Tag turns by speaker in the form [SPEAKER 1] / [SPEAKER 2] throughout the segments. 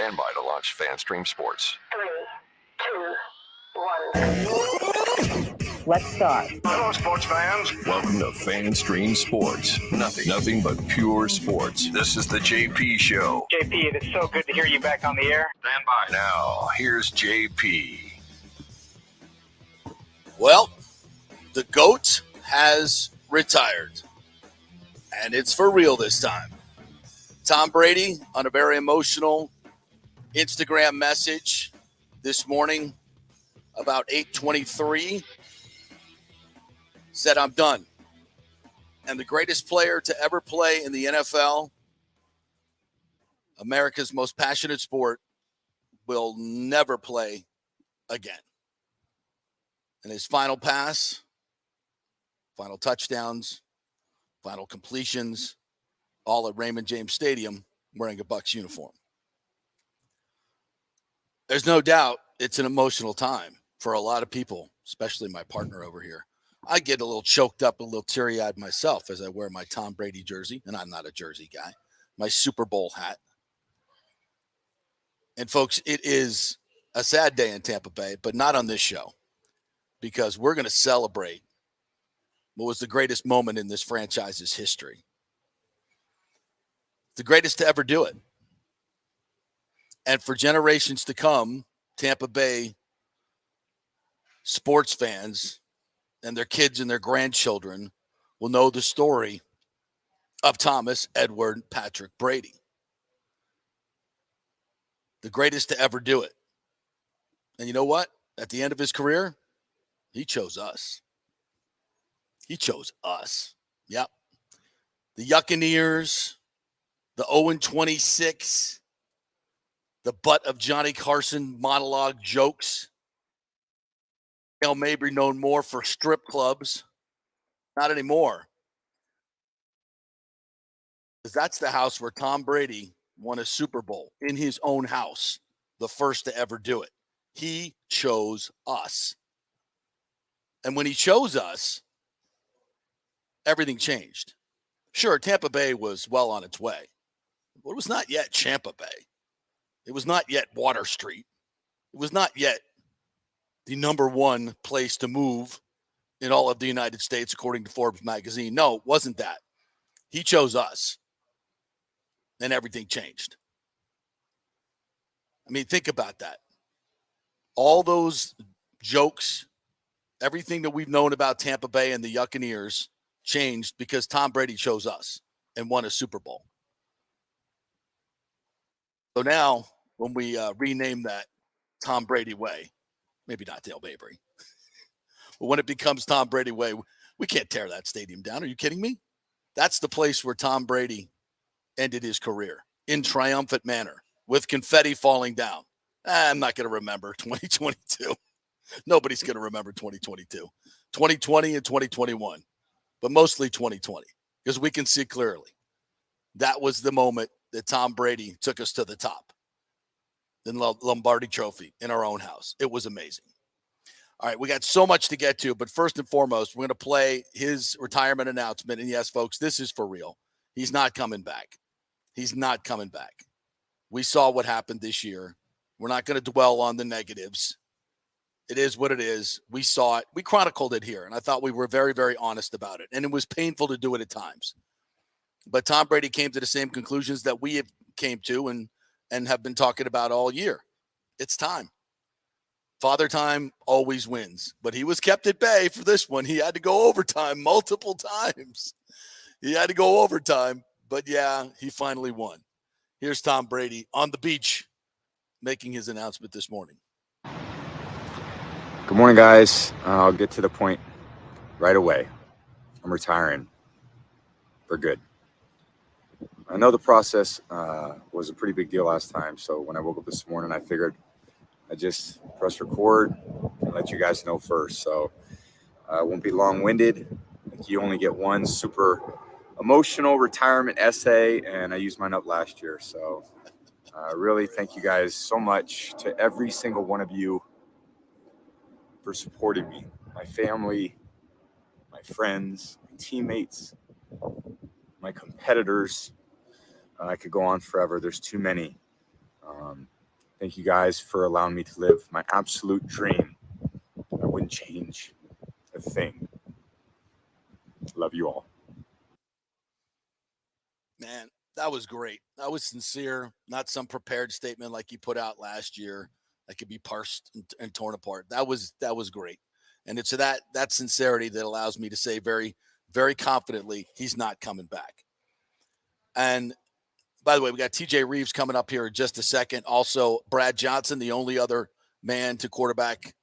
[SPEAKER 1] Stand by to launch FanStream Sports.
[SPEAKER 2] 3, 2, 1. Let's start.
[SPEAKER 1] Hello, sports fans. Welcome to FanStream Sports. Nothing but pure sports. This is the JP Show.
[SPEAKER 3] JP, it is so good to hear you back on the air.
[SPEAKER 1] Stand by. Now, here's JP.
[SPEAKER 4] Well, the GOAT has retired, and it's for real this time. Tom Brady, on a very emotional Instagram message this morning about 8:23, said, "I'm done. And the greatest player to ever play in the NFL, America's most passionate sport, will never play again." And his final pass, final touchdowns, final completions, all at Raymond James Stadium wearing a Bucs uniform. There's no doubt it's an emotional time for a lot of people, especially my partner over here. I get a little choked up, a little teary-eyed myself as I wear my Tom Brady jersey, and I'm not a jersey guy, my Super Bowl hat. And folks, it is a sad day in Tampa Bay, but not on this show, because we're going to celebrate what was the greatest moment in this franchise's history. The greatest to ever do it. And for generations to come, Tampa Bay sports fans and their kids and their grandchildren will know the story of Thomas Edward Patrick Brady. The greatest to ever do it. And you know what? At the end of his career, he chose us. He chose us. Yep. The Buccaneers, the 0-26, the butt of Johnny Carson monologue jokes. Hail Mabry known more for strip clubs. Not anymore. Because that's the house where Tom Brady won a Super Bowl in his own house, the first to ever do it. He chose us. And when he chose us, everything changed. Sure, Tampa Bay was well on its way. But it was not yet Tampa Bay. It was not yet Water Street. It was not yet the number one place to move in all of the United States, according to Forbes magazine. No, it wasn't that. He chose us. And everything changed. I mean, think about that. All those jokes, everything that we've known about Tampa Bay and the Buccaneers changed because Tom Brady chose us and won a Super Bowl. So now, when we rename that Tom Brady Way, maybe not Dale Mabry, but when it becomes Tom Brady Way, we can't tear that stadium down. Are you kidding me? That's the place where Tom Brady ended his career in triumphant manner with confetti falling down. I'm not going to remember 2022. Nobody's going to remember 2022, 2020 and 2021, but mostly 2020 because we can see clearly. That was the moment that Tom Brady took us to the top. The Lombardi Trophy in our own house. It was amazing. All right, we got so much to get to, but first and foremost, we're going to play his retirement announcement. And yes, folks, this is for real. He's not coming back. He's not coming back. We saw what happened this year. We're not going to dwell on the negatives. It is what it is. We saw it. We chronicled it here, and I thought we were very, very honest about it. And it was painful to do it at times. But Tom Brady came to the same conclusions that we have came to and have been talking about all year. It's time. Father Time always wins. But he was kept at bay for this one. He had to go overtime multiple times. He had to go overtime. But, yeah, he finally won. Here's Tom Brady on the beach making his announcement this morning.
[SPEAKER 5] Good morning, guys. I'll get to the point right away. I'm retiring for good. I know the process was a pretty big deal last time, so when I woke up this morning, I figured I'd just press record and let you guys know first. So I won't be long-winded. You only get one super emotional retirement essay, and I used mine up last year. So really thank you guys so much to every single one of you for supporting me, my family, my friends, my teammates, my competitors. I could go on forever. There's too many. Thank you guys for allowing me to live my absolute dream. I wouldn't change a thing. Love you all.
[SPEAKER 4] Man, that was great. That was sincere, not some prepared statement like you put out last year that could be parsed and torn apart. That was great. And it's that sincerity that allows me to say very, very confidently he's not coming back. And by the way, we got TJ Rives coming up here in just a second. Also, Brad Johnson, the only other man to quarterback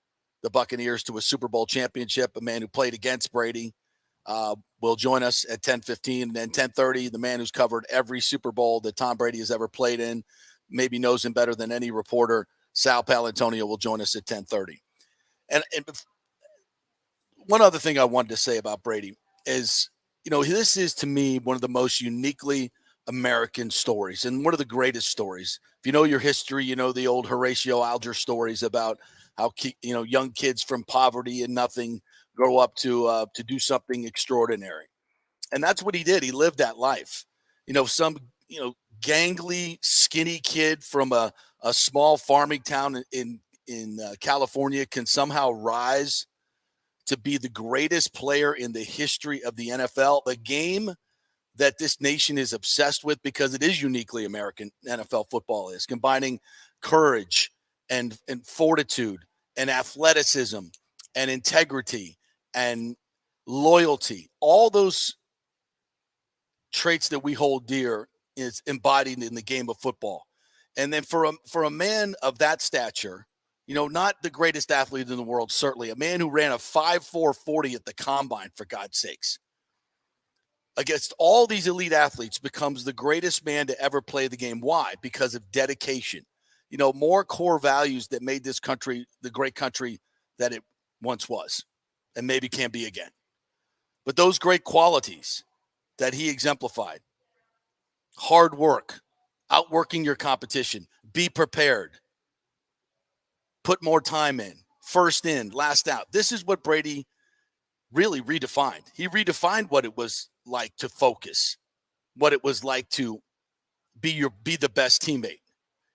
[SPEAKER 4] the Buccaneers to a Super Bowl championship, a man who played against Brady, will join us at 10:15. And then 10:30, the man who's covered every Super Bowl that Tom Brady has ever played in, maybe knows him better than any reporter, Sal Paolantonio, will join us at 10:30. And one other thing I wanted to say about Brady is, this is to me one of the most uniquely American stories and one of the greatest stories. If you know your history, you know the old Horatio Alger stories about how young kids from poverty and nothing grow up to do something extraordinary. And that's what he did. He lived that life. Some gangly, skinny kid from a small farming town in California can somehow rise to be the greatest player in the history of the NFL, the game that this nation is obsessed with because it is uniquely American. NFL football is combining courage and fortitude and athleticism and integrity and loyalty. All those traits that we hold dear is embodied in the game of football. And then for a man of that stature, not the greatest athlete in the world, certainly a man who ran a 5.4 40 at the combine, for God's sakes, against all these elite athletes, becomes the greatest man to ever play the game. Why? Because of dedication. More core values that made this country the great country that it once was and maybe can be again. But those great qualities that he exemplified: hard work, outworking your competition, be prepared, put more time in, first in, last out. This is what Brady really redefined. He redefined what it was like to focus, what it was like to be the best teammate.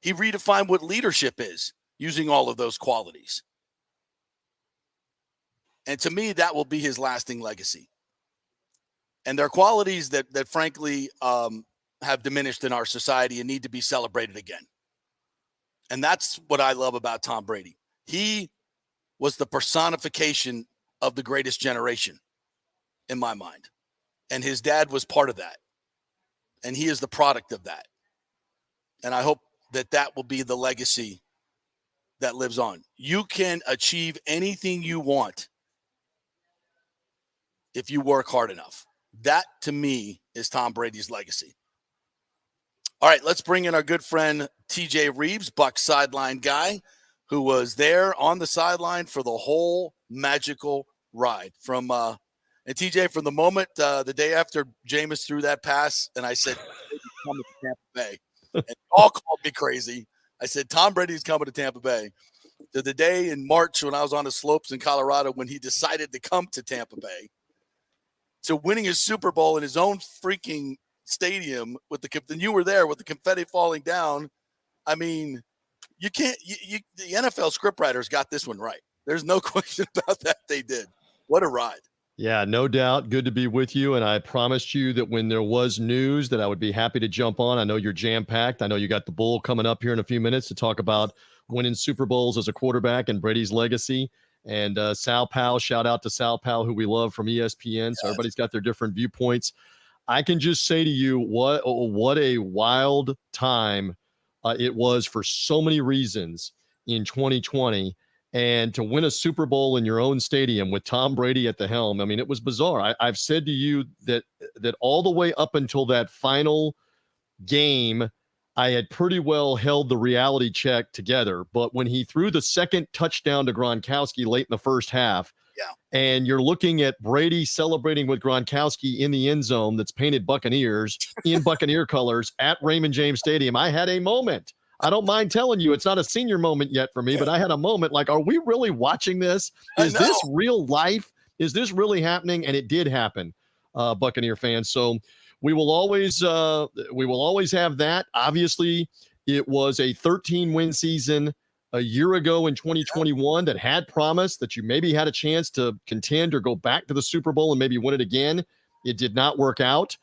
[SPEAKER 4] He redefined what leadership is using all of those qualities. And to me, that will be his lasting legacy. And they're qualities that frankly have diminished in our society and need to be celebrated again. And that's what I love about Tom Brady. He was the personification of the greatest generation in my mind. And his dad was part of that. And he is the product of that. And I hope that will be the legacy that lives on. You can achieve anything you want if you work hard enough. That, to me, is Tom Brady's legacy. All right, let's bring in our good friend TJ Rives, Bucs sideline guy, who was there on the sideline for the whole magical ride. And TJ, from the moment the day after Jameis threw that pass, and I said, coming to Tampa Bay, and all called me crazy. I said, Tom Brady's coming to Tampa Bay. To the day in March when I was on the slopes in Colorado when he decided to come to Tampa Bay, to winning his Super Bowl in his own freaking stadium and you were there with the confetti falling down. I mean, you can't. The NFL scriptwriters got this one right. There's no question about that. They did. What a ride.
[SPEAKER 6] Yeah, no doubt. Good to be with you. And I promised you that when there was news that I would be happy to jump on. I know you're jam-packed. I know you got the Bull coming up here in a few minutes to talk about winning Super Bowls as a quarterback and Brady's legacy. And Sal Powell, shout out to Sal Powell, who we love from ESPN. So everybody's got their different viewpoints. I can just say to you what a wild time it was for so many reasons in 2020. And to win a Super Bowl in your own stadium with Tom Brady at the helm, I mean, it was bizarre. I've said to you that all the way up until that final game, I had pretty well held the reality check together. But when he threw the second touchdown to Gronkowski late in the first half, and you're looking at Brady celebrating with Gronkowski in the end zone that's painted Buccaneers in Buccaneer colors at Raymond James Stadium, I had a moment. I don't mind telling you, it's not a senior moment yet for me, but I had a moment like, are we really watching this? Is this real life? Is this really happening? And it did happen, Buccaneer fans. So we will always have that. Obviously, It was a 13-win season a year ago in 2021 that had promised that you maybe had a chance to contend or go back to the Super Bowl and maybe win it again. It did not work out.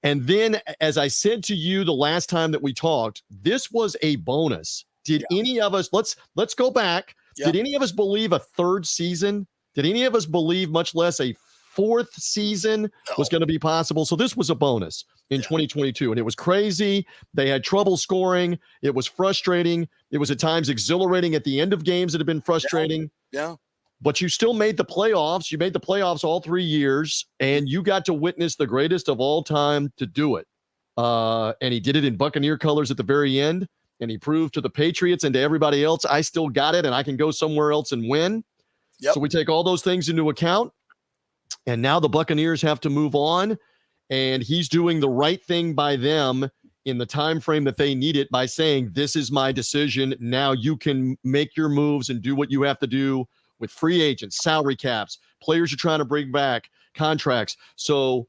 [SPEAKER 6] And then, as I said to you the last time that we talked, this was a bonus. Did any of us, let's go back. Did any of us believe a third season? Did any of us believe, much less a fourth season, was going to be possible? So this was a bonus in 2022, and it was crazy. They had trouble scoring. It was frustrating. It was at times exhilarating at the end of games that had been frustrating.
[SPEAKER 4] Yeah.
[SPEAKER 6] But you still made the playoffs. You made the playoffs all 3 years, and you got to witness the greatest of all time to do it. And he did it in Buccaneer colors at the very end, and he proved to the Patriots and to everybody else, I still got it, and I can go somewhere else and win. Yep. So we take all those things into account, and now the Buccaneers have to move on, and he's doing the right thing by them in the time frame that they need it by saying, this is my decision. Now you can make your moves and do what you have to do with free agents, salary caps, players you're trying to bring back, contracts. So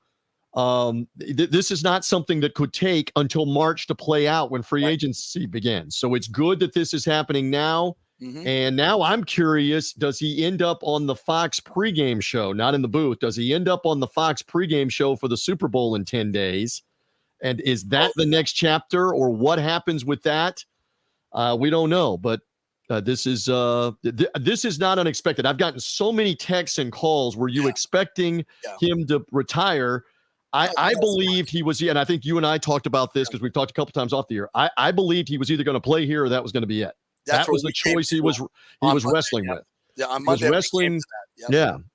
[SPEAKER 6] this is not something that could take until March to play out when free agency begins. So it's good that this is happening now. And now I'm curious, does he end up on the Fox pregame show, not in the booth? Does he end up on the Fox pregame show for the Super Bowl in 10 days? And is that the next chapter, or what happens with that? We don't know, but this is not unexpected. I've gotten so many texts and calls. Were you expecting him to retire? I believed he was, and I think you and I talked about this because we've talked a couple times off the air. I believed he was either going to play here or that was going to be it. That was the choice he was wrestling with.
[SPEAKER 4] Yeah, on Monday,
[SPEAKER 6] he was wrestling.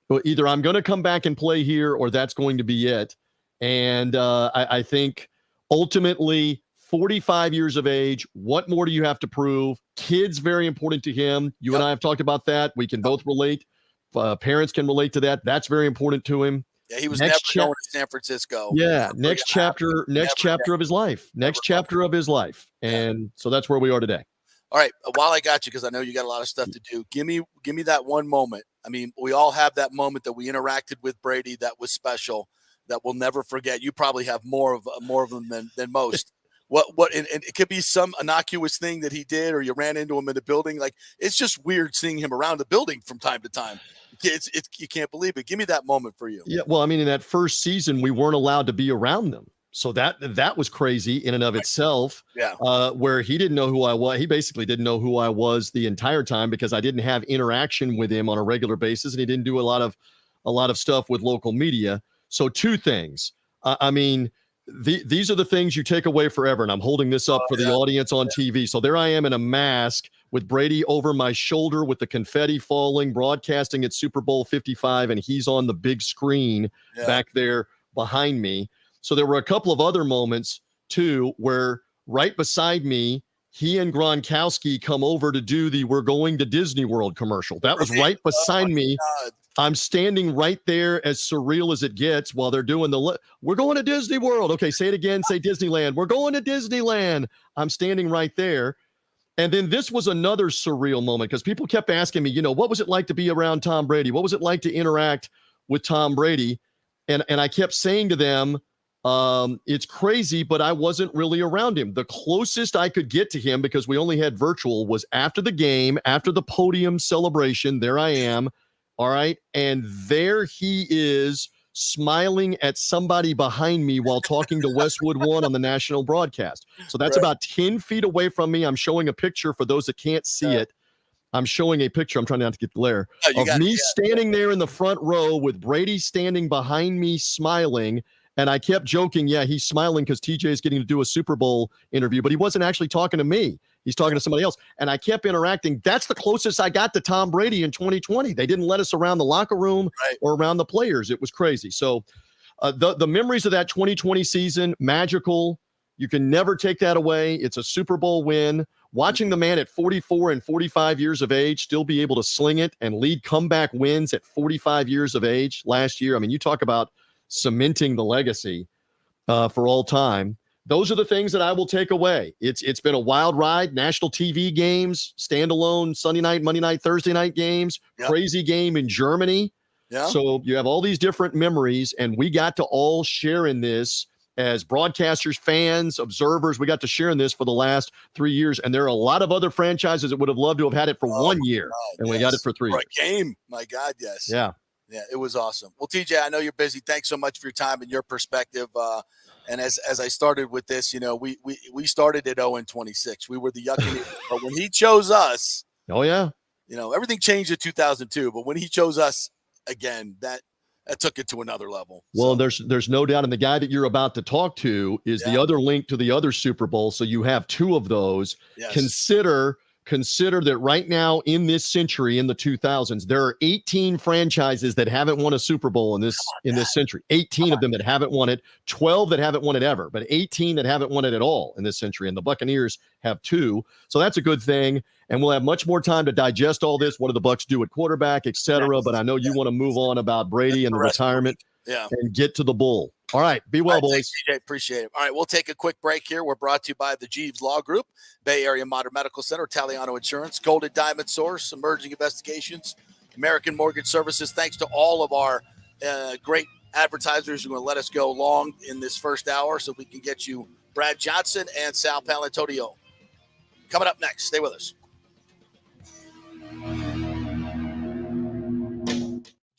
[SPEAKER 6] Well, either I'm going to come back and play here or that's going to be it. And I think ultimately 45 years of age, what more do you have to prove? Kids, very important to him. You and I have talked about that. We can both relate. Parents can relate to that. That's very important to him.
[SPEAKER 4] Yeah, he was never going to San Francisco.
[SPEAKER 6] Yeah, next chapter of his life. Next chapter of his life. And so that's where we are today.
[SPEAKER 4] All right, while I got you, because I know you got a lot of stuff to do, give me that one moment. I mean, we all have that moment that we interacted with Brady that was special, that we'll never forget. You probably have more of them than most. And it could be some innocuous thing that he did, or you ran into him in the building. Like, it's just weird seeing him around the building from time to time. You can't believe it. Give me that moment for you. Yeah, well, I mean, in that first season, we weren't allowed to be around them. So that was crazy in and of itself. Yeah. Where he didn't know who I was. He basically didn't know who I was the entire time because I didn't have interaction with him on a regular basis, and he didn't do a lot of stuff with local media. So two things. I mean, these are the things you take away forever, and I'm holding this up for the audience on TV. So there I am in a mask with Brady over my shoulder with the confetti falling, broadcasting at Super Bowl 55, and he's on the big screen back there behind me. So there were a couple of other moments, too, where right beside me, he and Gronkowski come over to do the "We're going to Disney World" commercial. That was right beside me. God. I'm standing right there, as surreal as it gets, while they're doing "We're going to Disney World." Okay, say it again. Say Disneyland. We're going to Disneyland. I'm standing right there. And then this was another surreal moment because people kept asking me, what was it like to be around Tom Brady? What was it like to interact with Tom Brady? And I kept saying to them, it's crazy, but I wasn't really around him. The closest I could get to him, because we only had virtual, was after the game, after the podium celebration. There I am. All right. And there he is smiling at somebody behind me while talking to Westwood One on the national broadcast. So that's about 10 feet away from me. I'm showing a picture for those that can't see it. I'm showing a picture. I'm trying not to get glare of me standing there in the front row with Brady standing behind me smiling. And I kept joking, he's smiling because TJ is getting to do a Super Bowl interview, but he wasn't actually talking to me. He's talking to somebody else. And I kept interacting. That's the closest I got to Tom Brady in 2020. They didn't let us around the locker room or around the players. It was crazy. So the memories of that 2020 season, magical. You can never take that away. It's a Super Bowl win. Watching the man at 44 and 45 years of age still be able to sling it and lead comeback wins at 45 years of age last year. I mean, you talk about cementing the legacy for all time. Those are the things that I will take away. It's been a wild ride. National TV games, standalone Sunday night, Monday night, Thursday night games, crazy game in Germany. Yeah. So you have all these different memories, and we got to all share in this
[SPEAKER 6] as broadcasters, fans, observers. We got to share in this for the last 3 years, and there are a lot of other franchises that would have loved to have had it for 1 year, and we got it for 3 years.
[SPEAKER 4] For a game. My God, yes.
[SPEAKER 6] Yeah.
[SPEAKER 4] Yeah, it was awesome. Well, TJ, I know you're busy. Thanks so much for your time and your perspective. And as I started with this, we started at 0-26. We were the Buccaneers, but when he chose us,
[SPEAKER 6] oh yeah,
[SPEAKER 4] everything changed in 2002. But when he chose us again, that took it to another level.
[SPEAKER 6] Well, there's no doubt, and the guy that you're about to talk to is the other link to the other Super Bowl. So you have two of those. Yes. Consider that right now in this century, in the 2000s, there are 18 franchises that haven't won a Super Bowl in this century. 18 of them that haven't won it, 12 that haven't won it ever, but 18 that haven't won it at all in this century. And the Buccaneers have 2. So that's a good thing. And we'll have much more time to digest all this. What do the Bucs do at quarterback, et cetera. But I know you want to move on about Brady and the retirement and get to the Bull. All right. Be well, boys.
[SPEAKER 4] Thanks, TJ. Appreciate it. All right. We'll take a quick break here. We're brought to you by the Jeeves Law Group, Bay Area Modern Medical Center, Paolantonio Insurance, Golden Diamond Source, Emerging Investigations, American Mortgage Services. Thanks to all of our great advertisers who are going to let us go long in this first hour so we can get you Brad Johnson and Sal Paolantonio. Coming up next. Stay with us.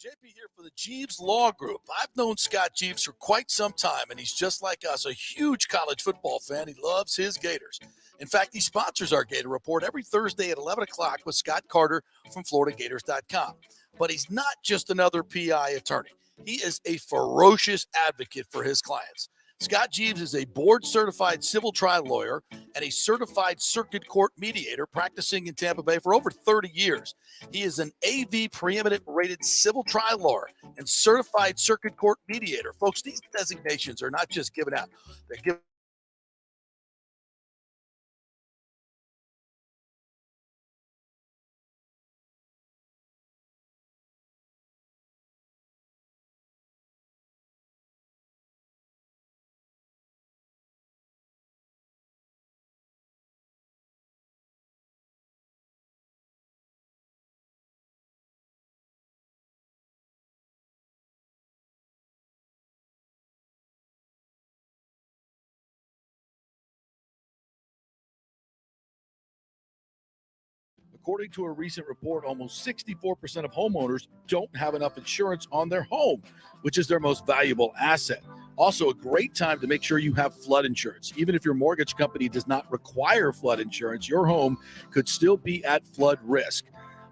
[SPEAKER 4] JP here for the Jeeves Law Group. I've known Scott Jeeves for quite some time, and he's just like us, a huge college football fan. He loves his Gators. In fact, he sponsors our Gator Report every Thursday at 11 o'clock with Scott Carter from FloridaGators.com. But he's not just another PI attorney. He is a ferocious advocate for his clients. Scott Jeeves is a board-certified civil trial lawyer and a certified circuit court mediator practicing in Tampa Bay for over 30 years. He is an AV preeminent rated civil trial lawyer and certified circuit court mediator. Folks, these designations are not just given out. They're given According to a recent report, almost 64% of homeowners don't have enough insurance on their home, which is their most valuable asset. Also, a great time to make sure you have flood insurance. Even if your mortgage company does not require flood insurance, your home could still be at flood risk.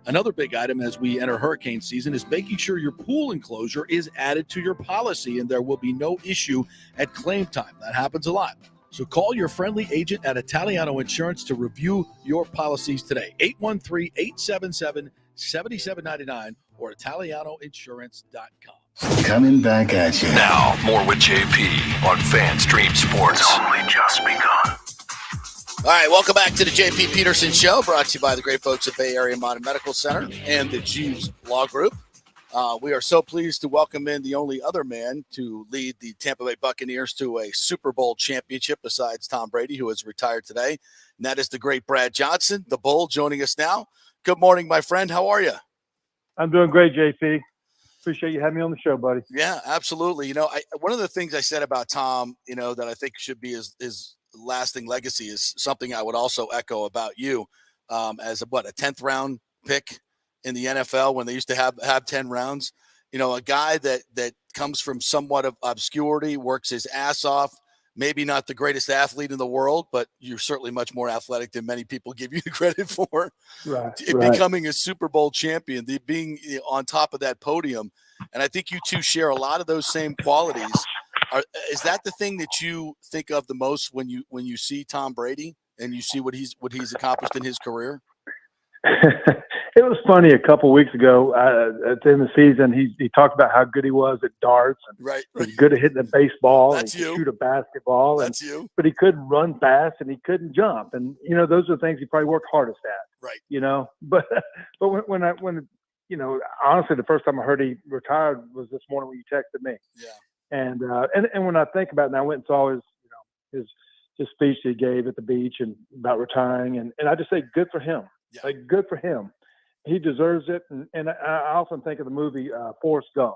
[SPEAKER 4] Another big item as we enter hurricane season is making sure your pool enclosure is added to your policy and there will be no issue at claim time. That happens a lot. So call your friendly agent at Italiano Insurance to review your policies today. 813-877-7799 or ItalianoInsurance.com.
[SPEAKER 1] Coming back at you. Now, more with JP on FanStream Sports. It's only just begun.
[SPEAKER 4] All right, welcome back to the JP Peterson Show, brought to you by the great folks at Bay Area Modern Medical Center and the Jeeves Law Group. We are so pleased to welcome in the only other man to lead the Tampa Bay Buccaneers to a Super Bowl championship besides Tom Brady, who is retired today. And that is the great Brad Johnson, the Bull, joining us now. Good morning, my friend. How are you?
[SPEAKER 7] I'm doing great, JP. Appreciate you having me on the show, buddy.
[SPEAKER 4] Yeah, absolutely. One of the things I said about Tom, that I think should be his lasting legacy is something I would also echo about you as a 10th round pick in the NFL when they used to have 10 rounds. A guy that comes from somewhat of obscurity, works his ass off, maybe not the greatest athlete in the world, but you're certainly much more athletic than many people give you credit for.
[SPEAKER 7] Right.
[SPEAKER 4] Becoming a Super Bowl champion, being on top of that podium. And I think you two share a lot of those same qualities. Is that the thing that you think of the most when you see Tom Brady and you see what he's accomplished in his career?
[SPEAKER 7] It was funny a couple of weeks ago at the end of the season. He talked about how good he was at darts and
[SPEAKER 4] right.
[SPEAKER 7] He's good at hitting a baseball
[SPEAKER 4] That's
[SPEAKER 7] and
[SPEAKER 4] you.
[SPEAKER 7] shoot a basketball.
[SPEAKER 4] That's you.
[SPEAKER 7] But he couldn't run fast and he couldn't jump. And those are the things he probably worked hardest at.
[SPEAKER 4] Right.
[SPEAKER 7] But when honestly, the first time I heard he retired was this morning when you texted me.
[SPEAKER 4] Yeah.
[SPEAKER 7] And when I think about it, and I went and saw his speech that he gave at the beach and about retiring, and I just say good for him.
[SPEAKER 4] Yeah.
[SPEAKER 7] Like good for him. He deserves it. And I often think of the movie Forrest Gump.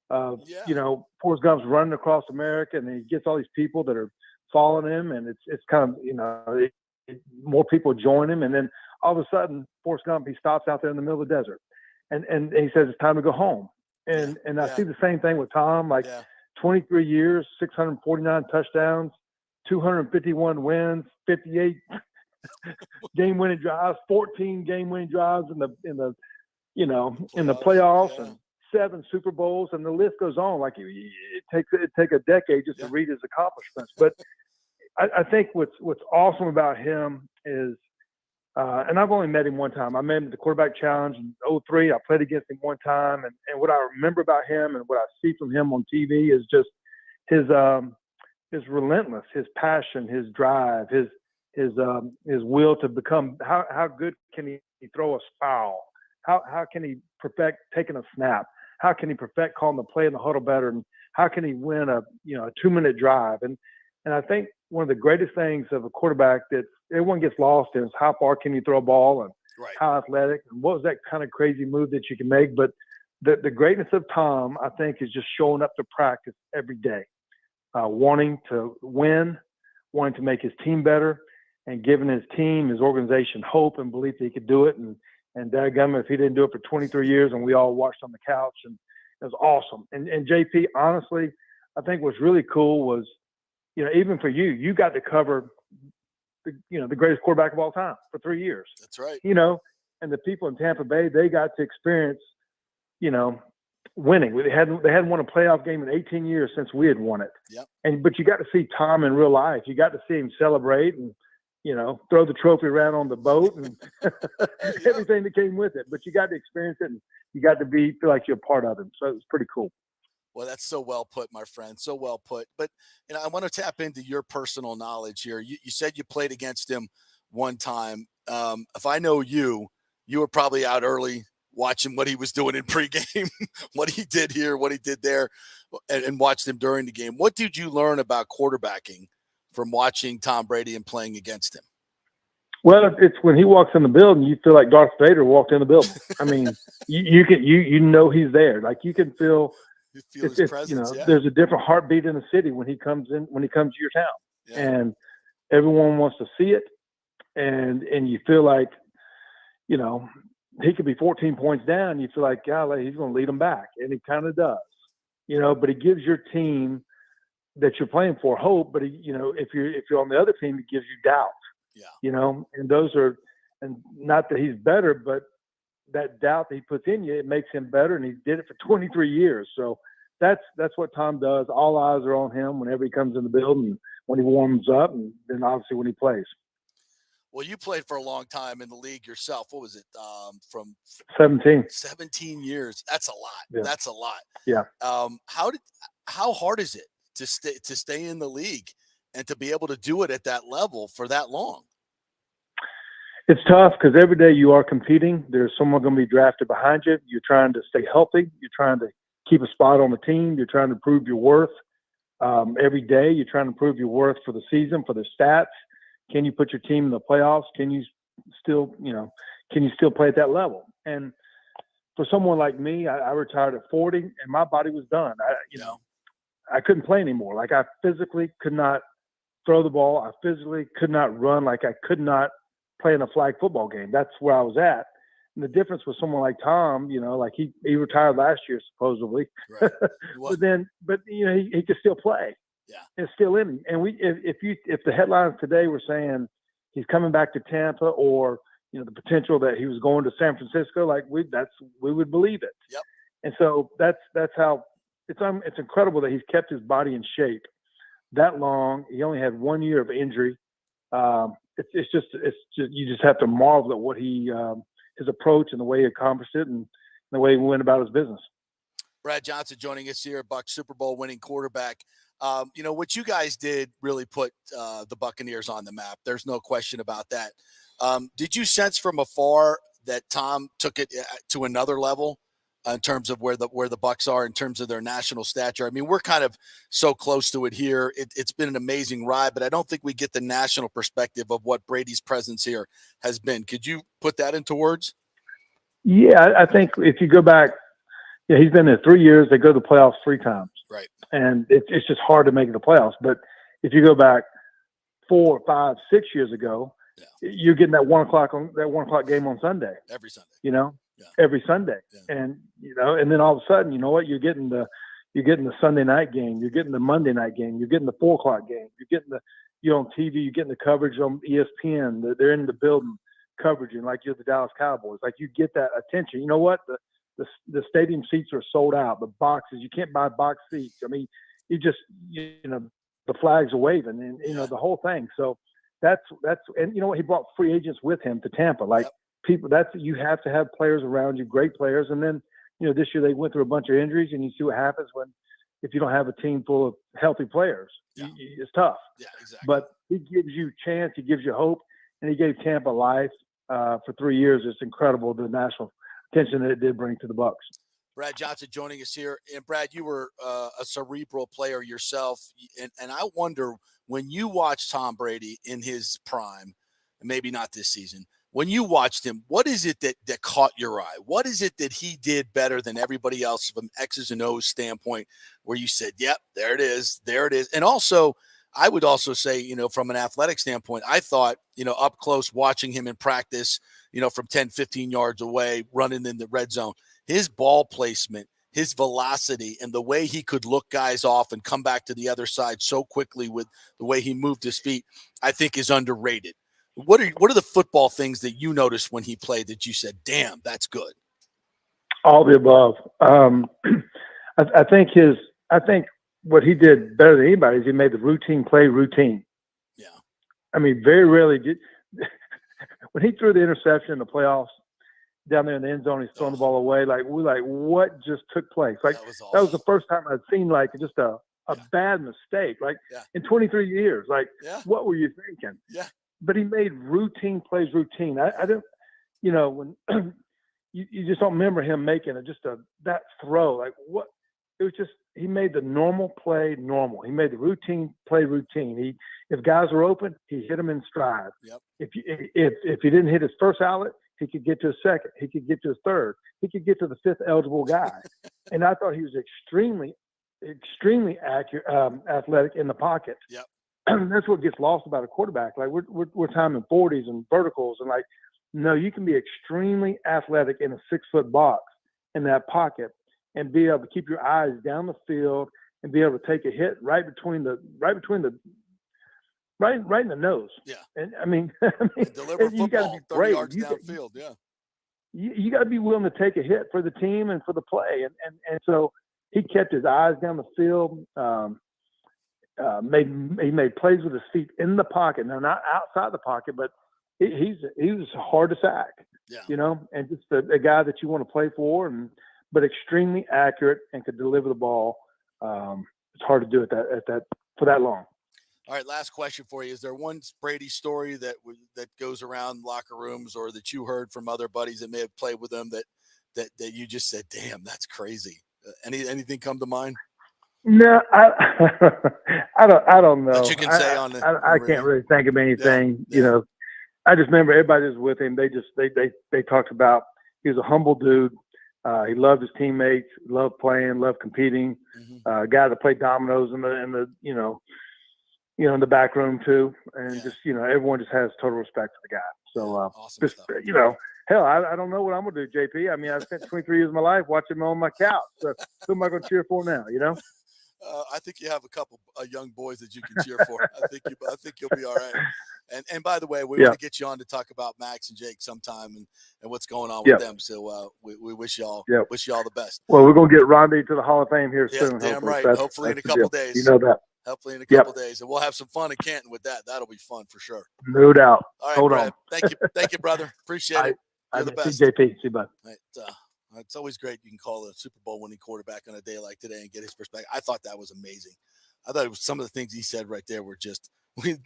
[SPEAKER 7] Forrest Gump's running across America, and he gets all these people that are following him, and it's kind of, more people join him, and then all of a sudden, Forrest Gump, he stops out there in the middle of the desert, and he says it's time to go home. And I see the same thing with Tom, 23 years, 649 touchdowns, 251 wins, 58 game-winning drives, 14 game-winning drives in the playoffs, and 7 Super Bowls, and the list goes on. Like it take a decade just to read his accomplishments. But I think what's awesome about him is, and I've only met him one time. I met him at the quarterback challenge in 2003. I played against him one time, and what I remember about him and what I see from him on TV is just his relentless, his passion, his drive, his will to become. How good can he throw a foul? How can he perfect taking a snap? How can he perfect calling the play in the huddle better? And how can he win a 2-minute drive? And I think one of the greatest things of a quarterback that everyone gets lost in is how far can you throw a ball, and how athletic, and what was that kind of crazy move that you can make. But the greatness of Tom, I think, is just showing up to practice every day, wanting to win, wanting to make his team better, and giving his team, his organization, hope and belief that he could do it. And dadgummit, if he didn't do it for 23 years and we all watched on the couch, and it was awesome. And JP, honestly, I think what's really cool was, even for you got to cover the greatest quarterback of all time for 3 years.
[SPEAKER 4] That's right.
[SPEAKER 7] And the people in Tampa Bay, they got to experience, winning. They hadn't won a playoff game in 18 years since we had won it.
[SPEAKER 4] Yep.
[SPEAKER 7] But you got to see Tom in real life. You got to see him celebrate and, throw the trophy around on the boat and everything that came with it. But you got to experience it, and you got to feel like you're a part of it. So it was pretty cool.
[SPEAKER 4] Well, that's so well put, my friend. So well put. But, I want to tap into your personal knowledge here. You said you played against him one time. If I know you were probably out early watching what he was doing in pregame, what he did here, what he did there, and watched him during the game. What did you learn about quarterbacking from watching Tom Brady and playing against him?
[SPEAKER 7] Well, it's when he walks in the building, you feel like Darth Vader walked in the building. I mean, you know he's there. Like you can feel
[SPEAKER 4] his presence.
[SPEAKER 7] There's a different heartbeat in the city when he comes to your town, and everyone wants to see it. And you feel like, he could be 14 points down. You feel like, golly, he's going to lead them back, and he kind of does. But he gives your team that you're playing for hope. But if you're on the other team, it gives you doubt. And those are, and not that he's better, but that doubt that he puts in you, it makes him better. And he did it for 23 years. So that's what Tom does. All eyes are on him whenever he comes in the building, when he warms up, and then obviously when he plays.
[SPEAKER 4] Well, you played for a long time in the league yourself. What was it? From 17 years. That's a lot.
[SPEAKER 7] Yeah.
[SPEAKER 4] That's a lot.
[SPEAKER 7] Yeah.
[SPEAKER 4] How hard is it to stay in the league and to be able to do it at that level for that long?
[SPEAKER 7] It's tough because every day you are competing. There's someone going to be drafted behind you. You're trying to stay healthy. You're trying to keep a spot on the team. You're trying to prove your worth. Every day you're trying to prove your worth for the season, for the stats. Can you put your team in the playoffs? Can you still play at that level? And for someone like me, I retired at 40 and my body was done. I couldn't play anymore. Like I physically could not throw the ball. I physically could not run. Like I could not play in a flag football game. That's where I was at. And the difference with someone like Tom, like he retired last year supposedly,
[SPEAKER 4] Right.
[SPEAKER 7] but he could still play.
[SPEAKER 4] Yeah,
[SPEAKER 7] it's still in him. And if the headlines today were saying he's coming back to Tampa, or the potential that he was going to San Francisco, we would believe it.
[SPEAKER 4] Yep.
[SPEAKER 7] And so that's how it's incredible that he's kept his body in shape that long. He only had 1 year of injury. It's just you just have to marvel at what his approach and the way he accomplished it and the way he went about his business.
[SPEAKER 4] Brad Johnson joining us here, Bucs Super Bowl winning quarterback. What you guys did really put the Buccaneers on the map. There's no question about that. Did you sense from afar that Tom took it to another level in terms of where the Bucs are in terms of their national stature? I mean, we're kind of so close to it here. It's been an amazing ride, but I don't think we get the national perspective of what Brady's presence here has been. Could you put that into words?
[SPEAKER 7] Yeah, I think if you go back Yeah, he's been there 3 years. They go to the playoffs 3 times.
[SPEAKER 4] Right.
[SPEAKER 7] And it's just hard to make the playoffs. But if you go back 4, 5, 6 years ago, you're getting that 1 o'clock game on Sunday.
[SPEAKER 4] Every Sunday.
[SPEAKER 7] Every Sunday.
[SPEAKER 4] Yeah.
[SPEAKER 7] And and then all of a sudden, you know what? You're getting the Sunday night game. You're getting the Monday night game. You're getting the 4 o'clock game. You're getting you're on TV. You're getting the coverage on ESPN. They're in the building coverage, and like you're the Dallas Cowboys. Like, you get that attention. You know what? The stadium seats are sold out. The boxes, you can't buy box seats. I mean, the flags are waving, and the whole thing. So that's and you know what? He brought free agents with him to Tampa. Like, people, you have to have players around you, great players. And then this year they went through a bunch of injuries, and you see what happens if you don't have a team full of healthy players. It's tough.
[SPEAKER 4] Yeah, exactly.
[SPEAKER 7] But he gives you chance. He gives you hope, and he gave Tampa life for 3 years. It's incredible, the national attention that it did bring to the Bucs.
[SPEAKER 4] Brad Johnson joining us here. And Brad, you were a cerebral player yourself. And I wonder, when you watch Tom Brady in his prime, and maybe not this season, when you watched him, what is it that caught your eye? What is it that he did better than everybody else from X's and O's standpoint, where you said, yep, there it is. There it is. And also, I would also say, from an athletic standpoint, I thought, up close watching him in practice, from 10, 15 yards away, running in the red zone, his ball placement, his velocity, and the way he could look guys off and come back to the other side so quickly with the way he moved his feet, I think is underrated. What are the football things that you noticed when he played that you said, damn, that's good?
[SPEAKER 7] All the above. I think what he did better than anybody is he made the routine play routine.
[SPEAKER 4] Yeah. I
[SPEAKER 7] mean, very rarely when he threw the interception in the playoffs down there in the end zone, he's throwing the ball away. We're like, what just took place? That was the first time I'd seen just a bad mistake. In 23 years, what were you thinking?
[SPEAKER 4] Yeah.
[SPEAKER 7] But he made routine plays routine. I didn't, when you just don't remember him making that throw. What? It was just, he made the normal play normal. He made the routine play routine. If guys were open, he hit them in stride.
[SPEAKER 4] Yep.
[SPEAKER 7] If he didn't hit his first outlet, he could get to a second. He could get to a third. He could get to the 5th eligible guy. And I thought he was extremely, extremely accurate, athletic in the pocket.
[SPEAKER 4] Yep.
[SPEAKER 7] That's what gets lost about a quarterback. We're timing 40s and verticals, and no, you can be extremely athletic in a 6-foot box in that pocket and be able to keep your eyes down the field and be able to take a hit right in the nose.
[SPEAKER 4] Yeah.
[SPEAKER 7] And I mean
[SPEAKER 4] deliver football 30 yards downfield. Yeah.
[SPEAKER 7] You got to be willing to take a hit for the team and for the play. And so he kept his eyes down the field. He made plays with his feet in the pocket. Now, not outside the pocket, but he was hard to sack.
[SPEAKER 4] Yeah.
[SPEAKER 7] And just a guy that you want to play for, but extremely accurate and could deliver the ball. It's hard to do it for that long.
[SPEAKER 4] All right, last question for you. Is there one Brady story that goes around locker rooms, or that you heard from other buddies that may have played with him that you just said, damn, that's crazy? Anything come to mind?
[SPEAKER 7] No, I don't know.
[SPEAKER 4] That you can say on the
[SPEAKER 7] I can't really think of anything.
[SPEAKER 4] Yeah.
[SPEAKER 7] I just remember everybody was with him. They talked about he was a humble dude. He loved his teammates, loved playing, loved competing.
[SPEAKER 4] Mm-hmm.
[SPEAKER 7] Guy that played dominoes in the in the back room too, and just everyone just has total respect for the guy. So
[SPEAKER 4] awesome
[SPEAKER 7] just
[SPEAKER 4] stuff.
[SPEAKER 7] Hell, I don't know what I'm gonna do, JP. I mean, I spent 23 years of my life watching him on my couch. So who am I gonna cheer for now?
[SPEAKER 4] I think you have a couple young boys that you can cheer for. I think you'll be all right. And by the way, we want to get you on to talk about Max and Jake sometime and what's going on with them. So we wish y'all the best.
[SPEAKER 7] Well, we're gonna get Rondi to the Hall of Fame here soon.
[SPEAKER 4] Damn
[SPEAKER 7] hopefully.
[SPEAKER 4] right. Hopefully in a couple days.
[SPEAKER 7] You know that.
[SPEAKER 4] Hopefully in a couple days, and we'll have some fun in Canton with that. That'll be fun for sure.
[SPEAKER 7] No doubt.
[SPEAKER 4] All right,
[SPEAKER 7] Hold
[SPEAKER 4] Brad,
[SPEAKER 7] on.
[SPEAKER 4] Thank you, brother. Appreciate it. You're the best.
[SPEAKER 7] See JP. See you, bud.
[SPEAKER 4] Right, it's always great. You can call a Super Bowl winning quarterback on a day like today and get his perspective. I thought that was amazing. I thought it was some of the things he said right there were just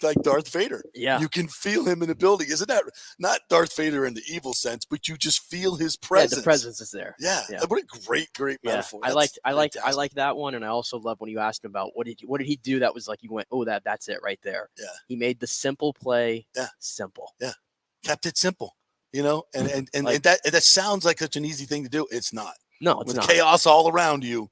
[SPEAKER 4] like Darth Vader.
[SPEAKER 8] Yeah.
[SPEAKER 4] You can feel him in the building. Isn't that not Darth Vader in the evil sense, but you just feel his presence.
[SPEAKER 8] Yeah, the presence is there.
[SPEAKER 4] Yeah. What a great metaphor.
[SPEAKER 8] I like that one, and I also love when you asked him about what did he do that was like you went, oh, that's it right there.
[SPEAKER 4] Yeah.
[SPEAKER 8] He made the simple play simple.
[SPEAKER 4] Yeah. Kept it simple. And that sounds like such an easy thing to do. It's not.
[SPEAKER 8] No, it's
[SPEAKER 4] with
[SPEAKER 8] not.
[SPEAKER 4] chaos all around you,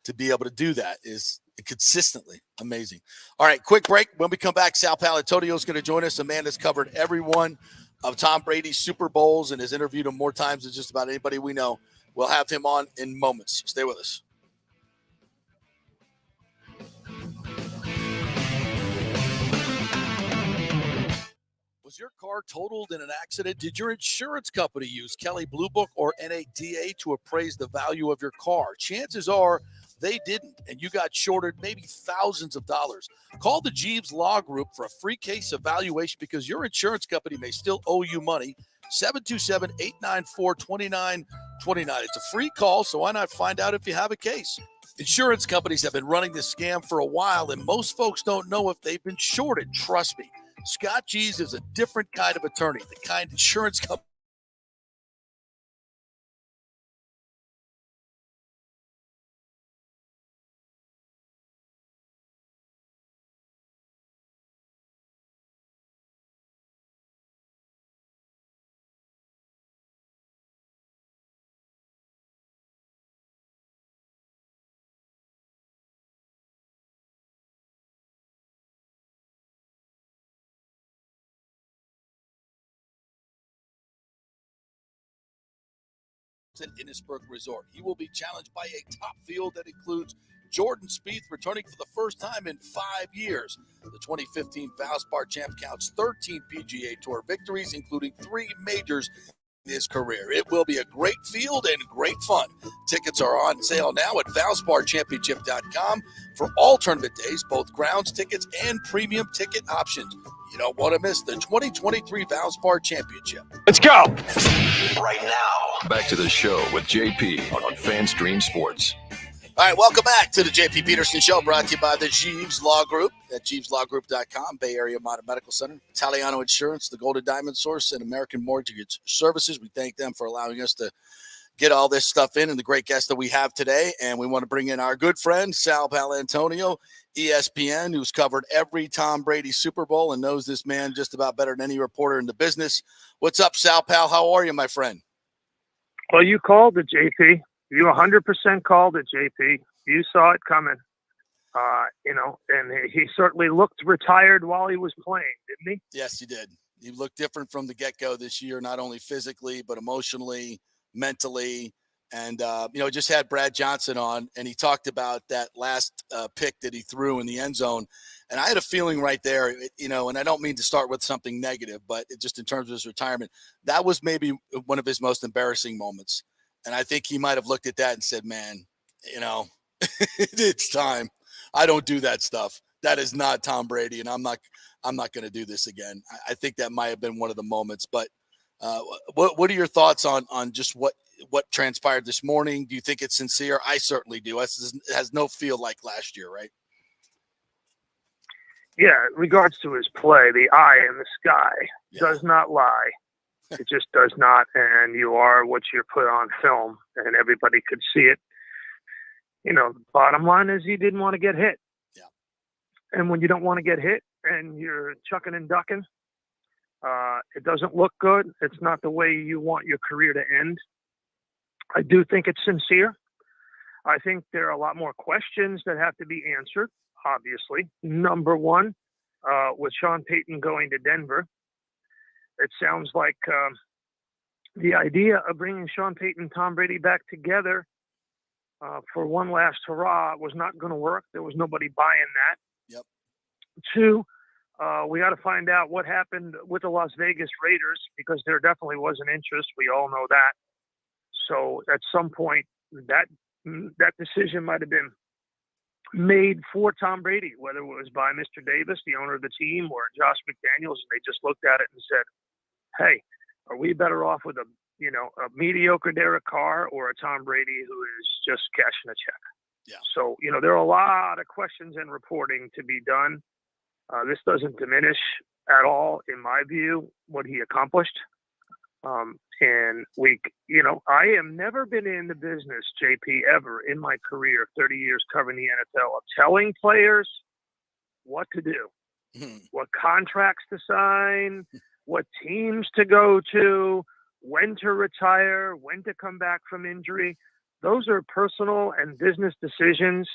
[SPEAKER 4] to be able to do that is consistently amazing. All right, quick break. When we come back, Sal Paolantonio is going to join us. A man that's covered every one of Tom Brady's Super Bowls and has interviewed him more times than just about anybody we know. We'll have him on in moments. Stay with us. Was your car totaled in an accident? Did your insurance company use Kelley Blue Book or NADA to appraise the value of your car? Chances are they didn't, and you got shorted maybe thousands of dollars. Call the Jeeves Law Group for a free case evaluation because your insurance company may still owe you money. 727-894-2929. It's a free call, so why not find out if you have a case? Insurance companies have been running this scam for a while, and most folks don't know if they've been shorted. Trust me. Scott Jeeves is a different kind of attorney, the kind insurance company at Innisbrook Resort. He will be challenged by a top field that includes Jordan Spieth returning for the first time in 5 years. The 2015 Valspar champ counts 13 PGA Tour victories, including 3 majors in his career. It will be a great field and great fun. Tickets are on sale now at ValsparChampionship.com for all tournament days, both grounds tickets and premium ticket options. You don't want to miss the 2023 Valspar Championship.
[SPEAKER 3] Let's go.
[SPEAKER 1] Right now, back to the show with JP on FanStream Sports.
[SPEAKER 4] All right, welcome back to the JP Peterson Show, brought to you by the Jeeves Law Group at JeevesLawGroup.com, Bay Area Modern Medical Center, Italiano Insurance, the Golden Diamond Source, and American Mortgage Services. We thank them for allowing us to get all this stuff in and the great guest that we have today. And we want to bring in our good friend, Sal Paolantonio, ESPN, who's covered every Tom Brady Super Bowl and knows this man just about better than any reporter in the business. What's up, Sal Pal? How are you, my friend?
[SPEAKER 9] Well, you called it, JP. You 100% called it, JP. You saw it coming. And he certainly looked retired while he was playing, didn't he?
[SPEAKER 4] Yes, he did. He looked different from the get-go this year, not only physically, but emotionally, mentally. And, just had Brad Johnson on, and he talked about that last pick that he threw in the end zone. And I had a feeling right there, and I don't mean to start with something negative, but just in terms of his retirement, that was maybe one of his most embarrassing moments. And I think he might have looked at that and said, man, it's time. I don't do that stuff. That is not Tom Brady, and I'm not going to do this again. I think that might have been one of the moments. But what are your thoughts on just what transpired this morning? Do you think it's sincere? I certainly do. It has no feel like last year, right?
[SPEAKER 9] Yeah, in regards to his play, the eye in the sky does not lie. It just does not, and you are what you're put on film, and everybody could see it. Bottom line is he didn't want to get hit.
[SPEAKER 4] Yeah.
[SPEAKER 9] And when you don't want to get hit and you're chucking and ducking, it doesn't look good. It's not the way you want your career to end. I do think it's sincere. I think there are a lot more questions that have to be answered, obviously. Number one, with Sean Payton going to Denver, it sounds like the idea of bringing Sean Payton and Tom Brady back together for one last hurrah was not going to work. There was nobody buying that.
[SPEAKER 4] Yep.
[SPEAKER 9] Two, we got to find out what happened with the Las Vegas Raiders because there definitely was an interest. We all know that. So at some point, that decision might have been made for Tom Brady, whether it was by Mr. Davis, the owner of the team, or Josh McDaniels. They just looked at it and said, hey, are we better off with a mediocre Derek Carr or a Tom Brady who is just cashing a check?
[SPEAKER 4] Yeah.
[SPEAKER 9] So, there are a lot of questions and reporting to be done. This doesn't diminish at all, in my view, what he accomplished. And I have never been in the business, JP, ever in my career, 30 years covering the NFL, of telling players what to do, what contracts to sign, what teams to go to, when to retire, when to come back from injury. Those are personal and business decisions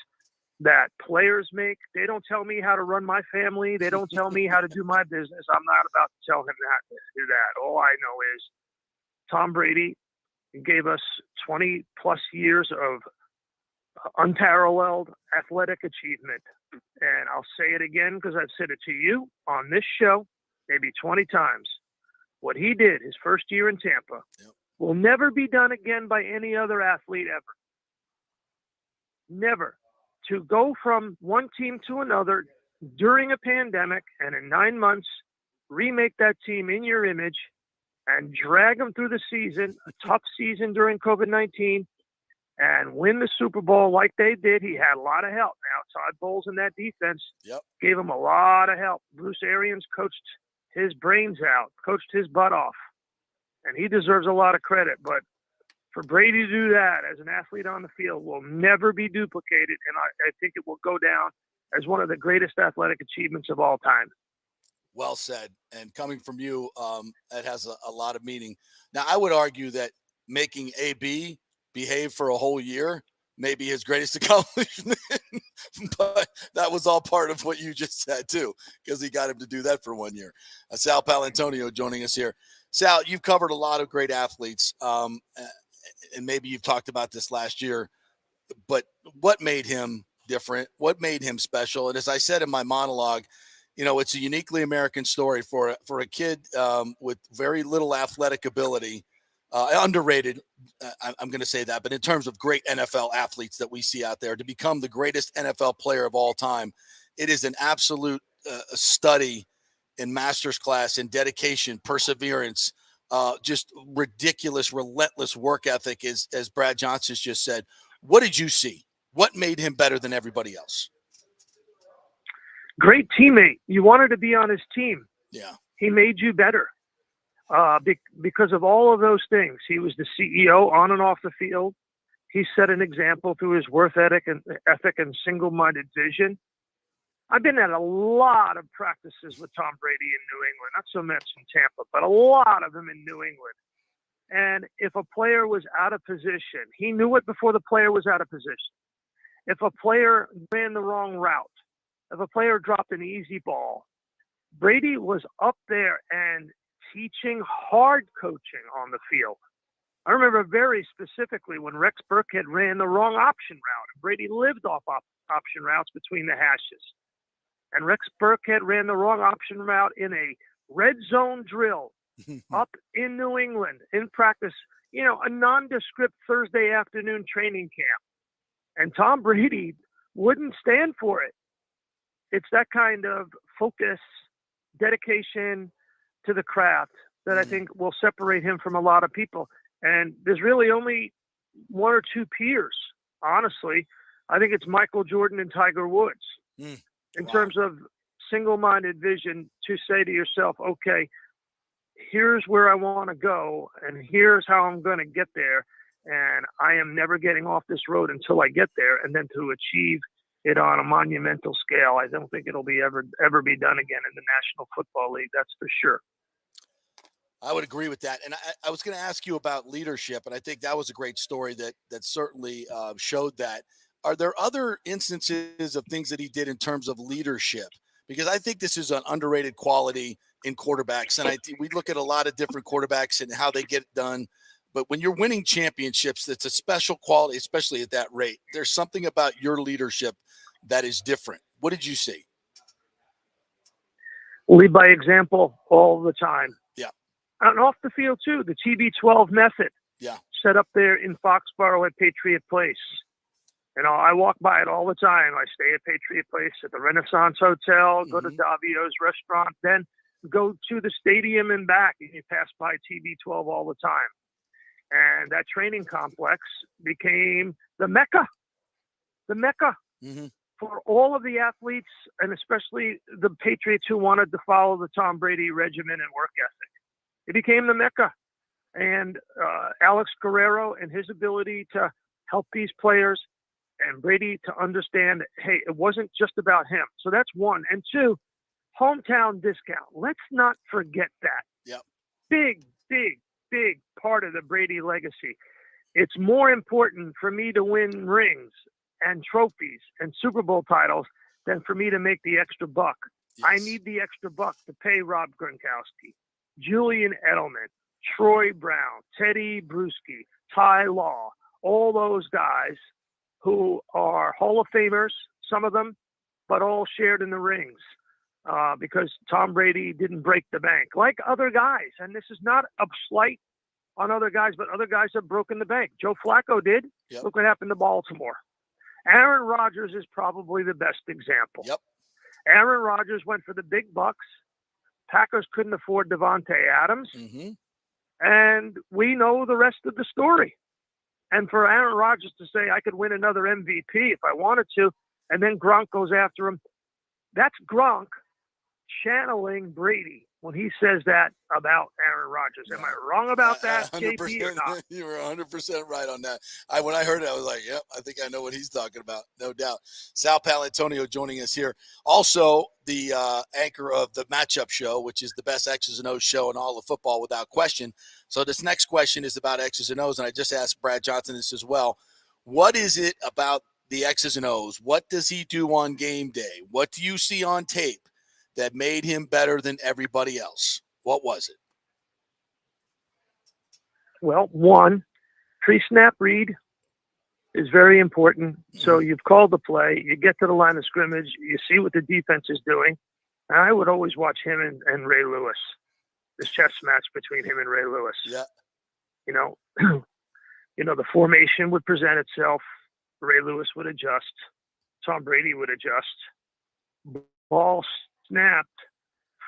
[SPEAKER 9] that players make. They don't tell me how to run my family. They don't tell me how to do my business. I'm not about to tell him that to do that. All I know is Tom Brady gave us 20 plus years of unparalleled athletic achievement. And I'll say it again because I've said it to you on this show maybe 20 times. What he did his first year in Tampa will never be done again by any other athlete ever. Never. To go from one team to another during a pandemic and in 9 months, remake that team in your image and drag them through the season, a tough season during COVID-19, and win the Super Bowl like they did. He had a lot of help. Now, Todd Bowles in that defense gave him a lot of help. Bruce Arians coached his brains out, coached his butt off, and he deserves a lot of credit. But for Brady to do that as an athlete on the field will never be duplicated, and I think it will go down as one of the greatest athletic achievements of all time.
[SPEAKER 4] Well said. And coming from you, it has a lot of meaning. Now, I would argue that making AB behave for a whole year may be his greatest accomplishment, but that was all part of what you just said, too, because he got him to do that for 1 year. Sal Paolantonio joining us here. Sal, you've covered a lot of great athletes, and maybe you've talked about this last year, but what made him different? What made him special? And as I said in my monologue, you know, it's a uniquely American story for a kid with very little athletic ability, underrated. I'm going to say that, but in terms of great NFL athletes that we see out there, to become the greatest NFL player of all time, it is an absolute study in master's class in dedication, perseverance, just ridiculous, relentless work ethic, as Brad Johnson's just said. What did you see? What made him better than everybody else?
[SPEAKER 9] Great teammate. You wanted to be on his team.
[SPEAKER 4] Yeah.
[SPEAKER 9] He made you better because of all of those things. He was the CEO on and off the field. He set an example through his work ethic and single-minded vision. I've been at a lot of practices with Tom Brady in New England, not so much in Tampa, but a lot of them in New England. And if a player was out of position, he knew it before the player was out of position. If a player ran the wrong route, if a player dropped an easy ball, Brady was up there and teaching hard coaching on the field. I remember very specifically when Rex Burkhead ran the wrong option route. Brady lived off option routes between the hashes. And Rex Burkhead ran the wrong option route in a red zone drill up in New England in practice, you know, a nondescript Thursday afternoon training camp. And Tom Brady wouldn't stand for it. It's that kind of focus, dedication to the craft that I think will separate him from a lot of people. And there's really only one or two peers, honestly. I think it's Michael Jordan and Tiger Woods. In terms of single-minded vision to say to yourself, okay, here's where I want to go, and here's how I'm going to get there, and I am never getting off this road until I get there, and then to achieve it on a monumental scale. I don't think it'll be ever be done again in the National Football League, that's for sure.
[SPEAKER 4] I would agree with that. And I was going to ask you about leadership, and I think that was a great story that certainly showed that. Are there other instances of things that he did in terms of leadership? Because I think this is an underrated quality in quarterbacks. And we look at a lot of different quarterbacks and how they get it done. But when you're winning championships, it's a special quality, especially at that rate. There's something about your leadership that is different. What did you see?
[SPEAKER 9] Lead by example all the time.
[SPEAKER 4] Yeah.
[SPEAKER 9] And off the field, too, the TB12 method.
[SPEAKER 4] Yeah.
[SPEAKER 9] Set up there in Foxborough at Patriot Place. You know, I walk by it all the time. I stay at Patriot Place at the Renaissance Hotel, go to Davio's restaurant, then go to the stadium and back, and you pass by TB12 all the time. And that training complex became the Mecca for all of the athletes, and especially the Patriots who wanted to follow the Tom Brady regimen and work ethic. It became the Mecca. And Alex Guerrero and his ability to help these players, and Brady to understand, hey, it wasn't just about him. So that's one. And two, hometown discount. Let's not forget that.
[SPEAKER 4] Yep.
[SPEAKER 9] Big part of the Brady legacy. It's more important for me to win rings and trophies and Super Bowl titles than for me to make the extra buck.
[SPEAKER 4] Yes.
[SPEAKER 9] I need the extra buck to pay Rob Gronkowski, Julian Edelman, Troy Brown, Teddy Bruschi, Ty Law, all those guys who are Hall of Famers, some of them, but all shared in the rings because Tom Brady didn't break the bank like other guys. And this is not a slight on other guys, but other guys have broken the bank. Joe Flacco did.
[SPEAKER 4] Yep.
[SPEAKER 9] Look what happened to Baltimore. Aaron Rodgers is probably the best example.
[SPEAKER 4] Yep.
[SPEAKER 9] Aaron Rodgers went for the big bucks. Packers couldn't afford Devontae Adams.
[SPEAKER 4] Mm-hmm.
[SPEAKER 9] And we know the rest of the story. And for Aaron Rodgers to say, I could win another MVP if I wanted to, and then Gronk goes after him, that's Gronk channeling Brady when he says that about Aaron Rodgers. Am I wrong about that, JP, or not?
[SPEAKER 4] You were 100% right on that. When I heard it, I was like, yep, I think I know what he's talking about, no doubt. Sal Paolantonio joining us here. Also, the anchor of the Matchup Show, which is the best X's and O's show in all of football without question. So this next question is about X's and O's, and I just asked Brad Johnson this as well. What is it about the X's and O's? What does he do on game day? What do you see on tape that made him better than everybody else? What was it?
[SPEAKER 9] Well, one, pre-snap read is very important. So you've called the play, you get to the line of scrimmage, you see what the defense is doing. And I would always watch him and Ray Lewis, this chess match between him and Ray Lewis.
[SPEAKER 4] Yeah.
[SPEAKER 9] You know, the formation would present itself. Ray Lewis would adjust. Tom Brady would adjust. Ball snapped,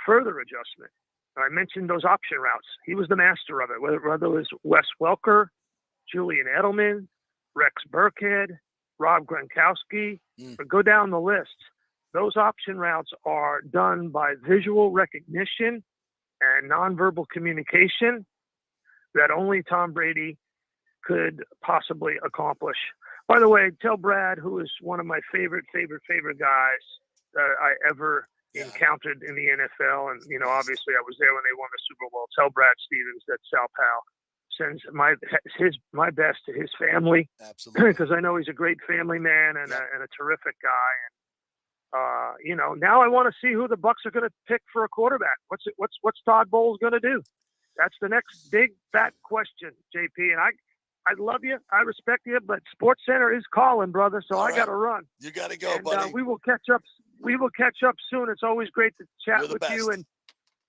[SPEAKER 9] further adjustment. I mentioned those option routes. He was the master of it, whether it was Wes Welker, Julian Edelman, Rex Burkhead, Rob Gronkowski, or go down the list. Those option routes are done by visual recognition and nonverbal communication that only Tom Brady could possibly accomplish. By the way, tell Brad, who is one of my favorite guys that I ever encountered in the NFL, and obviously I was there when they won the Super Bowl. Tell Brad Stevens that Sal Pal sends my best to his family.
[SPEAKER 4] Absolutely,
[SPEAKER 9] because I know he's a great family man and a terrific guy. And now I want to see who the Bucs are going to pick for a quarterback. What's Todd Bowles going to do? That's the next big fat question, JP. And I love you, I respect you, but Sports Center is calling, brother. So I got to run.
[SPEAKER 4] You got to go,
[SPEAKER 9] and,
[SPEAKER 4] buddy.
[SPEAKER 9] We will catch up. We will catch up soon. It's always great to chat with you, and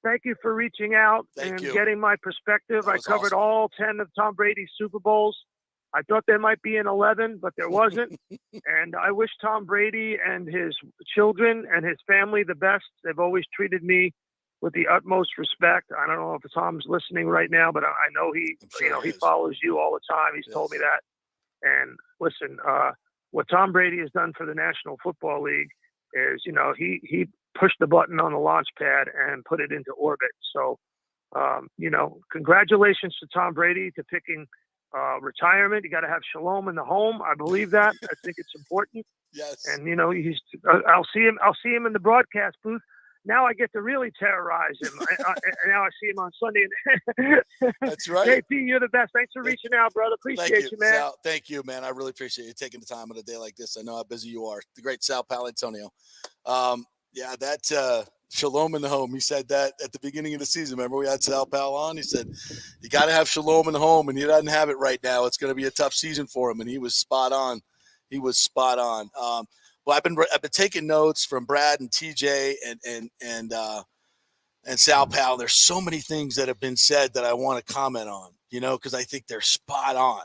[SPEAKER 9] thank you for reaching out and getting my perspective. I covered all 10 of Tom Brady's Super Bowls. I thought there might be an 11, but there wasn't. And I wish Tom Brady and his children and his family the best. They've always treated me with the utmost respect. I don't know if Tom's listening right now, but I know he follows you all the time. He's told me that. And listen, what Tom Brady has done for the National Football League is, he pushed the button on the launch pad and put it into orbit. So, congratulations to Tom Brady to picking retirement. You got to have shalom in the home. I believe that. I think it's important.
[SPEAKER 4] Yes.
[SPEAKER 9] And I'll see him in the broadcast booth. Now I get to really terrorize him. Now I see him on Sunday.
[SPEAKER 4] That's right.
[SPEAKER 9] JP, you're the best. Thanks for reaching out, brother. Appreciate you, man.
[SPEAKER 4] Sal, thank you, man. I really appreciate you taking the time on a day like this. I know how busy you are. The great Sal Paolantonio. That shalom in the home. He said that at the beginning of the season. Remember, we had Sal Pal on. He said, you got to have shalom in the home, and he doesn't have it right now. It's going to be a tough season for him, and he was spot on. Well, I've been taking notes from Brad and TJ and Sal Pal. There's so many things that have been said that I want to comment on, because I think they're spot on.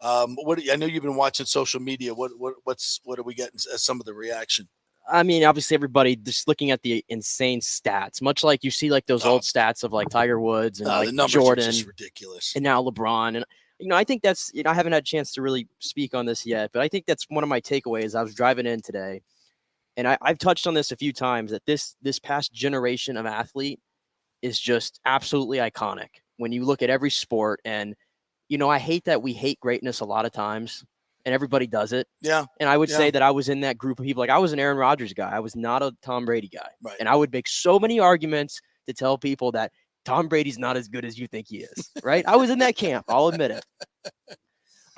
[SPEAKER 4] I know you've been watching social media. What are we getting as some of the reaction?
[SPEAKER 8] I mean, obviously everybody just looking at the insane stats, much like you see like those old stats of like Tiger Woods and like
[SPEAKER 4] the numbers
[SPEAKER 8] Jordan,
[SPEAKER 4] are just ridiculous,
[SPEAKER 8] and now LeBron. And I think that's, I haven't had a chance to really speak on this yet, but I think that's one of my takeaways. I was driving in today, and I've touched on this a few times, that this past generation of athlete is just absolutely iconic. When you look at every sport, and I hate that we hate greatness a lot of times, and everybody does it.
[SPEAKER 4] Yeah.
[SPEAKER 8] And I would say that I was in that group of people. Like, I was an Aaron Rodgers guy. I was not a Tom Brady guy.
[SPEAKER 4] Right.
[SPEAKER 8] And I would make so many arguments to tell people that Tom Brady's not as good as you think he is, right? I was in that camp. I'll admit it.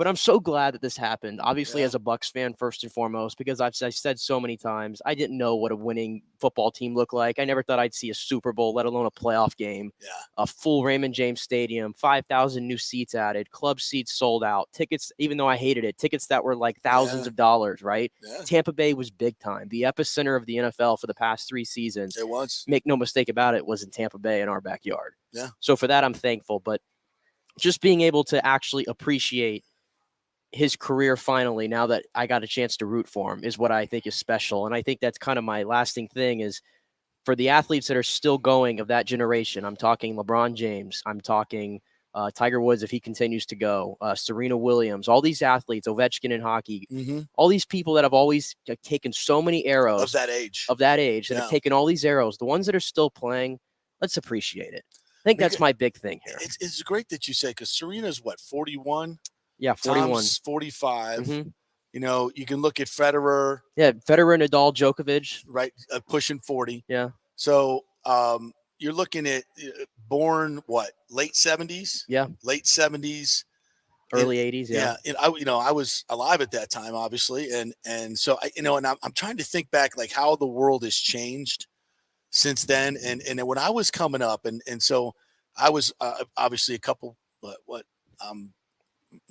[SPEAKER 8] But I'm so glad that this happened. Obviously, as a Bucs fan, first and foremost, because I've said so many times, I didn't know what a winning football team looked like. I never thought I'd see a Super Bowl, let alone a playoff game.
[SPEAKER 4] Yeah.
[SPEAKER 8] A full Raymond James Stadium, 5,000 new seats added, club seats sold out, tickets, even though I hated it, tickets that were like thousands of dollars, right?
[SPEAKER 4] Yeah.
[SPEAKER 8] Tampa Bay was big time. The epicenter of the NFL for the past 3 seasons.
[SPEAKER 4] It was.
[SPEAKER 8] Make no mistake about it, was in Tampa Bay in our backyard.
[SPEAKER 4] Yeah.
[SPEAKER 8] So for that, I'm thankful. But just being able to actually appreciate his career finally, now that I got a chance to root for him, is what I think is special. And I think that's kind of my lasting thing is for the athletes that are still going of that generation. I'm talking LeBron James. I'm talking Tiger Woods if he continues to go. Serena Williams. All these athletes, Ovechkin in hockey. All these people that have always taken so many arrows
[SPEAKER 4] Of that age.
[SPEAKER 8] that have taken all these arrows. The ones that are still playing, let's appreciate it. I think that's my big thing here.
[SPEAKER 4] It's great that you say, because Serena's what, 41?
[SPEAKER 8] Yeah, 41.
[SPEAKER 4] Tom's 45. You know, you can look at Federer.
[SPEAKER 8] Yeah, Federer, Nadal, Djokovic.
[SPEAKER 4] Right, pushing 40.
[SPEAKER 8] Yeah.
[SPEAKER 4] So you're looking at born, what, late 70s?
[SPEAKER 8] Yeah.
[SPEAKER 4] Late 70s.
[SPEAKER 8] Early 80s, yeah.
[SPEAKER 4] And I was alive at that time, obviously. And so, and I'm trying to think back, like, how the world has changed since then. And when I was coming up, and so I was obviously a couple,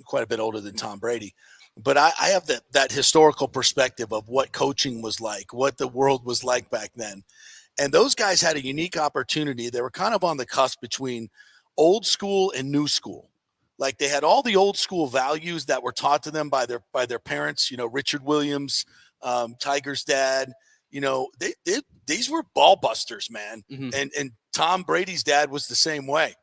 [SPEAKER 4] quite a bit older than Tom Brady, but I have that historical perspective of what coaching was like, what the world was like back then. And those guys had a unique opportunity. They were kind of on the cusp between old school and new school. Like, they had all the old school values that were taught to them by their parents, Richard Williams, Tiger's dad, these were ball busters, man. And Tom Brady's dad was the same way.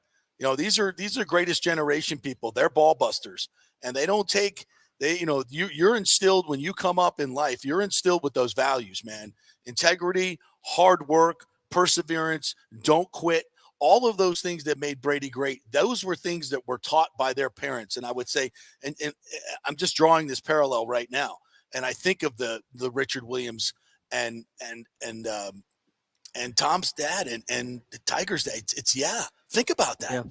[SPEAKER 4] These are greatest generation people. They're ball busters, and they don't take, you're instilled when you come up in life, you're instilled with those values, man. Integrity, hard work, perseverance, don't quit. All of those things that made Brady great, those were things that were taught by their parents. And I would say, and I'm just drawing this parallel right now. And I think of the Richard Williams and Tom's dad and the Tiger's dad. Think about that. Yeah.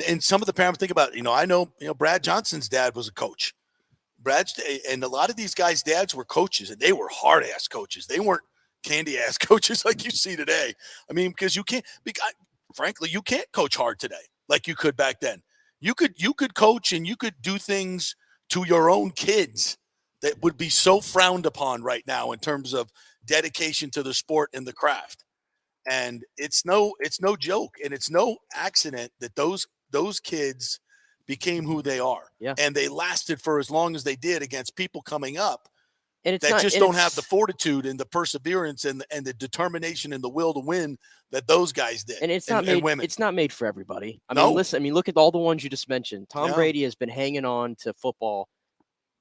[SPEAKER 4] And some of the parents think about, I know, Brad Johnson's dad was a coach. And a lot of these guys' dads were coaches, and they were hard ass coaches. They weren't candy ass coaches like you see today. I mean, because frankly, you can't coach hard today like you could back then. You could coach and you could do things to your own kids that would be so frowned upon right now in terms of dedication to the sport and the craft. And it's no joke, and it's no accident that those kids became who they are.
[SPEAKER 8] Yeah.
[SPEAKER 4] And they lasted for as long as they did against people coming up
[SPEAKER 8] and
[SPEAKER 4] that just don't have the fortitude and the perseverance and the determination and the will to win that those guys did.
[SPEAKER 8] And it's not made for everybody. Listen, look at all the ones you just mentioned. Tom Brady has been hanging on to football.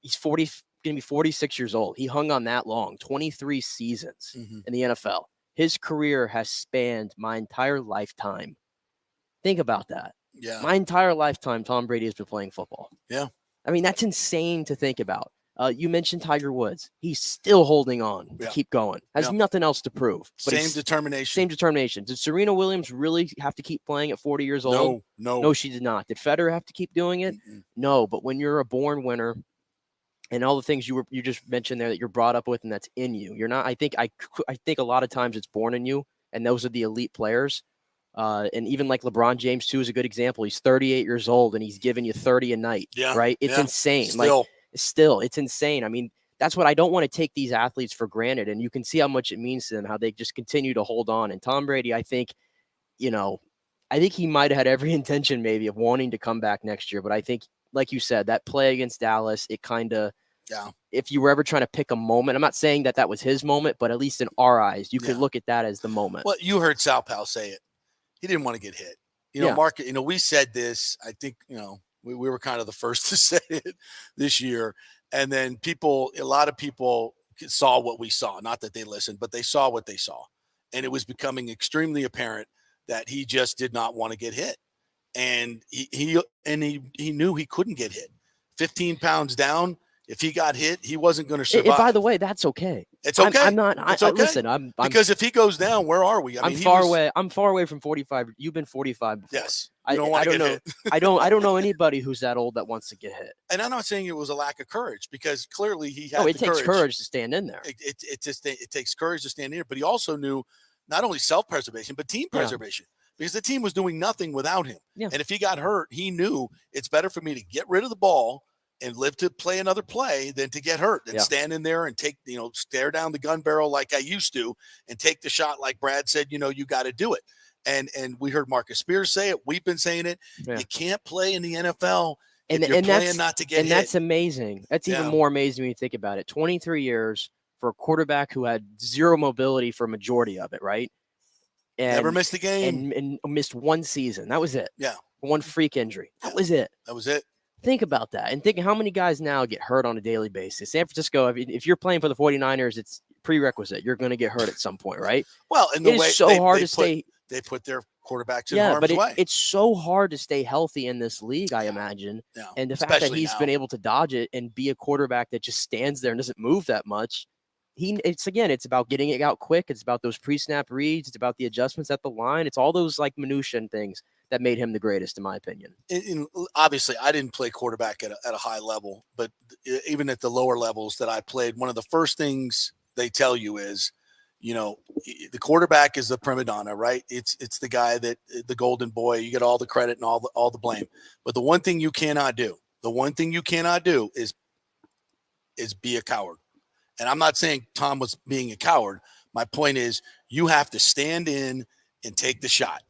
[SPEAKER 8] He's going to be 46 years old. He hung on that long, 23 seasons in the NFL. His career has spanned my entire lifetime. Think about that.
[SPEAKER 4] Yeah.
[SPEAKER 8] My entire lifetime, Tom Brady has been playing football.
[SPEAKER 4] Yeah.
[SPEAKER 8] That's insane to think about. You mentioned Tiger Woods. He's still holding on to keep going. Has nothing else to prove. But
[SPEAKER 4] Same determination.
[SPEAKER 8] Same determination. Did Serena Williams really have to keep playing at 40 years old? No, she did not. Did Federer have to keep doing it? No, but when you're a born winner, and all the things you just mentioned there that you're brought up with, and that's in you. You're not. I think a lot of times it's born in you, and those are the elite players. And even like LeBron James too is a good example. He's 38 years old, and he's giving you 30 a night. Yeah, right. It's insane. Still, it's insane. That's what I don't want to take these athletes for granted, and you can see how much it means to them, how they just continue to hold on. And Tom Brady, I think he might have had every intention maybe of wanting to come back next year, but I think, like you said, that play against Dallas, it kind of, if you were ever trying to pick a moment, I'm not saying that was his moment, but at least in our eyes, you could look at that as the moment.
[SPEAKER 4] Well, you heard Sal Pal say it. He didn't want to get hit. Mark, we said this, I think, we were kind of the first to say it this year. And then a lot of people saw what we saw. Not that they listened, but they saw what they saw. And it was becoming extremely apparent that he just did not want to get hit. And he knew he couldn't get hit. 15 pounds down, if he got hit, he wasn't going to survive.
[SPEAKER 8] And by the way, that's okay.
[SPEAKER 4] It's okay.
[SPEAKER 8] I'm not.
[SPEAKER 4] It's okay.
[SPEAKER 8] Listen,
[SPEAKER 4] because if he goes down, where are we?
[SPEAKER 8] I'm far away. I'm far away from 45. You've been 45 before.
[SPEAKER 4] Yes. You don't want to get hit.
[SPEAKER 8] I don't know anybody who's that old that wants to get hit.
[SPEAKER 4] And I'm not saying it was a lack of courage, because clearly he had
[SPEAKER 8] it takes courage to stand in there.
[SPEAKER 4] It takes courage to stand in there, but he also knew not only self-preservation, but team preservation, because the team was doing nothing without him.
[SPEAKER 8] Yeah.
[SPEAKER 4] And if he got hurt, he knew it's better for me to get rid of the ball and live to play another play than to get hurt and stand in there and take, stare down the gun barrel like I used to and take the shot like Brad said, you got to do it. And we heard Marcus Spears say it. We've been saying it. Yeah. You can't play in the NFL if you're playing not to get hit.
[SPEAKER 8] And that's amazing. That's even more amazing when you think about it. 23 years for a quarterback who had zero mobility for a majority of it, right? And
[SPEAKER 4] never missed a game.
[SPEAKER 8] And missed one season. That was it.
[SPEAKER 4] Yeah.
[SPEAKER 8] One freak injury. That was it.
[SPEAKER 4] That was it.
[SPEAKER 8] Think about that and think how many guys now get hurt on a daily basis. San Francisco, if you're playing for the 49ers, it's prerequisite. You're going to get hurt at some point, right?
[SPEAKER 4] Well, and the way
[SPEAKER 8] it's so hard to stay.
[SPEAKER 4] They put their quarterbacks in harm's way.
[SPEAKER 8] It's so hard to stay healthy in this league, I imagine.
[SPEAKER 4] Yeah.
[SPEAKER 8] And the fact that he's been able to dodge it and be a quarterback that just stands there and doesn't move that much. It's about getting it out quick. It's about those pre-snap reads. It's about the adjustments at the line. It's all those like minutiae and things that made him the greatest, in my opinion.
[SPEAKER 4] Obviously, I didn't play quarterback at a high level, but even at the lower levels that I played, one of the first things they tell you is, the quarterback is the prima donna, right? It's the guy that the golden boy. You get all the credit and all the blame. But the one thing you cannot do is be a coward. And I'm not saying Tom was being a coward. My point is you have to stand in and take the shot.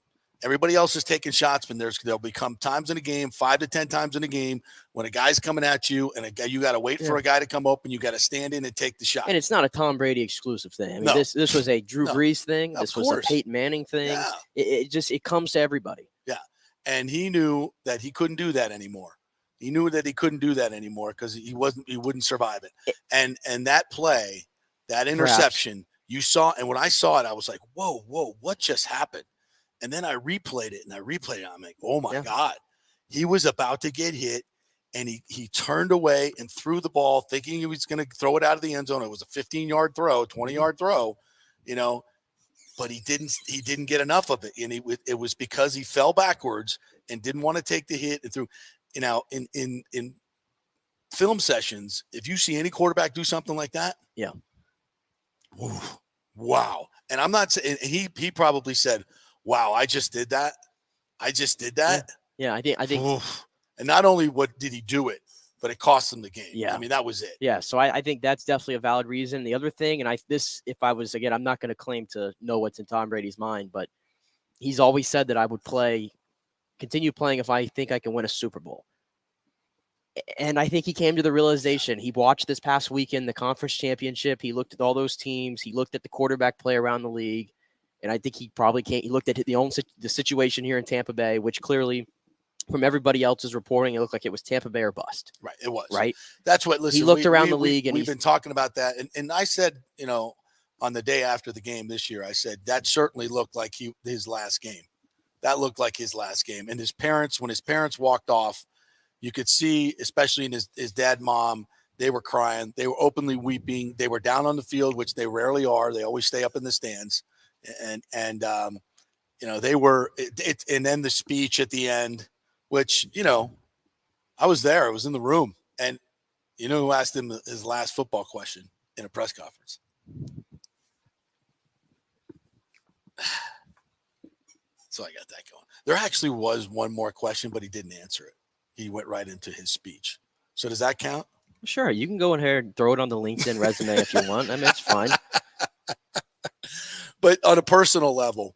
[SPEAKER 4] Everybody else is taking shots, but there'll become times in a game, 5 to 10 times in a game, when a guy's coming at you and you got to wait for a guy to come open. You got to stand in and take the shot.
[SPEAKER 8] And it's not a Tom Brady exclusive thing. I mean, this was a Drew Brees thing. This was a Peyton Manning thing. Yeah. It comes to everybody.
[SPEAKER 4] Yeah. And he knew that he couldn't do that anymore. He knew that he couldn't do that anymore because he wouldn't survive it. And that play, that interception, you saw, and when I saw it, I was like, whoa, what just happened? And then I replayed it. I'm like, oh my God, he was about to get hit. And he turned away and threw the ball thinking he was going to throw it out of the end zone. It was a 15-yard throw, 20-yard throw, but he didn't get enough of it. And it was because he fell backwards and didn't want to take the hit and threw. In film sessions, if you see any quarterback do something like that, wow. And I'm not saying he probably said, wow, I just did that.
[SPEAKER 8] Yeah, I think.
[SPEAKER 4] Oof. And not only did he do it, but it cost him the game.
[SPEAKER 8] Yeah.
[SPEAKER 4] I mean, that was it.
[SPEAKER 8] Yeah. So I think that's definitely a valid reason. The other thing, and if I was, again, I'm not going to claim to know what's in Tom Brady's mind, but he's always said that I would continue playing if I think I can win a Super Bowl. And I think he came to the realization. He watched this past weekend, the conference championship. He looked at all those teams. He looked at the quarterback play around the league. And I think he probably can't. He looked at the situation here in Tampa Bay, which clearly, from everybody else's reporting, it looked like it was Tampa Bay or bust.
[SPEAKER 4] Right, it was.
[SPEAKER 8] Right.
[SPEAKER 4] That's what. Listen,
[SPEAKER 8] he looked around the league, and
[SPEAKER 4] we've been talking about that. And I said, on the day after the game this year, I said that certainly looked like his last game. That looked like his last game. And when his parents walked off, you could see, especially in his dad, mom, they were crying. They were openly weeping. They were down on the field, which they rarely are. They always stay up in the stands. And they were and then the speech at the end, which, I was there. I was in the room. And who asked him his last football question in a press conference? So I got that going. There actually was one more question, but he didn't answer it. He went right into his speech. So does that count?
[SPEAKER 8] Sure. You can go in here and throw it on the LinkedIn resume if you want. I mean, it's fine.
[SPEAKER 4] But on a personal level,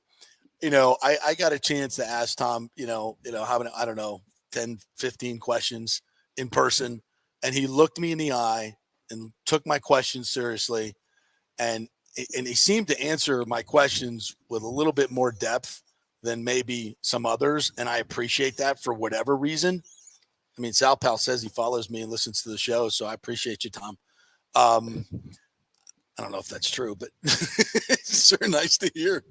[SPEAKER 4] I got a chance to ask Tom, having, I don't know, 10, 15 questions in person. And he looked me in the eye and took my questions seriously. And he seemed to answer my questions with a little bit more depth than maybe some others. And I appreciate that for whatever reason. I mean, Sal Pal says he follows me and listens to the show. So I appreciate you, Tom. I don't know if that's true, but it's sure nice to hear.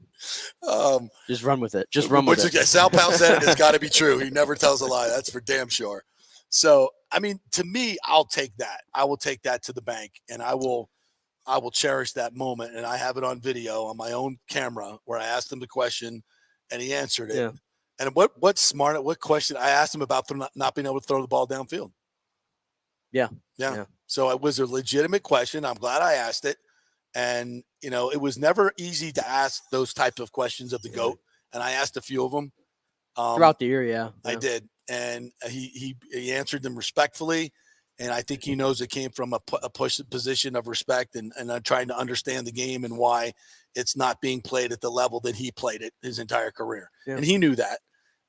[SPEAKER 8] Just run with it.
[SPEAKER 4] Sal Pal said it's got to be true. He never tells a lie. That's for damn sure. So, I mean, to me, I'll take that. I will take that to the bank, and I will cherish that moment. And I have it on video on my own camera where I asked him the question and he answered it.
[SPEAKER 8] Yeah.
[SPEAKER 4] And what question I asked him about not being able to throw the ball downfield.
[SPEAKER 8] Yeah.
[SPEAKER 4] So it was a legitimate question. I'm glad I asked it. And, it was never easy to ask those types of questions of the GOAT. And I asked a few of them.
[SPEAKER 8] Throughout the year, yeah.
[SPEAKER 4] I did. And he answered them respectfully. And I think he knows it came from a push position of respect and trying to understand the game and why it's not being played at the level that he played it his entire career. Yeah. And he knew that.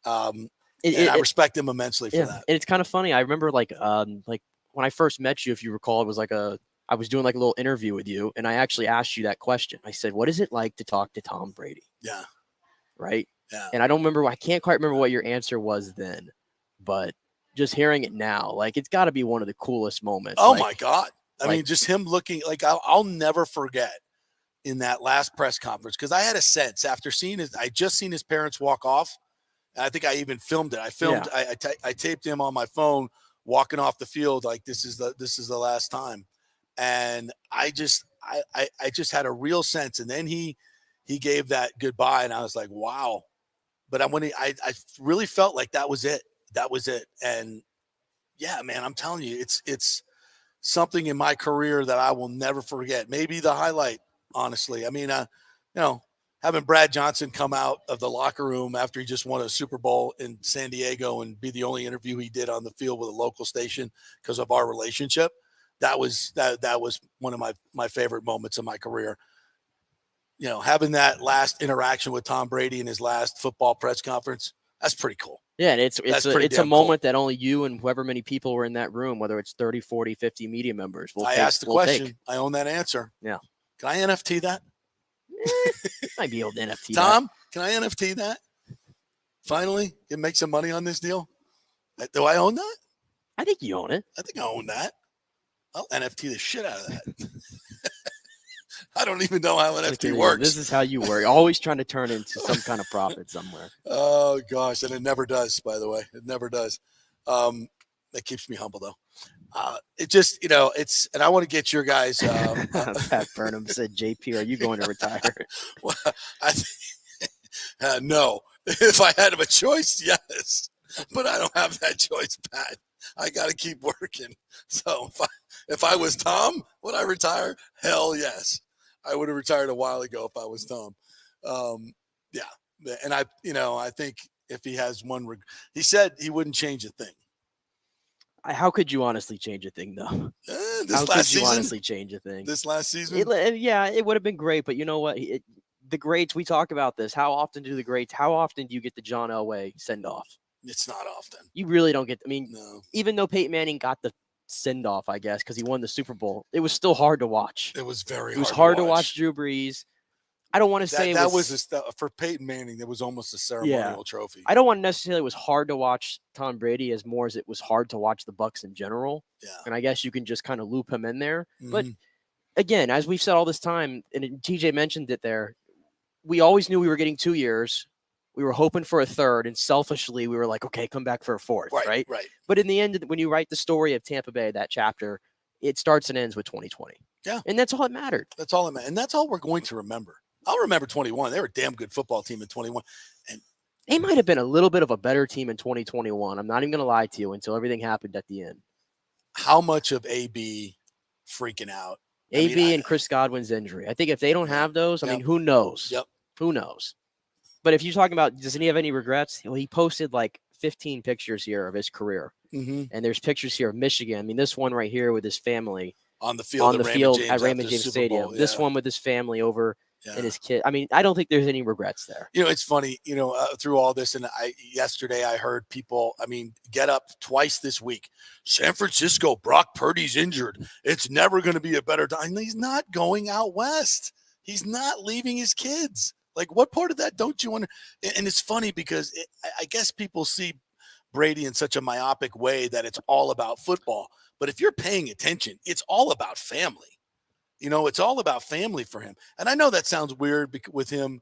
[SPEAKER 4] And I respect him immensely for that.
[SPEAKER 8] And it's kind of funny. I remember like when I first met you, if you recall, it was I was doing like a little interview with you, and I actually asked you that question. I said, what is it like to talk to Tom Brady?
[SPEAKER 4] Yeah.
[SPEAKER 8] Right?
[SPEAKER 4] Yeah.
[SPEAKER 8] And I can't quite remember what your answer was then, but just hearing it now, like it's got to be one of the coolest moments.
[SPEAKER 4] Oh my God. I mean, just him looking like I'll never forget in that last press conference, because I had a sense after I just seen his parents walk off. And I think I even filmed it. I taped him on my phone walking off the field like this is the last time. And I just had a real sense. And then he gave that goodbye, and I was like, wow. But I really felt like that was it. That was it. And yeah, man, I'm telling you, it's something in my career that I will never forget. Maybe the highlight, honestly. I mean, having Brad Johnson come out of the locker room after he just won a Super Bowl in San Diego and be the only interview he did on the field with a local station because of our relationship. That was one of my favorite moments of my career. Having that last interaction with Tom Brady in his last football press conference, that's pretty cool.
[SPEAKER 8] Yeah, and it's a moment that only you and whoever many people were in that room, whether it's 30, 40, 50 media members, will
[SPEAKER 4] asked the question. I own that answer.
[SPEAKER 8] Yeah.
[SPEAKER 4] Can I NFT that?
[SPEAKER 8] Might be able to NFT
[SPEAKER 4] Tom, can I NFT that? Finally, make some money on this deal. Do I own that?
[SPEAKER 8] I think you own it.
[SPEAKER 4] I think I own that. I'll NFT the shit out of that. I don't even know how NFT works.
[SPEAKER 8] This is how you work. Always trying to turn into some kind of profit somewhere.
[SPEAKER 4] Oh, gosh. And it never does, by the way. It never does. That keeps me humble, though. It just, and I want to get your guys.
[SPEAKER 8] Pat Burnham said, JP, are you going to retire?
[SPEAKER 4] Well, no. If I had a choice, yes. But I don't have that choice, Pat. I got to keep working. So if I was Tom, would I retire? Hell yes. I would have retired a while ago if I was Tom. Yeah. And I think if he has he said he wouldn't change a thing.
[SPEAKER 8] How could you honestly change a thing, though? How could you honestly change a thing?
[SPEAKER 4] This last season?
[SPEAKER 8] It would have been great. But you know what? The greats, we talk about this. How often do you get the John Elway send off?
[SPEAKER 4] It's not often.
[SPEAKER 8] You really don't get. I mean,
[SPEAKER 4] no.
[SPEAKER 8] Even though Peyton Manning got the send off, I guess, because he won the Super Bowl, it was still hard to watch.
[SPEAKER 4] It was very.
[SPEAKER 8] It was hard to watch Drew Brees. I don't want to say
[SPEAKER 4] that was for Peyton Manning. That was almost a ceremonial trophy.
[SPEAKER 8] I don't want to necessarily it was hard to watch Tom Brady as more as it was hard to watch the Bucs in general.
[SPEAKER 4] Yeah.
[SPEAKER 8] And I guess you can just kind of loop him in there. Mm-hmm. But again, as we've said all this time, and TJ mentioned it there, we always knew we were getting 2 years. We were hoping for a third, and selfishly, we were like, okay, come back for a fourth, right?
[SPEAKER 4] Right.
[SPEAKER 8] But in the end, when you write the story of Tampa Bay, that chapter, it starts and ends with 2020.
[SPEAKER 4] Yeah.
[SPEAKER 8] And that's all that mattered.
[SPEAKER 4] That's all that mattered. And that's all we're going to remember. I'll remember 21. They were a damn good football team in 21. And
[SPEAKER 8] they might have been a little bit of a better team in 2021. I'm not even going to lie to you until everything happened at the end.
[SPEAKER 4] How much of AB freaking out?
[SPEAKER 8] AB and Chris Godwin's injury. I think if they don't have those, I mean, who knows?
[SPEAKER 4] Yep.
[SPEAKER 8] Who knows? But if you're talking about, does he have any regrets? Well, he posted like 15 pictures here of his career.
[SPEAKER 4] Mm-hmm.
[SPEAKER 8] And there's pictures here of Michigan. I mean, this one right here with his family.
[SPEAKER 4] On the field
[SPEAKER 8] at Raymond James Stadium. This one with his family over and his kid. I mean, I don't think there's any regrets there.
[SPEAKER 4] It's funny, through all this. And yesterday I heard people, get up twice this week. San Francisco, Brock Purdy's injured. It's never going to be a better time. He's not going out west. He's not leaving his kids. Like, what part of that don't you understand? And it's funny because I guess people see Brady in such a myopic way that it's all about football. But if you're paying attention, it's all about family. It's all about family for him. And I know that sounds weird with him,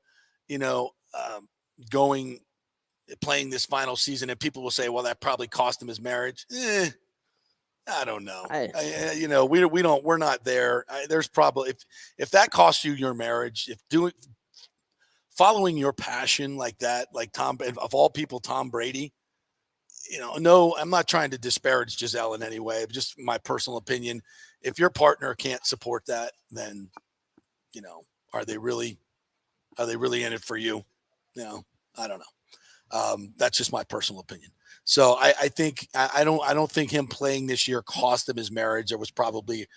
[SPEAKER 4] playing this final season. And people will say, well, that probably cost him his marriage. I don't know. We're not there. There's probably, if that costs you your marriage, following your passion like that, like Tom, of all people, Tom Brady, no, I'm not trying to disparage Giselle in any way, but just my personal opinion. If your partner can't support that, then, are they really in it for you? I don't know. That's just my personal opinion. So I think I don't think him playing this year cost him his marriage. There was probably,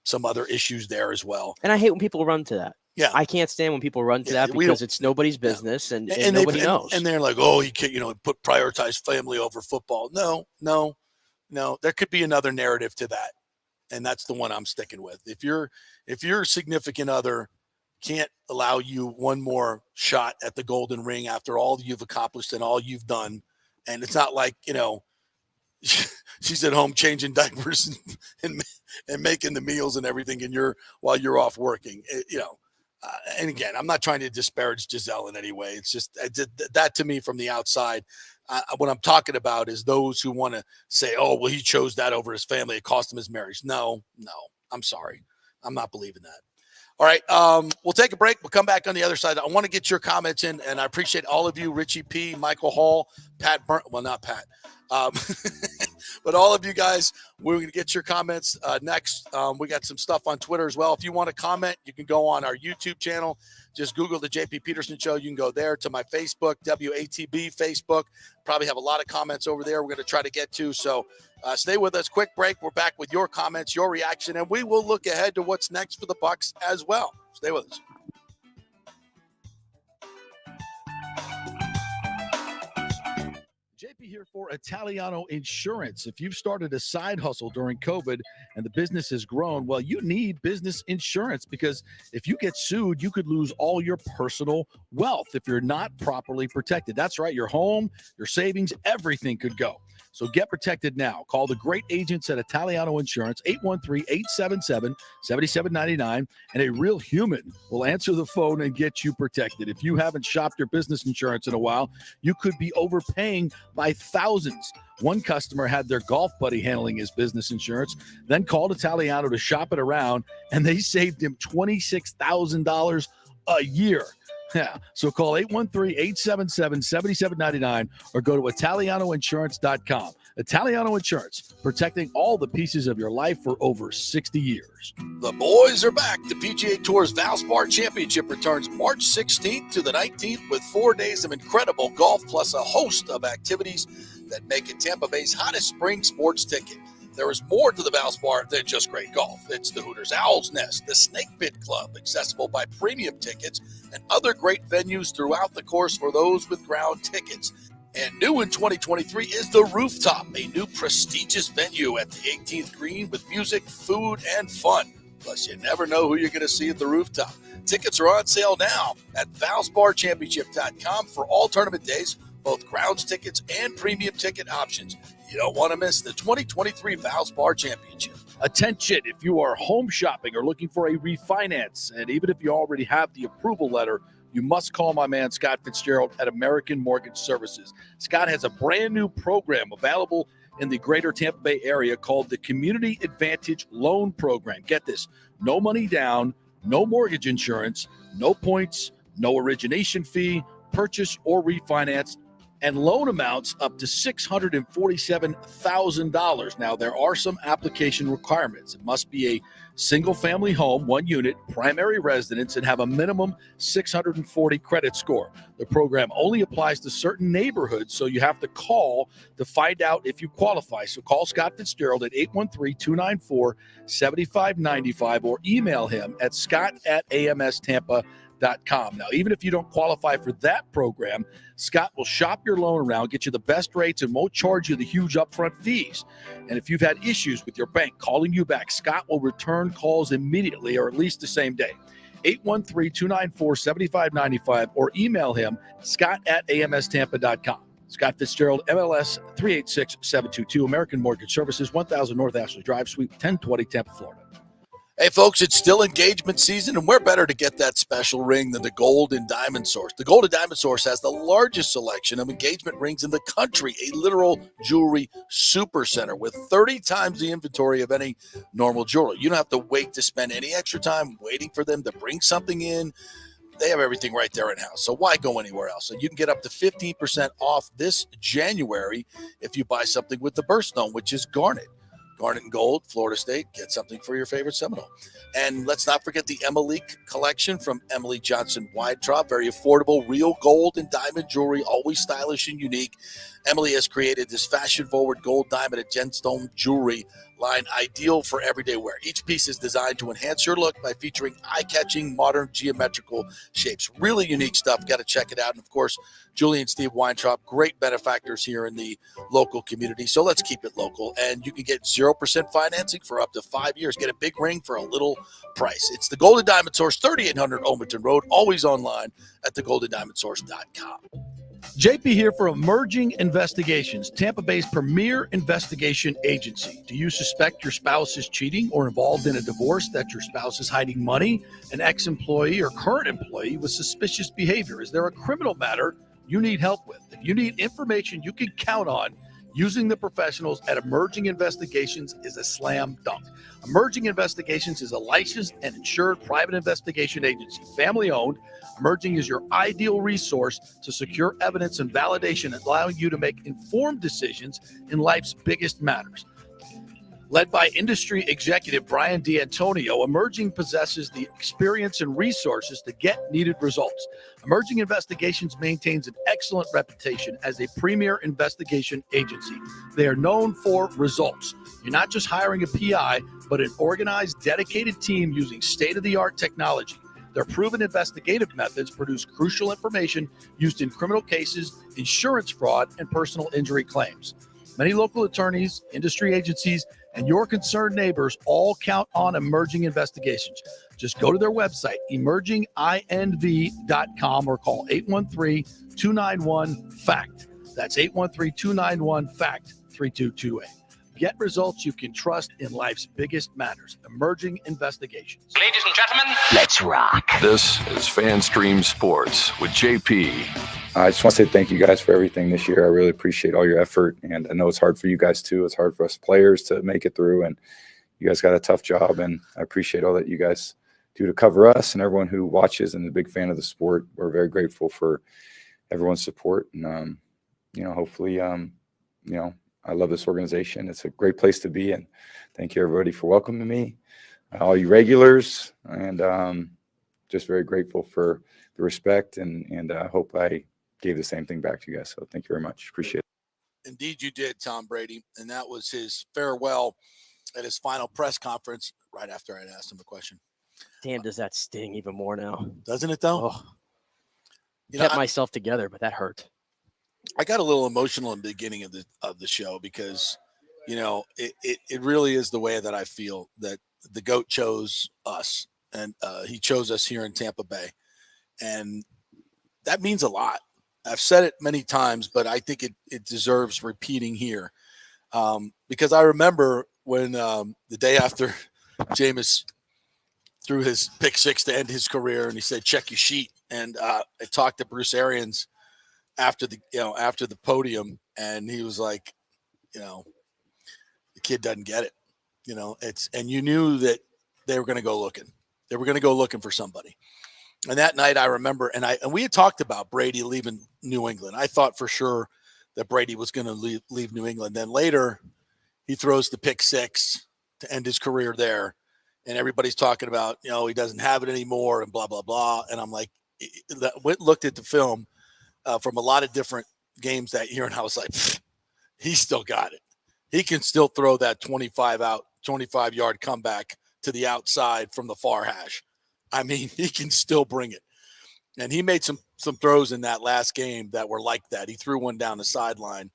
[SPEAKER 4] some other issues there as well.
[SPEAKER 8] And I hate when people run to that.
[SPEAKER 4] Yeah,
[SPEAKER 8] I can't stand when people run to that because it's nobody's business and nobody knows.
[SPEAKER 4] And they're like, oh, you can't, prioritize family over football. No. There could be another narrative to that, and that's the one I'm sticking with. If your significant other can't allow you one more shot at the golden ring after all you've accomplished and all you've done, and it's not like she's at home changing diapers and making the meals and everything, and while you're off working, and again, I'm not trying to disparage Giselle in any way. It's just that to me from the outside, what I'm talking about is those who want to say, oh, well, he chose that over his family. It cost him his marriage. No, I'm sorry. I'm not believing that. All right. We'll take a break. We'll come back on the other side. I want to get your comments in, and I appreciate all of you, Richie P, Michael Hall, Pat well, not Pat. But all of you guys, we're going to get your comments next. We got some stuff on Twitter as well. If you want to comment, you can go on our YouTube channel. Just Google the JP Peterson Show. You can go there to my Facebook, WATB Facebook. Probably have a lot of comments over there we're going to try to get to. So stay with us. Quick break. We're back with your comments, your reaction, and we will look ahead to what's next for the Bucs as well. Stay with us. JP here for Italiano Insurance. If you've started a side hustle during COVID and the business has grown, well, you need business insurance, because if you get sued, you could lose all your personal wealth if you're not properly protected. That's right. Your home, your savings, everything could go. So get protected now. Call the great agents at Italiano Insurance, 813-877-7799, and a real human will answer the phone and get you protected. If you haven't shopped your business insurance in a while, you could be overpaying by thousands. One customer had their golf buddy handling his business insurance, then called Italiano to shop it around, and they saved him $26,000 a year. Yeah. So call 813-877-7799 or go to ItalianoInsurance.com. Italiano Insurance, protecting all the pieces of your life for over 60 years. The boys are back. The PGA Tour's Valspar Championship returns March 16th to the 19th with 4 days of incredible golf plus a host of activities that make it Tampa Bay's hottest spring sports ticket. There is more to the Valspar than just great golf. It's the Hooters Owl's Nest, the Snake Pit Club, accessible by premium tickets, and other great venues throughout the course for those with ground tickets. And new in 2023 is the Rooftop, a new prestigious venue at the 18th green with music, food, and fun. Plus, you never know who you're going to see at the Rooftop. Tickets are on sale now at ValsparChampionship.com for all tournament days, both grounds tickets and premium ticket options. You don't want to miss the 2023 Valspar Championship. Attention, if you are home shopping or looking for a refinance, and even if you already have the approval letter, you must call my man Scott Fitzgerald at American Mortgage Services. Scott has a brand new program available in the greater Tampa Bay area called the Community Advantage Loan Program. Get this, no money down, no mortgage insurance, no points, no origination fee, purchase or refinance, and loan amounts up to $647,000. Now, there are some application requirements. It must be a single-family home, 1 unit, primary residence, and have a minimum 640 credit score. The program only applies to certain neighborhoods, so you have to call to find out if you qualify. So call Scott Fitzgerald at 813-294-7595 or email him at scott@amstampa.com. Now, even if you don't qualify for that program, Scott will shop your loan around, get you the best rates, and won't charge you the huge upfront fees. And if you've had issues with your bank calling you back, Scott will return calls immediately, or at least the same day. 813-294-7595 or email him, scott@amstampa.com. Scott Fitzgerald, MLS 386722, American Mortgage Services, 1000 North Ashley Drive, Suite 1020, Tampa, Florida. Hey, folks, it's still engagement season, and where better to get that special ring than the Gold and Diamond Source. The Gold and Diamond Source has the largest selection of engagement rings in the country, a literal jewelry super center with 30 times the inventory of any normal jeweler. You don't have to wait to spend any extra time waiting for them to bring something in. they have everything right there in-house. So why go anywhere else? So you can get up to 15% off this January if you buy something with the birthstone, which is garnet. Garnet and gold, Florida State, get something for your favorite Seminole. And let's not forget the Emily collection from Emily Johnson Weintraub. Very affordable, real gold and diamond jewelry, always stylish and unique. Emily has created this fashion-forward gold, diamond, and gemstone jewelry line ideal for everyday wear. Each piece is designed to enhance your look by featuring eye-catching, modern geometrical shapes. Really unique stuff. Got to check it out. And, of course, Julie and Steve Weintraub, great benefactors here in the local community. So let's keep it local. And you can get 0% financing for up to 5 years. Get a big ring for a little price. It's the Golden Diamond Source, 3800 Olmerton Road, always online at thegoldendiamondsource.com.
[SPEAKER 10] JP here for Emerging Investigations, Tampa Bay's premier investigation agency. Do you suspect your spouse is cheating or involved in a divorce, that your spouse is hiding money, an ex-employee or current employee with suspicious behavior? Is there a criminal matter you need help with? If you need information you can count on, using the professionals at Emerging Investigations is a slam dunk. Emerging Investigations is a licensed and insured private investigation agency, family-owned. Emerging is your ideal resource to secure evidence and validation, allowing you to make informed decisions in life's biggest matters. Led by industry executive Brian D'Antonio, Emerging possesses the experience and resources to get needed results. Emerging Investigations maintains an excellent reputation as a premier investigation agency. They are known for results. You're not just hiring a PI, but an organized, dedicated team using state-of-the-art technology. Their proven investigative methods produce crucial information used in criminal cases, insurance fraud, and personal injury claims. Many local attorneys, industry agencies, and your concerned neighbors all count on Emerging Investigations. Just go to their website, emerginginv.com, or call 813-291-FACT. That's 813-291-FACT-3228. Get results you can trust in life's biggest matters. Emerging Investigations.
[SPEAKER 11] Ladies and gentlemen, let's rock.
[SPEAKER 1] This is FanStream Sports with JP.
[SPEAKER 5] I just want to say thank you guys for everything this year. I really appreciate all your effort, and I know it's hard for you guys too. It's hard for us players to make it through, and you guys got a tough job, and I appreciate all that you guys do to cover us and everyone who watches and is a big fan of the sport. We're very grateful for everyone's support, and hopefully, I love this organization. It's a great place to be, and thank you everybody for welcoming me, all you regulars, and just very grateful for the respect, and I hope I gave the same thing back to you guys. So thank you very much. Appreciate it.
[SPEAKER 4] Indeed, you did, Tom Brady. And that was his farewell at his final press conference right after I'd asked him a question.
[SPEAKER 8] Damn, does that sting even more now?
[SPEAKER 4] Doesn't it, though?
[SPEAKER 8] Oh, kept myself together, but that hurt.
[SPEAKER 4] I got a little emotional in the beginning of the show because, it really is the way that I feel that the GOAT chose us, and he chose us here in Tampa Bay. And that means a lot. I've said it many times, but I think it deserves repeating here. Because I remember when the day after Jameis threw his pick six to end his career, and he said, check your sheet. And I talked to Bruce Arians after the podium, and he was like, the kid doesn't get it. And you knew that they were going to go looking. They were going to go looking for somebody. And that night I remember, and we had talked about Brady leaving New England. I thought for sure that Brady was going to leave New England. Then later he throws the pick six to end his career there. And everybody's talking about, he doesn't have it anymore and blah, blah, blah. And I'm like, looked at the film from a lot of different games that year. And I was like, he's still got it. He can still throw that 25-yard comeback to the outside from the far hash. I mean, he can still bring it. And he made some throws in that last game that were like that. He threw one down the sideline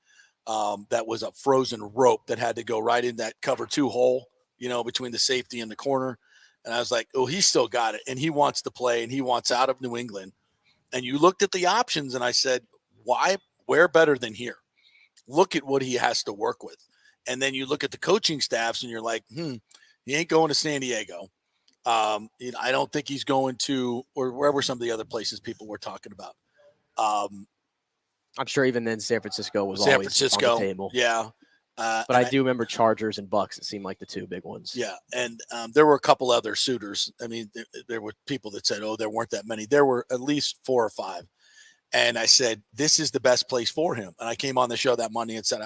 [SPEAKER 4] that was a frozen rope that had to go right in that cover two hole, between the safety and the corner. And I was like, oh, he's still got it. And he wants to play, and he wants out of New England. And you looked at the options, and I said, where better than here? Look at what he has to work with. And then you look at the coaching staffs, and you're like, he ain't going to San Diego. I don't think he's going to, or where were some of the other places people were talking about?
[SPEAKER 8] I'm sure even then San Francisco was always on the table.
[SPEAKER 4] Yeah.
[SPEAKER 8] But I do remember Chargers and Bucs. It seemed like the two big ones.
[SPEAKER 4] Yeah, and there were a couple other suitors. I mean, there were people that said, "Oh, there weren't that many." There were at least 4 or 5. And I said, "This is the best place for him." And I came on the show that Monday and said,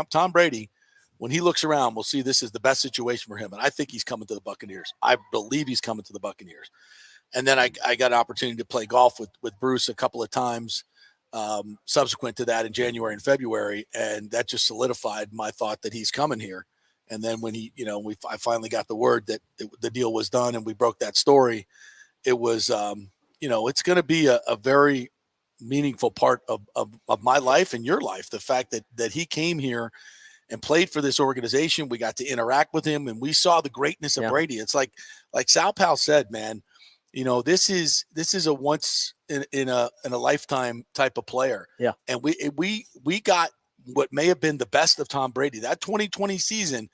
[SPEAKER 4] Tom Brady, when he looks around, we'll see this is the best situation for him. And I think he's coming to the Buccaneers. I believe he's coming to the Buccaneers." And then I got an opportunity to play golf with Bruce a couple of times subsequent to that in January and February. And that just solidified my thought that he's coming here. And then when I finally got the word that the deal was done and we broke that story, it was, it's going to be a very meaningful part of my life and your life. The fact that he came here and played for this organization, we got to interact with him and we saw the greatness of Brady. It's like Sal Pal said, man, this is a once in a lifetime type of player.
[SPEAKER 8] Yeah.
[SPEAKER 4] And we got what may have been the best of Tom Brady. That 2020 season,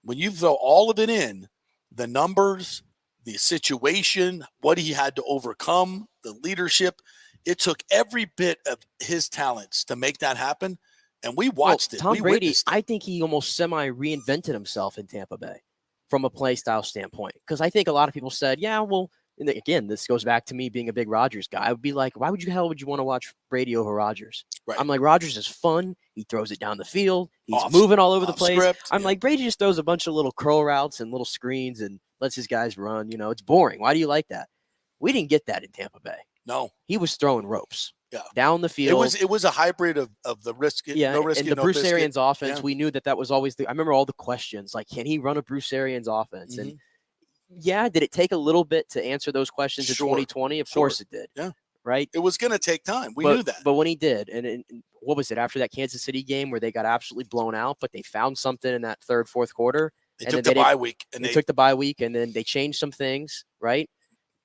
[SPEAKER 4] when you throw all of it in, the numbers, the situation, what he had to overcome, the leadership, it took every bit of his talents to make that happen. And we watched it.
[SPEAKER 8] Tom Brady, I think he almost reinvented himself in Tampa Bay from a play style standpoint. Because I think a lot of people said, yeah, well, and again, this goes back to me being a big Rodgers guy. I would be like, why would you want to watch Brady over Rodgers?
[SPEAKER 4] Right.
[SPEAKER 8] I'm like, Rodgers is fun. He throws it down the field. He's moving all over the place.
[SPEAKER 4] Script,
[SPEAKER 8] I'm like, Brady just throws a bunch of little curl routes and little screens and lets his guys run. It's boring. Why do you like that? We didn't get that in Tampa Bay.
[SPEAKER 4] No.
[SPEAKER 8] He was throwing ropes.
[SPEAKER 4] Yeah.
[SPEAKER 8] Down the field.
[SPEAKER 4] It was a hybrid of the risk.
[SPEAKER 8] Yeah.
[SPEAKER 4] No risk
[SPEAKER 8] and the
[SPEAKER 4] no
[SPEAKER 8] Bruce
[SPEAKER 4] biscuit.
[SPEAKER 8] Arians offense,
[SPEAKER 4] Yeah.
[SPEAKER 8] we knew that was always I remember all the questions like, can he run a Bruce Arians offense?
[SPEAKER 4] Mm-hmm.
[SPEAKER 8] And yeah, did it take a little bit to answer those questions in
[SPEAKER 4] Sure.
[SPEAKER 8] 2020? Of course it did.
[SPEAKER 4] Yeah.
[SPEAKER 8] Right.
[SPEAKER 4] It was going to take time. We knew that.
[SPEAKER 8] But when he did, and what was it after that Kansas City game where they got absolutely blown out, but they found something in that third, fourth quarter.
[SPEAKER 4] They took the bye week. And
[SPEAKER 8] they took the bye week, and then they changed some things, right?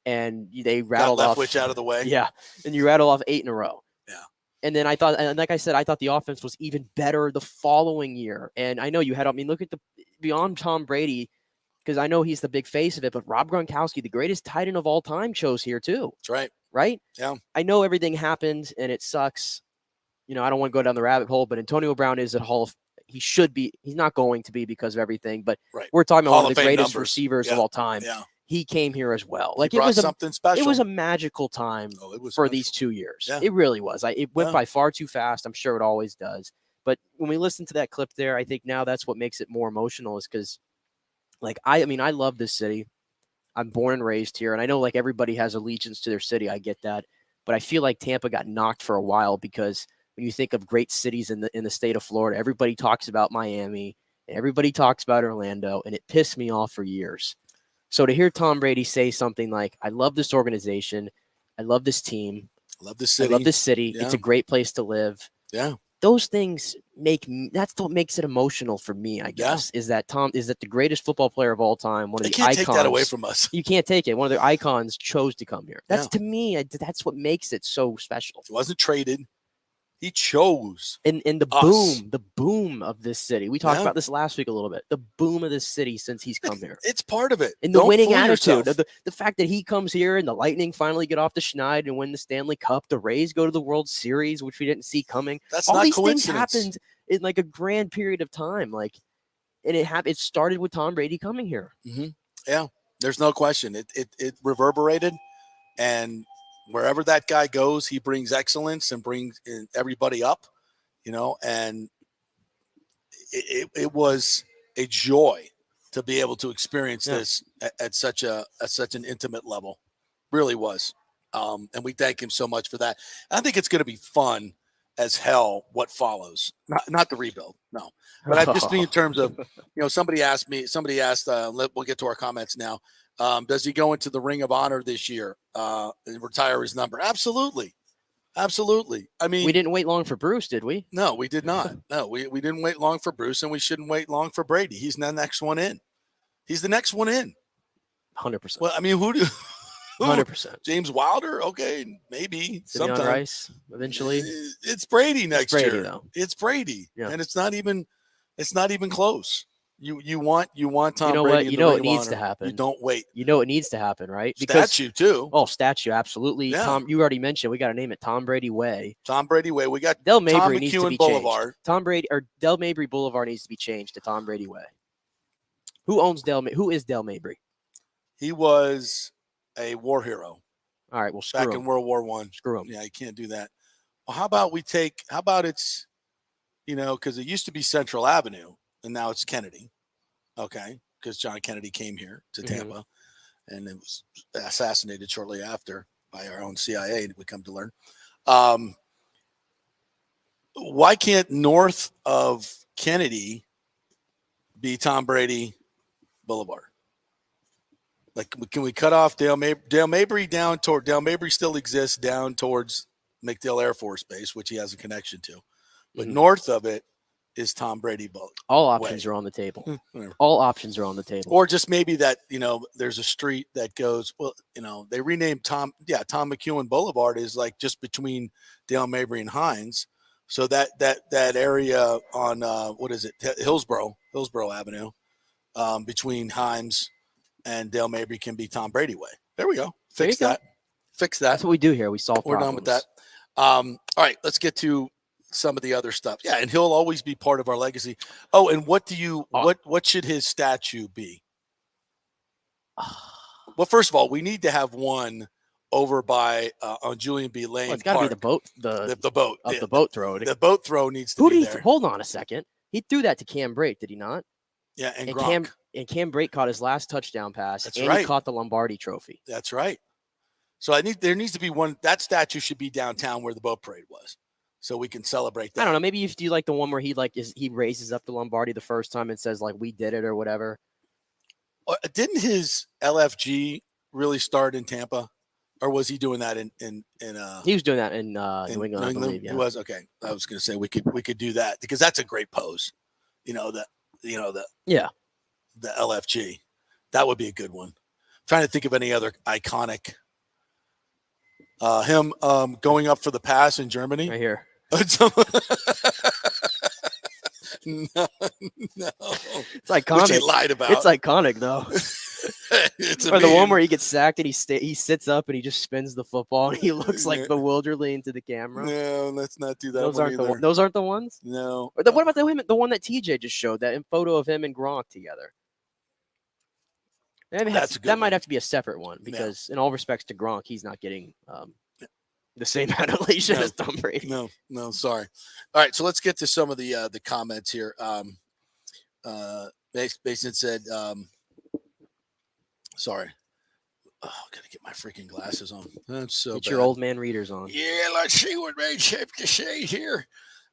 [SPEAKER 8] And they rattled off.
[SPEAKER 4] Leftwich out of the way.
[SPEAKER 8] Yeah. And you rattle off 8 in a row.
[SPEAKER 4] Yeah.
[SPEAKER 8] And then I thought, and like I said, I thought the offense was even better the following year. And I know you had, look at beyond Tom Brady, because I know he's the big face of it, but Rob Gronkowski, the greatest tight end of all time, chose here too.
[SPEAKER 4] That's right.
[SPEAKER 8] Right?
[SPEAKER 4] Yeah.
[SPEAKER 8] I know everything happened and it sucks. I don't want to go down the rabbit hole, but Antonio Brown is he should be, he's not going to be because of everything, but we're talking about one of the greatest receivers of all time.
[SPEAKER 4] Yeah.
[SPEAKER 8] He came here as well.
[SPEAKER 4] Like it was something special.
[SPEAKER 8] It was a magical time for these 2 years. Yeah. It really was. It went by far too fast. I'm sure it always does. But when we listen to that clip there, I think now that's what makes it more emotional is because I love this city. I'm born and raised here. And I know everybody has allegiance to their city. I get that. But I feel like Tampa got knocked for a while because when you think of great cities in the state of Florida, everybody talks about Miami and everybody talks about Orlando, and it pissed me off for years. So to hear Tom Brady say something like, I love this organization. I love this team.
[SPEAKER 4] I love this city.
[SPEAKER 8] I love this city.
[SPEAKER 4] Yeah.
[SPEAKER 8] It's a great place to live.
[SPEAKER 4] Yeah.
[SPEAKER 8] Those things that's what makes it emotional for me, I guess, is that the greatest football player of all time, one of the icons.
[SPEAKER 4] Take that away from us.
[SPEAKER 8] You can't take it. One of the icons chose to come here. That's to me, that's what makes it so special.
[SPEAKER 4] He wasn't traded. He chose.
[SPEAKER 8] And the boom of this city. We talked about this last week a little bit. The boom of this city since he's come here.
[SPEAKER 4] It's part of it.
[SPEAKER 8] And the winning attitude. The fact that he comes here and the Lightning finally get off the schneid and win the Stanley Cup. The Rays go to the World Series, which we didn't see coming.
[SPEAKER 4] That's
[SPEAKER 8] all
[SPEAKER 4] not
[SPEAKER 8] these
[SPEAKER 4] coincidence.
[SPEAKER 8] things happened in a grand period of time. And it started with Tom Brady coming here.
[SPEAKER 4] Mm-hmm. Yeah, there's no question. It reverberated, and wherever that guy goes, he brings excellence and brings everybody up, and it was a joy to be able to experience this at such an intimate level. Really was. And we thank him so much for that. I think it's going to be fun as hell what follows. Not the rebuild, no. But I just mean in terms of, somebody asked, we'll get to our comments now. Does he go into the Ring of Honor this year and retire his number? Absolutely. Absolutely. I mean,
[SPEAKER 8] we didn't wait long for Bruce, did we?
[SPEAKER 4] No, we did not. No, we didn't wait long for Bruce, and we shouldn't wait long for Brady. He's the next one in.
[SPEAKER 8] 100%.
[SPEAKER 4] Well, I mean, who
[SPEAKER 8] 100%.
[SPEAKER 4] James Wilder? Okay, maybe sometime.
[SPEAKER 8] Rice eventually.
[SPEAKER 4] It's Brady next year.
[SPEAKER 8] Though.
[SPEAKER 4] It's Brady,
[SPEAKER 8] yeah.
[SPEAKER 4] And it's not even close. You want Tom
[SPEAKER 8] You know
[SPEAKER 4] Brady
[SPEAKER 8] what?
[SPEAKER 4] in
[SPEAKER 8] You
[SPEAKER 4] the
[SPEAKER 8] know
[SPEAKER 4] Ring
[SPEAKER 8] it
[SPEAKER 4] of
[SPEAKER 8] needs to
[SPEAKER 4] Honor.
[SPEAKER 8] happen.
[SPEAKER 4] You don't wait.
[SPEAKER 8] You know it needs to happen, right?
[SPEAKER 4] Statue too.
[SPEAKER 8] Oh, statue, absolutely.
[SPEAKER 4] Yeah.
[SPEAKER 8] Tom, you already mentioned we got to name it Tom Brady Way.
[SPEAKER 4] Tom Brady Way. We got
[SPEAKER 8] Del
[SPEAKER 4] Tom
[SPEAKER 8] Mabry needs to
[SPEAKER 4] McEwen
[SPEAKER 8] be
[SPEAKER 4] Boulevard.
[SPEAKER 8] changed. Tom Brady or Del Mabry Boulevard needs to be changed to Tom Brady Way. Who owns Who is Del Mabry?
[SPEAKER 4] He was a war hero.
[SPEAKER 8] All right, well, screw
[SPEAKER 4] back
[SPEAKER 8] him.
[SPEAKER 4] in World War One.
[SPEAKER 8] Screw him.
[SPEAKER 4] Yeah, you can't do that. Well, how about it's, because it used to be Central Avenue and now it's Kennedy. Okay, because John Kennedy came here to Tampa and it was assassinated shortly after by our own CIA, we come to learn. Why can't north of Kennedy be Tom Brady Boulevard? Like, can we cut off Dale Mabry down toward Dale Mabry still exists down towards MacDill Air Force Base, which he has a connection to, but north of it is Tom Brady Boulevard.
[SPEAKER 8] All options are on the table. All options are on the table.
[SPEAKER 4] Or just maybe that, there's a street that goes, they renamed Tom McEwen Boulevard is like just between Dale Mabry and Hines. So that area on, Hillsborough Avenue, between Hines and Dale Mabry can be Tom Brady Way. There we go. Fix that.
[SPEAKER 8] That's what we do here. We solve
[SPEAKER 4] We're
[SPEAKER 8] problems.
[SPEAKER 4] done with that. All right, let's get to some of the other stuff. Yeah, and he'll always be part of our legacy. Oh, and what should his statue be? Well, first of all, we need to have one over by on Julian B. Lane.
[SPEAKER 8] Well, it's got to be the boat.
[SPEAKER 4] The boat.
[SPEAKER 8] The boat throw.
[SPEAKER 4] The boat throw needs to be there.
[SPEAKER 8] Hold on a second. He threw that to Cam Brate, did he not?
[SPEAKER 4] Yeah, and Gronk.
[SPEAKER 8] Cam Brate caught his last touchdown pass.
[SPEAKER 4] That's
[SPEAKER 8] and
[SPEAKER 4] right.
[SPEAKER 8] He caught the Lombardi Trophy.
[SPEAKER 4] That's right. So there needs to be one. That statue should be downtown where the boat parade was, so we can celebrate that.
[SPEAKER 8] I don't know. Maybe if you like the one where he raises up the Lombardi the first time and says like we did it or whatever.
[SPEAKER 4] Didn't his LFG really start in Tampa, or was he doing that in
[SPEAKER 8] He was doing that in New England, I believe. Yeah.
[SPEAKER 4] He was. Okay. I was going to say we could do that because that's a great pose. The LFG. That would be a good one. I'm trying to think of any other iconic. Him going up for the pass in Germany.
[SPEAKER 8] Right here.
[SPEAKER 4] No.
[SPEAKER 8] It's iconic.
[SPEAKER 4] Which he lied about.
[SPEAKER 8] It's iconic though.
[SPEAKER 4] Or
[SPEAKER 8] the one where he gets sacked and he sits up and he just spins the football and he looks like bewilderedly into the camera.
[SPEAKER 4] No, let's not do that.
[SPEAKER 8] Those aren't the ones.
[SPEAKER 4] No.
[SPEAKER 8] Or what about the one that TJ just showed? That photo of him and Gronk together. That might have to be a separate one because, in all respects to Gronk, he's not getting the same adulation as Tom Brady.
[SPEAKER 4] No, sorry. All right, so let's get to some of the comments here. Basin said, sorry. Oh, gotta get my freaking glasses on. That's so
[SPEAKER 8] Get
[SPEAKER 4] bad.
[SPEAKER 8] your old man readers on.
[SPEAKER 4] Yeah, let's see what made shape to say here.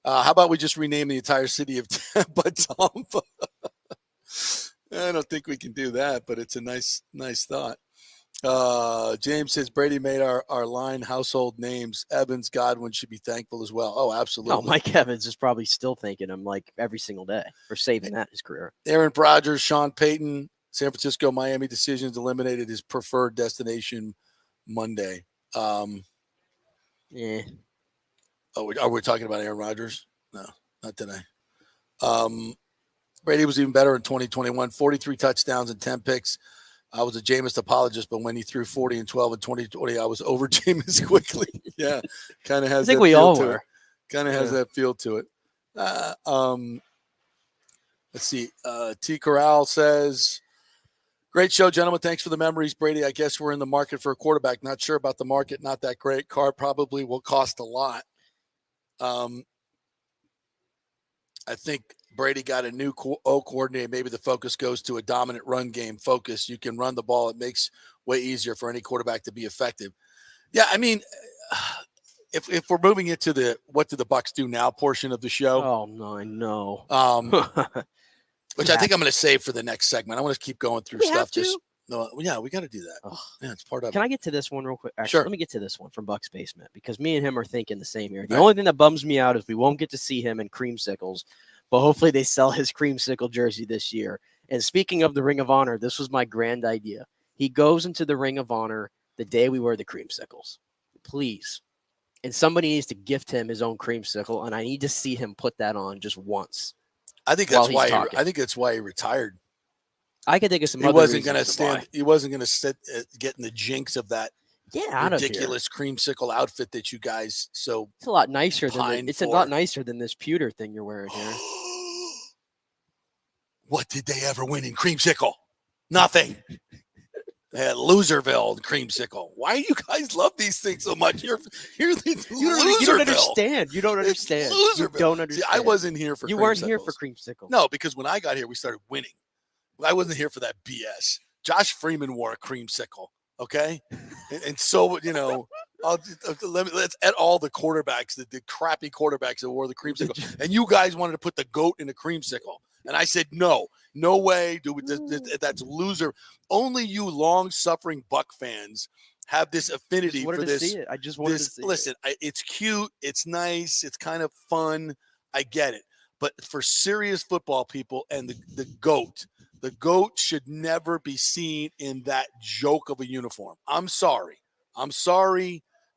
[SPEAKER 4] How about we just rename the entire city of Tampa Tampa? I don't think we can do that, but it's a nice thought. James says Brady made our line household names. Evans, Godwin should be thankful as well. Oh, absolutely.
[SPEAKER 8] No, Mike Evans is probably still thanking him like every single day for saving that his career.
[SPEAKER 4] Aaron Rodgers, Sean Payton, San Francisco, Miami decisions eliminated his preferred destination Monday.
[SPEAKER 8] Yeah.
[SPEAKER 4] Oh, are we talking about Aaron Rodgers? No, not today. Brady was even better in 2021, 43 touchdowns and 10 picks. I was a Jameis apologist, but when he threw 40 and 12 in 2020, I was over Jameis quickly. Yeah, kind of has.
[SPEAKER 8] I think we all were.
[SPEAKER 4] Kind of has that feel to it. Let's see. T. Corral says, "Great show, gentlemen. Thanks for the memories, Brady. I guess we're in the market for a quarterback. Not sure about the market. Not that great. Car probably will cost a lot. I think Brady got a new coordinator. Maybe the focus goes to a dominant run game focus. You can run the ball. It makes way easier for any quarterback to be effective." Yeah, I mean, if we're moving into the what do the Bucs do now portion of the show.
[SPEAKER 8] Oh, no, I know.
[SPEAKER 4] Which I think I'm going to save for the next segment. I want to keep going through stuff. Yeah, we got to do that.
[SPEAKER 8] Oh.
[SPEAKER 4] Yeah, it's part of it.
[SPEAKER 8] Can I get to this one real quick? Actually,
[SPEAKER 4] Sure.
[SPEAKER 8] Let me get to this one from Bucks Basement because me and him are thinking the same here. The only thing that bums me out is we won't get to see him in creamsicles, but hopefully they sell his creamsicle jersey this year. And speaking of the Ring of Honor, this was my grand idea. He goes into the Ring of Honor the day we wear the creamsicles. Please. And somebody needs to gift him his own creamsicle, and I need to see him put that on just once.
[SPEAKER 4] I think that's why. I think that's why he retired.
[SPEAKER 8] I could think of some.
[SPEAKER 4] He
[SPEAKER 8] other
[SPEAKER 4] wasn't going to
[SPEAKER 8] reasons
[SPEAKER 4] stand.
[SPEAKER 8] why.
[SPEAKER 4] He wasn't going to sit getting the jinx of that.
[SPEAKER 8] Yeah,
[SPEAKER 4] ridiculous creamsicle outfit that you guys so.
[SPEAKER 8] It's a lot nicer than
[SPEAKER 4] it's
[SPEAKER 8] a lot nicer than this pewter thing you're wearing here.
[SPEAKER 4] What did they ever win in creamsicle? Nothing. They had Loserville and creamsicle. Why do you guys love these things so much? You're
[SPEAKER 8] you don't understand. You don't understand. You don't understand.
[SPEAKER 4] See, I wasn't here for.
[SPEAKER 8] You weren't here for creamsicle.
[SPEAKER 4] No, because when I got here, we started winning. I wasn't here for that BS. Josh Freeman wore a creamsicle. Okay, and so let's at all the quarterbacks, the crappy quarterbacks that wore the creamsicle, and you guys wanted to put the goat in a creamsicle, and I said no way, dude. That's loser. Only you long-suffering Buck fans have this affinity for this.
[SPEAKER 8] See it. I just wanted to see
[SPEAKER 4] listen, it's cute, it's nice, it's kind of fun. I get it, but for serious football people and the goat. The GOAT should never be seen in that joke of a uniform. I'm sorry.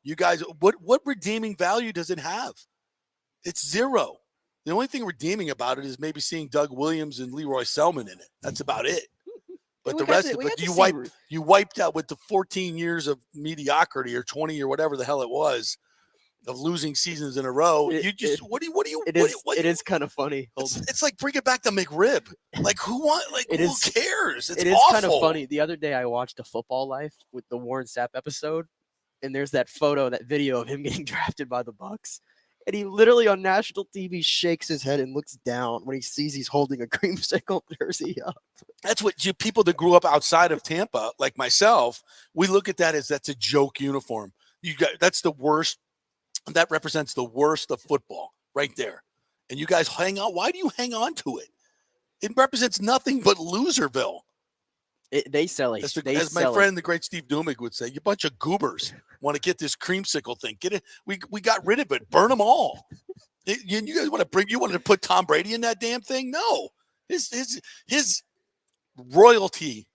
[SPEAKER 4] You guys, what redeeming value does it have? It's zero. The only thing redeeming about it is maybe seeing Doug Williams and Leroy Selman in it. That's about it. But the rest of it, you wiped out with the 14 years of mediocrity or 20 or whatever the hell it was of losing seasons in a row. It
[SPEAKER 8] is kind of funny.
[SPEAKER 4] It's like bring it back to McRib. Like who cares?
[SPEAKER 8] It is
[SPEAKER 4] awful.
[SPEAKER 8] Kind of funny. The other day I watched A Football Life with the Warren Sapp episode, and there's that video of him getting drafted by the Bucs, and he literally on national TV shakes his head and looks down when he sees he's holding a creamsicle jersey up.
[SPEAKER 4] That's what people that grew up outside of Tampa, like myself, we look at that as that's a joke uniform. That's the worst. That represents the worst of football right there. And you guys hang on. Why do you hang on to it? It represents nothing but Loserville.
[SPEAKER 8] They sell it.
[SPEAKER 4] As my friend, the great Steve Dumig would say, you bunch of goobers want to get this creamsicle thing. Get it. We got rid of it. Burn them all. You guys want to you wanted to put Tom Brady in that damn thing? No. His royalty,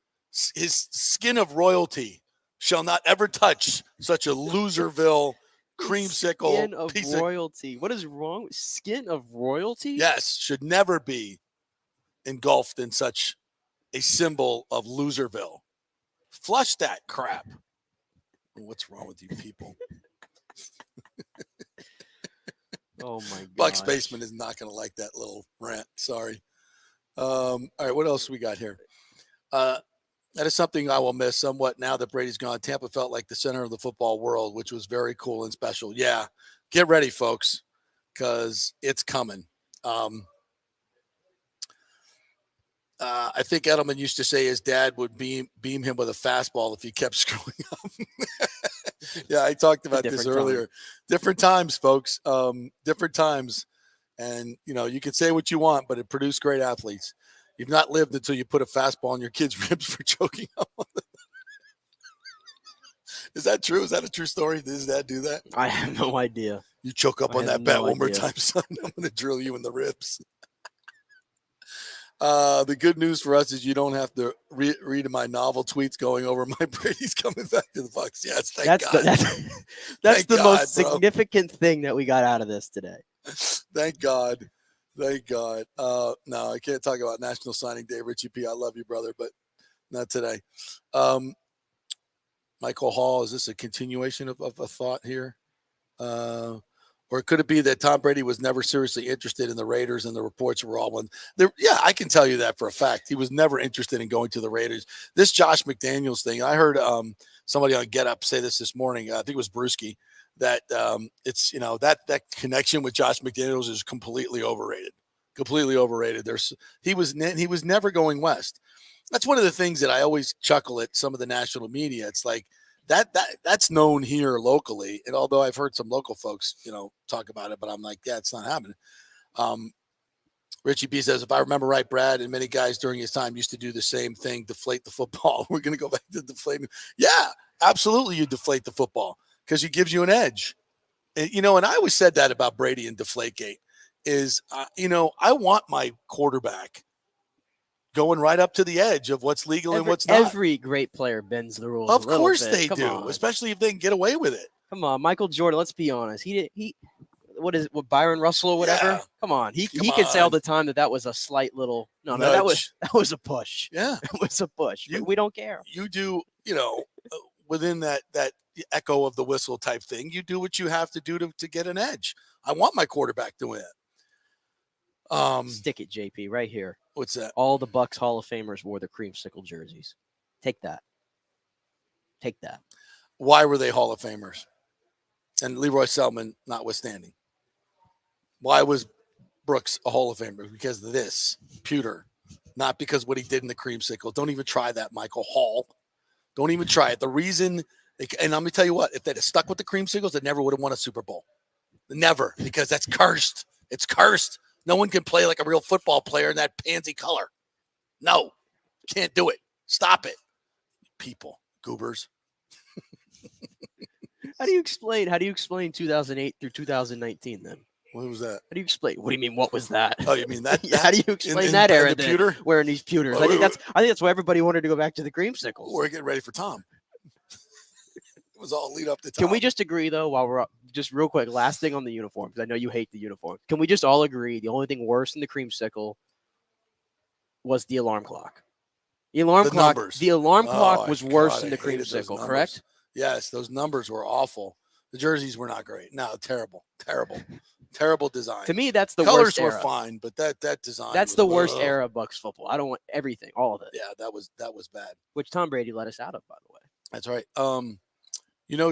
[SPEAKER 4] his skin of royalty shall not ever touch such a Loserville creamsicle
[SPEAKER 8] skin of royalty. What is wrong with skin of royalty?
[SPEAKER 4] Yes, should never be engulfed in such a symbol of Loserville. Flush that crap. What's wrong with you people?
[SPEAKER 8] Oh my god.
[SPEAKER 4] Buck's basement is not going to like that little rant. Sorry. All right, what else we got here? That is something I will miss somewhat now that Brady's gone. Tampa felt like the center of the football world, which was very cool and special. Yeah, get ready, folks, because it's coming. I think Edelman used to say his dad would beam him with a fastball if he kept screwing up. Yeah, I talked about this earlier. Different times, folks. Different times. And, you can say what you want, but it produced great athletes. You've not lived until you put a fastball in your kid's ribs for choking up on them. Is that true? Is that a true story? Did his dad do that?
[SPEAKER 8] I have no idea.
[SPEAKER 4] You choke up on that bat one more time, son. I'm going to drill you in the ribs. The good news for us is you don't have to read my novel tweets going over my Brady's coming back to the Bucs. Yes, thank God.
[SPEAKER 8] That's the most significant thing that we got out of this today.
[SPEAKER 4] Thank God. Thank God. No, I can't talk about National Signing Day. Richie P, I love you, brother, but not today. Michael Hall, is this a continuation of a thought here? Or could it be that Tom Brady was never seriously interested in the Raiders and the reports were all one? Yeah, I can tell you that for a fact. He was never interested in going to the Raiders. This Josh McDaniels thing, I heard somebody on Get Up say this morning. I think it was Brewski, that it's, that connection with Josh McDaniels is completely overrated. Completely overrated. He was never going west. That's one of the things that I always chuckle at some of the national media. It's like, that's known here locally. And although I've heard some local folks, talk about it, but I'm like, yeah, it's not happening. Richie B says, if I remember right, Brad and many guys during his time used to do the same thing, deflate the football. We're going to go back to deflating. Yeah, absolutely. You deflate the football because it gives you an edge. And, and I always said that about Brady and Deflategate is, I want my quarterback going right up to the edge of what's legal and what's not.
[SPEAKER 8] Every great player bends the rules.
[SPEAKER 4] Of course they do, especially if they can get away with it.
[SPEAKER 8] Come on, Michael Jordan. Let's be honest. what Byron Russell or whatever.
[SPEAKER 4] Yeah.
[SPEAKER 8] Come on, he
[SPEAKER 4] Come
[SPEAKER 8] could say all
[SPEAKER 4] on.
[SPEAKER 8] the time that was a slight little that was a push.
[SPEAKER 4] Yeah,
[SPEAKER 8] it was a push. But we don't care.
[SPEAKER 4] You do, within that echo of the whistle type thing, you do what you have to do to get an edge. I want my quarterback to win.
[SPEAKER 8] Stick it, JP, right here.
[SPEAKER 4] What's that?
[SPEAKER 8] All the Bucs Hall of Famers wore the creamsicle jerseys. Take that. Take that.
[SPEAKER 4] Why were they Hall of Famers? And Leroy Selman notwithstanding. Why was Brooks a Hall of Famer? Because of this, pewter. Not because what he did in the creamsicle. Don't even try that, Michael Hall. Don't even try it. The reason, and let me tell you what, if they'd have stuck with the creamsicles, they never would have won a Super Bowl. Never, because that's cursed. It's cursed. No one can play like a real football player in that pansy color. No, can't do it. Stop it. People, goobers.
[SPEAKER 8] How do you explain 2008 through 2019 then?
[SPEAKER 4] What was that?
[SPEAKER 8] How do you explain? What do you mean? What was that?
[SPEAKER 4] Oh, you mean that?
[SPEAKER 8] How do you explain that era?
[SPEAKER 4] The pewter?
[SPEAKER 8] Wearing these pewters. I think that's why everybody wanted to go back to the creamsicles.
[SPEAKER 4] We're getting ready for Tom. It was all lead up to Tom.
[SPEAKER 8] Can we just agree though, while we're up, just real quick, last thing on the uniform, because I know you hate the uniform. Can we just all agree the only thing worse than the creamsicle was the alarm clock? The alarm clock was worse than the creamsicle, correct?
[SPEAKER 4] Yes, those numbers were awful. The jerseys were not great. No, terrible design.
[SPEAKER 8] To me, that's the
[SPEAKER 4] colors
[SPEAKER 8] worst era.
[SPEAKER 4] were fine, but that design.
[SPEAKER 8] That's the worst era of Bucs football. I don't want everything, all of it.
[SPEAKER 4] Yeah, that was bad.
[SPEAKER 8] Which Tom Brady let us out of, by the way.
[SPEAKER 4] That's right.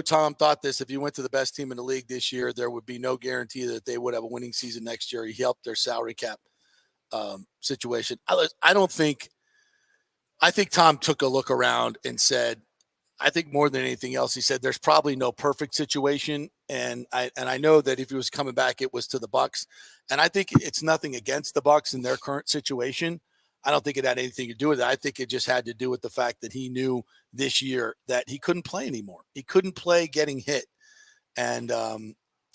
[SPEAKER 4] Tom thought this: if you went to the best team in the league this year, there would be no guarantee that they would have a winning season next year. He helped their salary cap situation. I think Tom took a look around and said, I think more than anything else, he said there's probably no perfect situation. And I know that if he was coming back, it was to the Bucs. And I think it's nothing against the Bucs in their current situation. I don't think it had anything to do with it. I think it just had to do with the fact that he knew this year that he couldn't play anymore. He couldn't play getting hit. And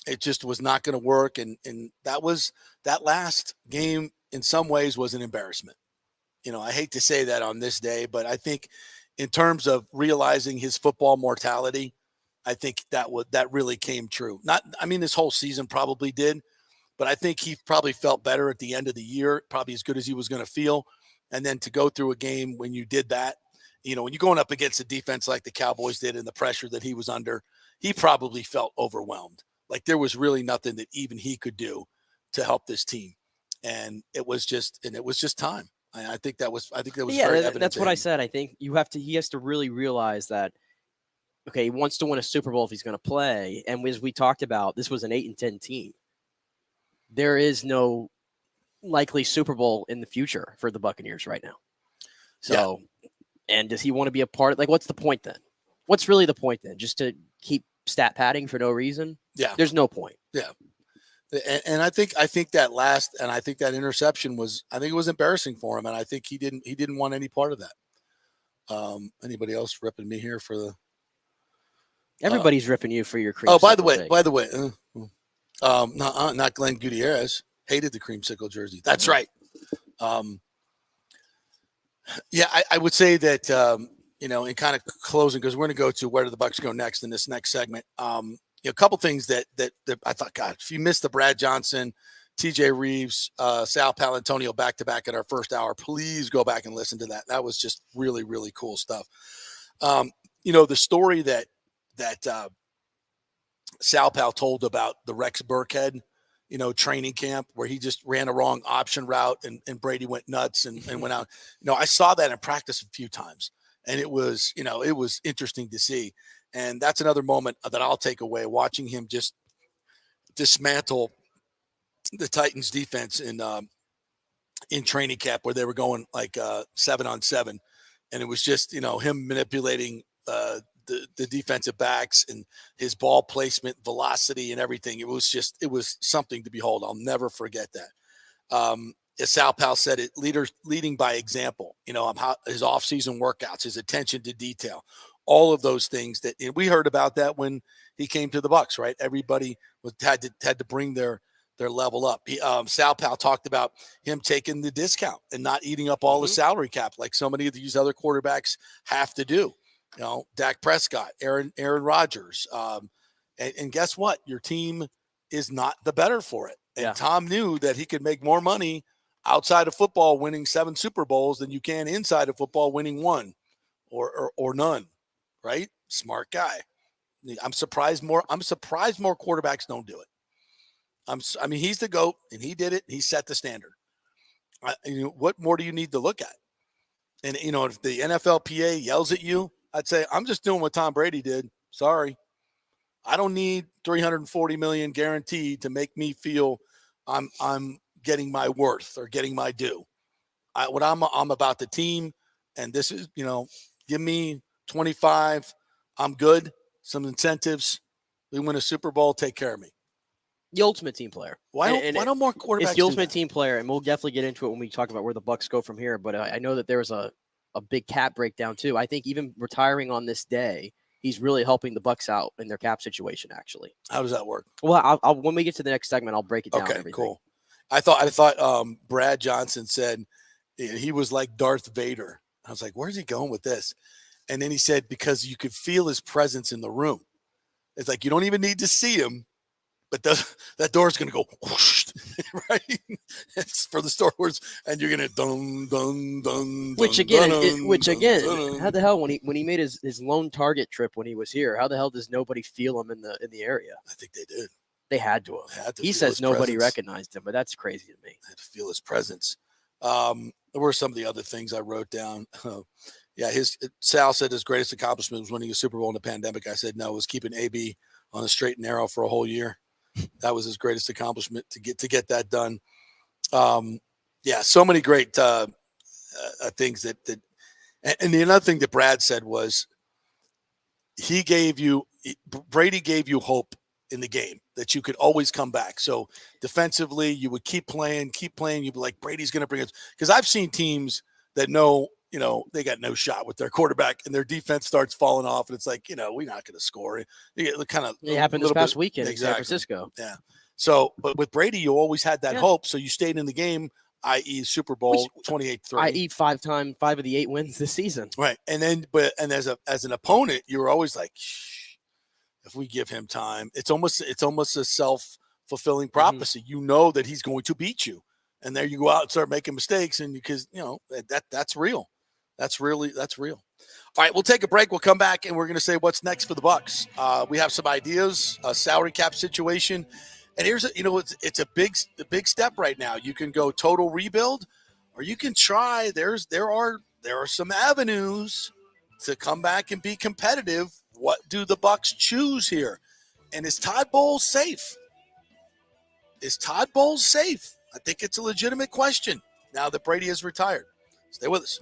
[SPEAKER 4] it just was not going to work. And that last game in some ways was an embarrassment. I hate to say that on this day, but I think in terms of realizing his football mortality, I think that really came true. This whole season probably did, but I think he probably felt better at the end of the year, probably as good as he was going to feel. And then to go through a game when you did that, when you're going up against a defense like the Cowboys did and the pressure that he was under, he probably felt overwhelmed. Like there was really nothing that even he could do to help this team. And it was just time. I think that was very evident.
[SPEAKER 8] That's what I said. I think he has to really realize that, okay, he wants to win a Super Bowl if he's going to play. And as we talked about, this was an 8-10 team. There is no likely Super Bowl in the future for the Buccaneers right now. So, And does he want to be a part? What's the point then? What's really the point then? Just to keep stat padding for no reason? Yeah. There's no point.
[SPEAKER 4] Yeah. And I think that interception was embarrassing for him, and I think he didn't want any part of that. Anybody else ripping me here for the?
[SPEAKER 8] Everybody's ripping you for your creamsicle.
[SPEAKER 4] Oh, by the way, not Glenn Gutierrez hated the creamsicle jersey. That's right. I would say that in kind of closing, because we're going to go to where do the Bucs go next in this next segment. A couple things that I thought, God, if you missed the Brad Johnson, TJ Rives, Sal Paolantonio back-to-back in our first hour, please go back and listen to that. That was just really, really cool stuff. The story that Sal Pal told about the Rex Burkhead, training camp where he just ran a wrong option route and Brady went nuts and went out. I saw that in practice a few times, and it was interesting to see. And that's another moment that I'll take away, watching him just dismantle the Titans defense in training camp where they were going 7-on-7. And it was just, him manipulating the defensive backs and his ball placement, velocity and everything. It was something to behold. I'll never forget that. As Sal Pal said it, leading by example, his off-season workouts, his attention to detail, all of those things that we heard about that when he came to the Bucs, right? Everybody had to bring their level up. Sal Pal talked about him taking the discount and not eating up all the salary cap like so many of these other quarterbacks have to do. Dak Prescott, Aaron Rodgers. And guess what? Your team is not the better for it. And
[SPEAKER 8] Yeah.
[SPEAKER 4] Tom knew that he could make more money outside of football winning 7 Super Bowls than you can inside of football winning 1 or none, right? Smart guy. I'm surprised more quarterbacks don't do it. I mean, he's the GOAT, and he did it. He set the standard. What more do you need to look at? And, if the NFLPA yells at you, I'd say, I'm just doing what Tom Brady did. Sorry. I don't need $340 million guaranteed to make me feel I'm getting my worth or getting my due. I'm about the team, and this is, give me 25. I'm good. Some incentives. We win a Super Bowl. Take care of me.
[SPEAKER 8] The ultimate team player.
[SPEAKER 4] Why don't more quarterbacks?
[SPEAKER 8] It's the ultimate team player, and we'll definitely get into it when we talk about where the Bucs go from here. But I know that there was a big cap breakdown too. I think even retiring on this day, he's really helping the Bucs out in their cap situation. Actually,
[SPEAKER 4] how does that work?
[SPEAKER 8] Well, I'll when we get to the next segment, I'll break it down.
[SPEAKER 4] Okay, cool. I thought Brad Johnson said he was like Darth Vader. I was like, where's he going with this? And then he said, because you could feel his presence in the room. It's like you don't even need to see him, but that door's going to go whoosh, right? It's for the Star Wars, and you're going to dun dun dun.
[SPEAKER 8] Which again, how the hell when he made his lone target trip when he was here? How the hell does nobody feel him in the area?
[SPEAKER 4] I think they did.
[SPEAKER 8] They had to have. He says nobody recognized him, but that's crazy to me.
[SPEAKER 4] I had to feel his presence. There were some of the other things I wrote down. Sal said his greatest accomplishment was winning a Super Bowl in the pandemic. I said no, it was keeping AB on the straight and narrow for a whole year. That was his greatest accomplishment to get that done. So many great things that and the another thing that Brad said was Brady gave you hope in the game that you could always come back. So defensively, you would keep playing. You'd be like, Brady's going to bring us. Because I've seen teams that know, they got no shot with their quarterback and their defense starts falling off. And it's like, we're not going to score. It
[SPEAKER 8] happened this past weekend in San Francisco.
[SPEAKER 4] Yeah. So, but with Brady, you always had that hope. So you stayed in the game, i.e. Super Bowl 28-3.
[SPEAKER 8] I.e. 5 of the 8 wins this season.
[SPEAKER 4] Right. And then, as an opponent, you were always like, if we give him time, it's almost a self-fulfilling prophecy. You know that he's going to beat you. And there you go out and start making mistakes. And because, that's real. That's real. All right, we'll take a break. We'll come back and we're going to say what's next for the Bucs. We have some ideas, a salary cap situation. And here's it's a big step right now. You can go total rebuild, or you can try. There are some avenues to come back and be competitive. What do the Bucs choose here? And is Todd Bowles safe? I think it's a legitimate question now that Brady has retired. Stay with us.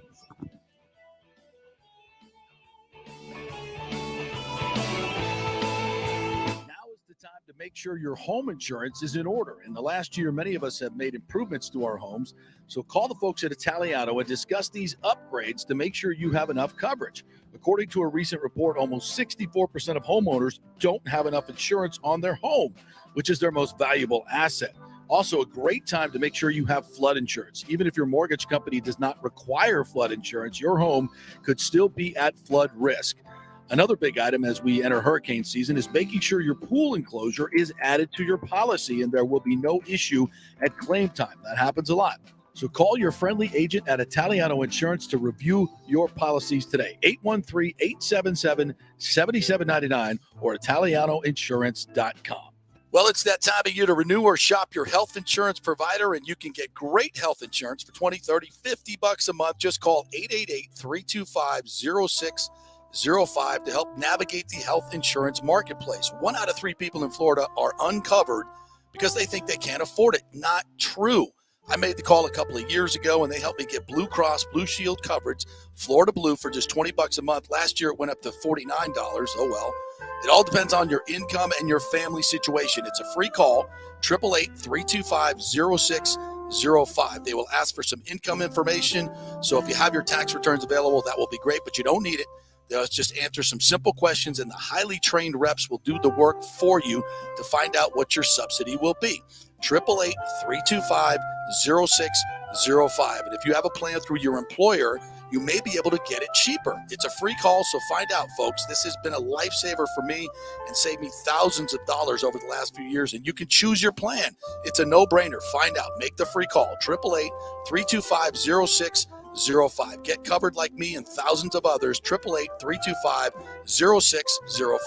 [SPEAKER 10] Time to make sure your home insurance is in order. In the last year, many of us have made improvements to our homes. So call the folks at Italiano and discuss these upgrades to make sure you have enough coverage. According to a recent report, almost 64% of homeowners don't have enough insurance on their home, which is their most valuable asset. Also, a great time to make sure you have flood insurance. Even if your mortgage company does not require flood insurance, your home could still be at flood risk. Another big item as we enter hurricane season is making sure your pool enclosure is added to your policy and there will be no issue at claim time. That happens a lot. So call your friendly agent at Italiano Insurance to review your policies today. 813-877-7799 or ItalianoInsurance.com.
[SPEAKER 4] Well, it's that time of year to renew or shop your health insurance provider, and you can get great health insurance for $20, $30, $50 a month. Just call 888-325-0605 to help navigate the health insurance marketplace. 1 out of 3 people in Florida are uncovered because they think they can't afford it. Not true. I made the call a couple of years ago, and they helped me get Blue Cross Blue Shield coverage, Florida Blue, for just $20 a month. Last year, it went up to $49. Oh, well. It all depends on your income and your family situation. It's a free call, 888-325-0605. They will ask for some income information. So if you have your tax returns available, that will be great, but you don't need it. They'll just answer some simple questions, and the highly trained reps will do the work for you to find out what your subsidy will be. 888-325-0605. And if you have a plan through your employer, you may be able to get it cheaper. It's a free call, so find out, folks. This has been a lifesaver for me and saved me thousands of dollars over the last few years, and you can choose your plan. It's a no-brainer. Find out. Make the free call, 888-325-0605. Get covered like me and thousands of others, 888-325-0605.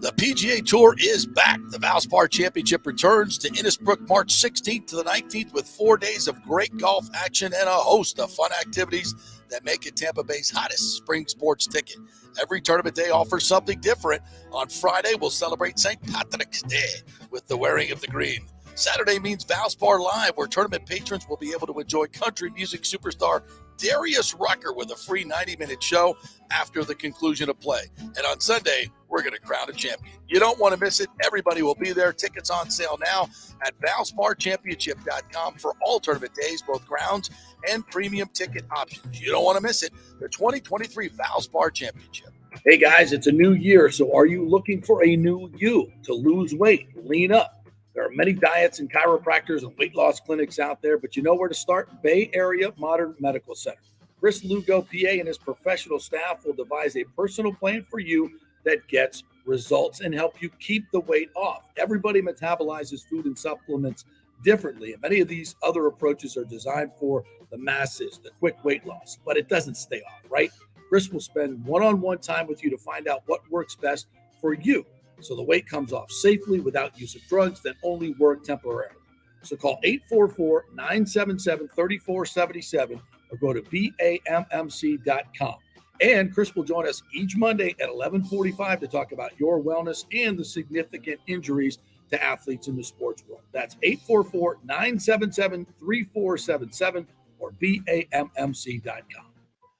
[SPEAKER 4] The PGA Tour is back. The Valspar Championship returns to Innisbrook March 16th to the 19th with 4 days of great golf action and a host of fun activities that make it Tampa Bay's hottest spring sports ticket. Every tournament day offers something different. On Friday, we'll celebrate St. Patrick's Day with the wearing of the green. Saturday means Valspar Live, where tournament patrons will be able to enjoy country music superstar Darius Rucker with a free 90-minute show after the conclusion of play. And on Sunday, we're going to crown a champion. You don't want to miss it. Everybody will be there. Tickets on sale now at ValsparChampionship.com for all tournament days, both grounds and premium ticket options. You don't want to miss it. The 2023 Valspar Championship.
[SPEAKER 10] Hey guys, it's a new year, so are you looking for a new you to lose weight, lean up? There are many diets and chiropractors and weight loss clinics out there, but you know where to start? Bay Area Modern Medical Center. Chris Lugo, PA, and his professional staff will devise a personal plan for you that gets results and help you keep the weight off. Everybody metabolizes food and supplements differently, and many of these other approaches are designed for the masses, the quick weight loss, but it doesn't stay off, right? Chris will spend one-on-one time with you to find out what works best for you, so the weight comes off safely without use of drugs that only work temporarily. So call 844-977-3477 or go to BAMMC.com. And Chris will join us each Monday at 11:45 to talk about your wellness and the significant injuries to athletes in the sports world. That's 844-977-3477 or BAMMC.com.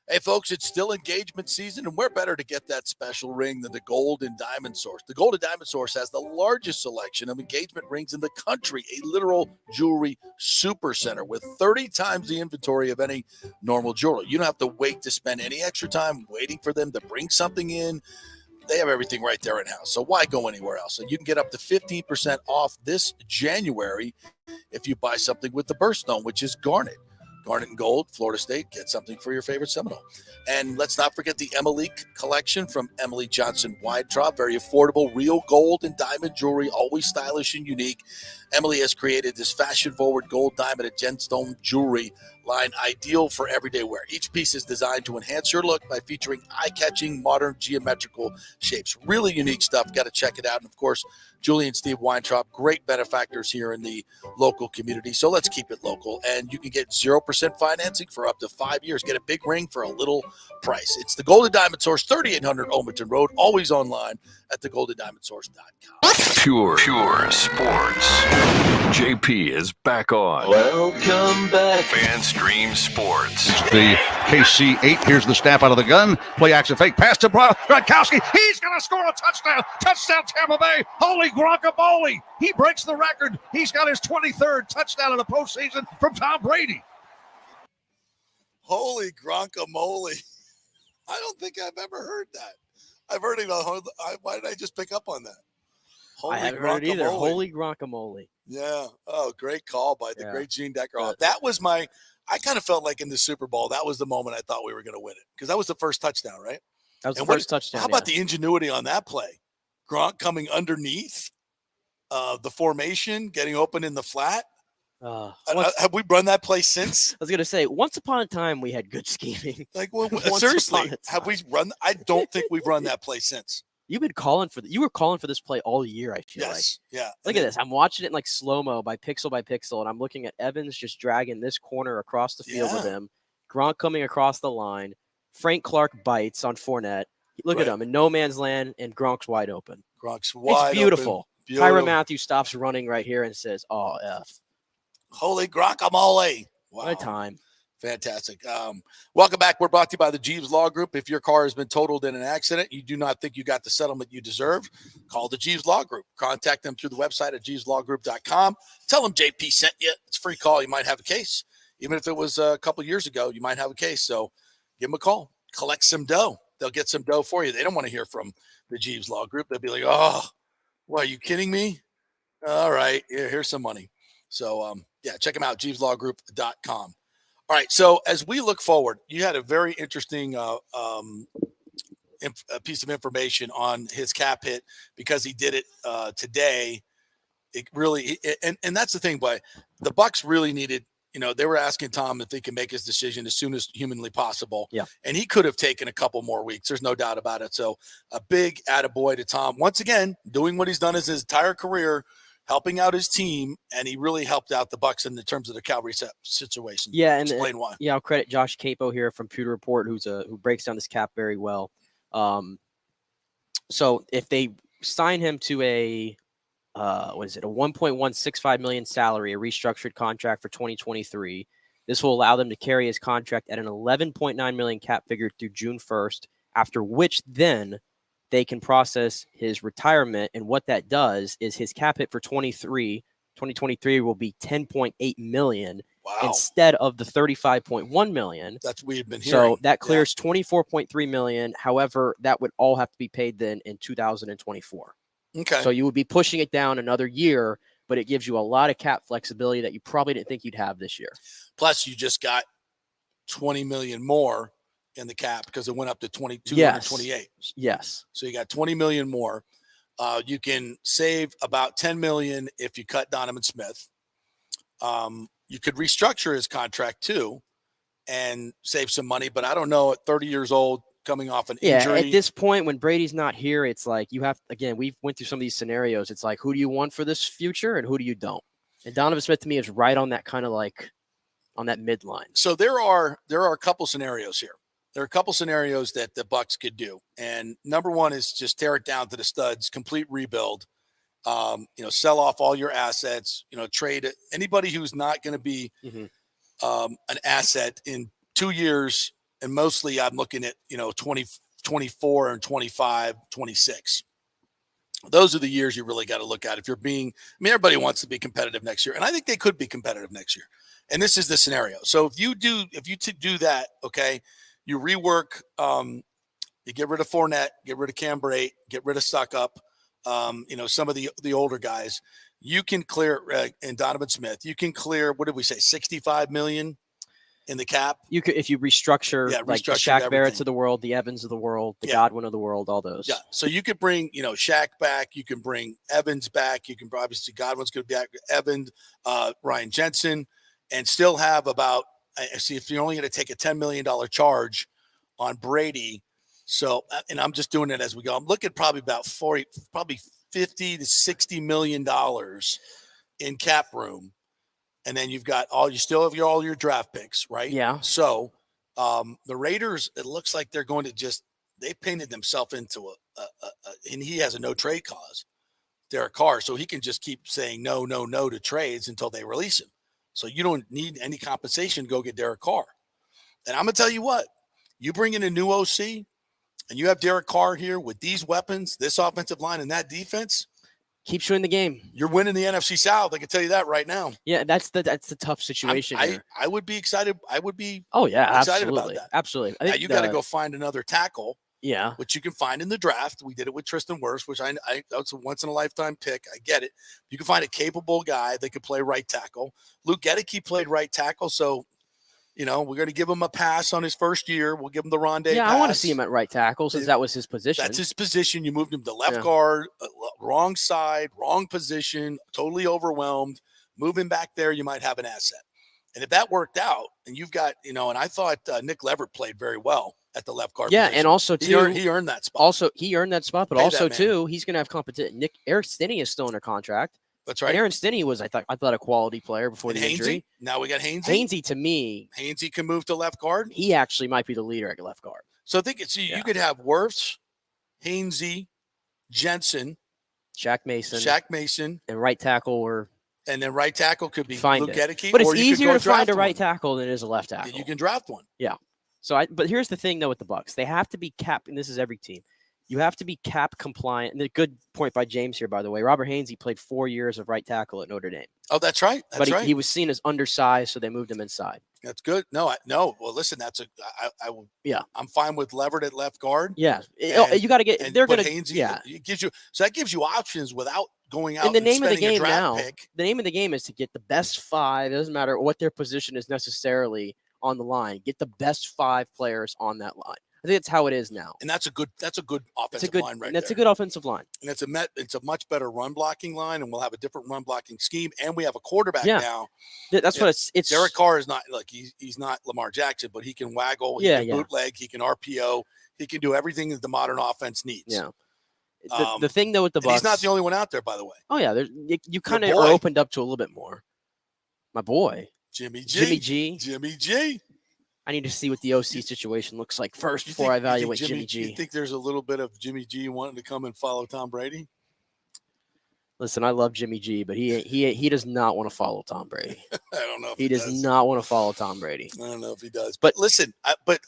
[SPEAKER 4] Hey, folks, it's still engagement season, and where better to get that special ring than the Gold and Diamond Source? The Gold and Diamond Source has the largest selection of engagement rings in the country, a literal jewelry super center with 30 times the inventory of any normal jeweler. You don't have to wait to spend any extra time waiting for them to bring something in. They have everything right there in-house, so why go anywhere else? And you can get up to 15% off this January if you buy something with the birthstone, which is garnet. Garnet and gold, Florida State, get something for your favorite Seminole. And let's not forget the Emily collection from Emily Johnson Weintraub. Very affordable, real gold and diamond jewelry, always stylish and unique. Emily has created this fashion-forward gold, diamond, and gemstone jewelry line ideal for everyday wear. Each piece is designed to enhance your look by featuring eye-catching, modern geometrical shapes. Really unique stuff. Got to check it out. And, of course, Julie and Steve Weintraub, great benefactors here in the local community. So let's keep it local. And you can get 0% financing for up to 5 years. Get a big ring for a little price. It's the Golden Diamond Source, 3800 Olmerton Road, always online at thegoldendiamondsource.com.
[SPEAKER 1] Pure sports. JP is back on.
[SPEAKER 11] Welcome back.
[SPEAKER 1] FanStream Sports.
[SPEAKER 12] The KC-8. Here's the snap out of the gun. Play action fake. Pass to Gronkowski. He's going to score a touchdown. Touchdown Tampa Bay. Holy guacamole. He breaks the record. He's got his 23rd touchdown in the postseason from Tom Brady.
[SPEAKER 4] Holy guacamole. I don't think I've ever heard that. I've heard it. Why did I just pick up on that? Holy
[SPEAKER 8] I haven't heard it either. Holy guacamole.
[SPEAKER 4] Yeah. Oh, great call by the great Gene Decker. That was I kind of felt like in the Super Bowl, that was the moment I thought we were going to win it because that was the first touchdown, right?
[SPEAKER 8] That was the first touchdown.
[SPEAKER 4] How about the ingenuity on that play? Gronk coming underneath the formation, getting open in the flat. Have we run that play since?
[SPEAKER 8] I was going to say, once upon a time, we had good scheming.
[SPEAKER 4] Seriously, have we run? I don't think we've run that play since.
[SPEAKER 8] You've been calling for you were calling for this play all year, I feel like.
[SPEAKER 4] Yeah.
[SPEAKER 8] Look at this. I'm watching it in like slow-mo by pixel, and I'm looking at Evans just dragging this corner across the field with him. Gronk coming across the line. Frank Clark bites on Fournette. Look at him in no man's land, and Gronk's wide open.
[SPEAKER 4] Gronk's wide
[SPEAKER 8] It's beautiful.
[SPEAKER 4] Open.
[SPEAKER 8] Tyrann Mathieu stops running right here and says, "Oh, F."
[SPEAKER 4] Holy guacamole. Wow.
[SPEAKER 8] What a time.
[SPEAKER 4] Fantastic. Welcome back. We're brought to you by the Jeeves Law Group. If your car has been totaled in an accident, you do not think you got the settlement you deserve, call the Jeeves Law Group. Contact them through the website at jeeveslawgroup.com. Tell them JP sent you. It's a free call. You might have a case. Even if it was a couple years ago, you might have a case. So give them a call. Collect some dough. They'll get some dough for you. They don't want to hear from the Jeeves Law Group. They'll be like, oh, what, are you kidding me? All right, here's some money. So, check them out, jeeveslawgroup.com. All right. So as we look forward, you had a very interesting a piece of information on his cap hit because he did it today. It really, and that's the thing, but the Bucs really needed, they were asking Tom if they can make his decision as soon as humanly possible.
[SPEAKER 8] Yeah.
[SPEAKER 4] And he could have taken a couple more weeks. There's no doubt about it. So a big attaboy to Tom. Once again, doing what he's done his entire career, helping out his team, and he really helped out the Bucs in terms of the Calvary situation.
[SPEAKER 8] Yeah, and
[SPEAKER 4] explain why.
[SPEAKER 8] Yeah, I'll credit Josh Capo here from Pewter Report, who breaks down this cap very well. So if they sign him to a $1.165 million salary, a restructured contract for 2023, this will allow them to carry his contract at an $11.9 million cap figure through June 1st, after which then they can process his retirement. And what that does is his cap hit for 2023 will be $10.8 million instead of the $35.1 million.
[SPEAKER 4] That's what we've been hearing.
[SPEAKER 8] So that clears $24.3 million. However, that would all have to be paid then in 2024.
[SPEAKER 4] Okay.
[SPEAKER 8] So you would be pushing it down another year, but it gives you a lot of cap flexibility that you probably didn't think you'd have this year.
[SPEAKER 4] Plus, you just got $20 million more in the cap because it went up to 22
[SPEAKER 8] Yes.
[SPEAKER 4] 28.
[SPEAKER 8] Yes.
[SPEAKER 4] So you got $20 million more. You can save about $10 million if you cut Donovan Smith. You could restructure his contract too and save some money, but I don't know, at 30 years old, coming off an injury.
[SPEAKER 8] At this point, when Brady's not here, it's like you have, again, we've went through some of these scenarios. It's like, who do you want for this future and who do you don't? And Donovan Smith to me is right on that kind of like on that midline.
[SPEAKER 4] So there are a couple scenarios here. There are a couple scenarios that the Bucs could do. And number one is just tear it down to the studs, complete rebuild, sell off all your assets, trade anybody who's not going to be an asset in 2 years. And mostly I'm looking at, 2024 and 25, 26. Those are the years you really got to look at. If you're everybody wants to be competitive next year. And I think they could be competitive next year. And this is the scenario. So if you do that, okay, you rework, you get rid of Fournette, get rid of Cam Brate, get rid of Suckup, some of the older guys. You can clear, and Donovan Smith, you can clear, what did we say, $65 million in the cap?
[SPEAKER 8] You could, if you restructure, like the Shaq Barretts of the world, the Evans of the world, the Godwin of the world, all those.
[SPEAKER 4] Yeah. So you could bring, Shaq back. You can bring Evans back. You can obviously Godwin's going to be back. Evans, Ryan Jensen, and still have about. See, if you're only going to take a $10 million charge on Brady. So, and I'm just doing it as we go. I'm looking probably about $50 to $60 million in cap room. And then you've got all your draft picks, right?
[SPEAKER 8] Yeah.
[SPEAKER 4] So the Raiders, it looks like they're going to they painted themselves into and he has a no trade clause, Derek Carr. So he can just keep saying no to trades until they release him. So you don't need any compensation to go get Derek Carr. And I'm going to tell you what, you bring in a new OC and you have Derek Carr here with these weapons, this offensive line and that defense.
[SPEAKER 8] Keeps you in the game.
[SPEAKER 4] You're winning the NFC South. I can tell you that right now.
[SPEAKER 8] Yeah, that's the tough situation here.
[SPEAKER 4] I would be excited. I would be
[SPEAKER 8] excited
[SPEAKER 4] about that.
[SPEAKER 8] Absolutely.
[SPEAKER 4] Now you got to go find another tackle.
[SPEAKER 8] Yeah.
[SPEAKER 4] Which you can find in the draft. We did it with Tristan Wirfs, which I that's a once in a lifetime pick. I get it. You can find a capable guy that could play right tackle. Luke Gedeke played right tackle, so we're going to give him a pass on his first year. We'll give him the Rondé pass.
[SPEAKER 8] I want to see him at right tackle since that was his position.
[SPEAKER 4] That's his position. You moved him to left guard, wrong side, wrong position, totally overwhelmed. Move him back there, you might have an asset. And if that worked out, and you've got, and I thought Nick Leverett played very well at the left guard position.
[SPEAKER 8] And also, too,
[SPEAKER 4] he earned that spot.
[SPEAKER 8] Also, he earned that spot, but
[SPEAKER 4] Pay
[SPEAKER 8] also,
[SPEAKER 4] that man.
[SPEAKER 8] too, he's going to have competition. Eric Stinney is still under contract.
[SPEAKER 4] That's right.
[SPEAKER 8] And Aaron Stinney was, I thought, a quality player before the injury.
[SPEAKER 4] Now we got Hainsey.
[SPEAKER 8] Hainsey, to me,
[SPEAKER 4] Hainsey can move to left guard.
[SPEAKER 8] He actually might be the leader at left guard.
[SPEAKER 4] So I think you could have Wirfs, Hainsey, Jensen,
[SPEAKER 8] Shaq Mason, and right tackle
[SPEAKER 4] and then right tackle could be Luke Gedeke.
[SPEAKER 8] But it's easier to find a right tackle than it is a left tackle.
[SPEAKER 4] And you can draft one.
[SPEAKER 8] Yeah. So but here's the thing though with the Bucs. They have to be cap, and this is every team. You have to be cap compliant. And a good point by James here, by the way. Robert Hainsey played 4 years of right tackle at Notre Dame.
[SPEAKER 4] Oh, that's right.
[SPEAKER 8] But he was seen as undersized, so they moved him inside.
[SPEAKER 4] That's good. No. Well, listen, I will.
[SPEAKER 8] Yeah.
[SPEAKER 4] I'm fine with Leverett at left guard.
[SPEAKER 8] Yeah. You got to get. They're going to.
[SPEAKER 4] Hainsey,
[SPEAKER 8] yeah.
[SPEAKER 4] It gives you options without going out.
[SPEAKER 8] And the name of the
[SPEAKER 4] spending
[SPEAKER 8] game now.
[SPEAKER 4] Pick.
[SPEAKER 8] The name of the game is to get the best five. It doesn't matter what their position is necessarily on the line. Get the best 5 players on that line. I think that's how it is now.
[SPEAKER 4] And that's a good offensive line right
[SPEAKER 8] That's
[SPEAKER 4] there.
[SPEAKER 8] a good offensive line.
[SPEAKER 4] And it's a much better run blocking line, and we'll have a different run blocking scheme. And we have a quarterback now.
[SPEAKER 8] That's what it's.
[SPEAKER 4] Derek Carr is not like he's not Lamar Jackson, but he can waggle, he can bootleg, he can RPO, he can do everything that the modern offense needs.
[SPEAKER 8] Yeah. The thing though with the Bucs,
[SPEAKER 4] he's not the only one out there, by the way.
[SPEAKER 8] Oh yeah, you kind of are opened up to a little bit more. My boy,
[SPEAKER 4] Jimmy G.
[SPEAKER 8] I need to see what the OC situation looks like first before I evaluate Jimmy G.
[SPEAKER 4] You think there's a little bit of Jimmy G wanting to come and follow Tom Brady?
[SPEAKER 8] Listen, I love Jimmy G, but he does not want to follow Tom Brady.
[SPEAKER 4] I don't know if
[SPEAKER 8] he does not want to follow Tom Brady.
[SPEAKER 4] I don't know if he does. But listen,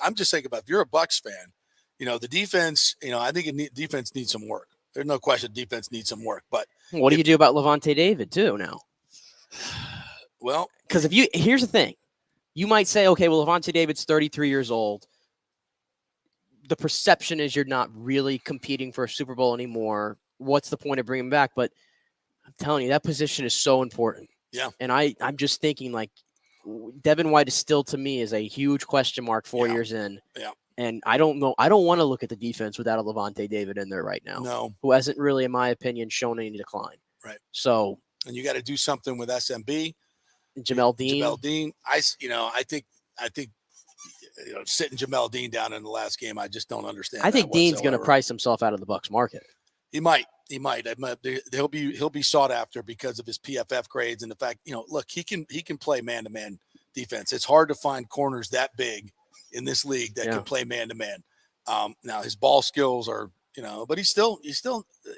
[SPEAKER 4] I'm just thinking about if you're a Bucs fan, the defense, I think defense needs some work. There's no question defense needs some work. But
[SPEAKER 8] what do you do about Levante David too now?
[SPEAKER 4] Well,
[SPEAKER 8] because here's the thing. You might say, okay, well, Levante David's 33 years old. The perception is you're not really competing for a Super Bowl anymore. What's the point of bringing him back? But I'm telling you, that position is so important.
[SPEAKER 4] Yeah.
[SPEAKER 8] And I'm just thinking, like, Devin White is still, to me, is a huge question mark 4 years in.
[SPEAKER 4] Yeah.
[SPEAKER 8] And I don't know. I don't want to look at the defense without a Levante David in there right now.
[SPEAKER 4] No.
[SPEAKER 8] Who hasn't really, in my opinion, shown any decline.
[SPEAKER 4] Right.
[SPEAKER 8] So.
[SPEAKER 4] And you got to do something with SMB.
[SPEAKER 8] Jamel Dean.
[SPEAKER 4] I think sitting Jamel Dean down in the last game, I just don't understand.
[SPEAKER 8] I think Dean's going to price himself out of the Bucs market.
[SPEAKER 4] He might. He'll be sought after because of his PFF grades and the fact, look, he can play man-to-man defense. It's hard to find corners that big in this league that can play man-to-man. Now his ball skills are, but he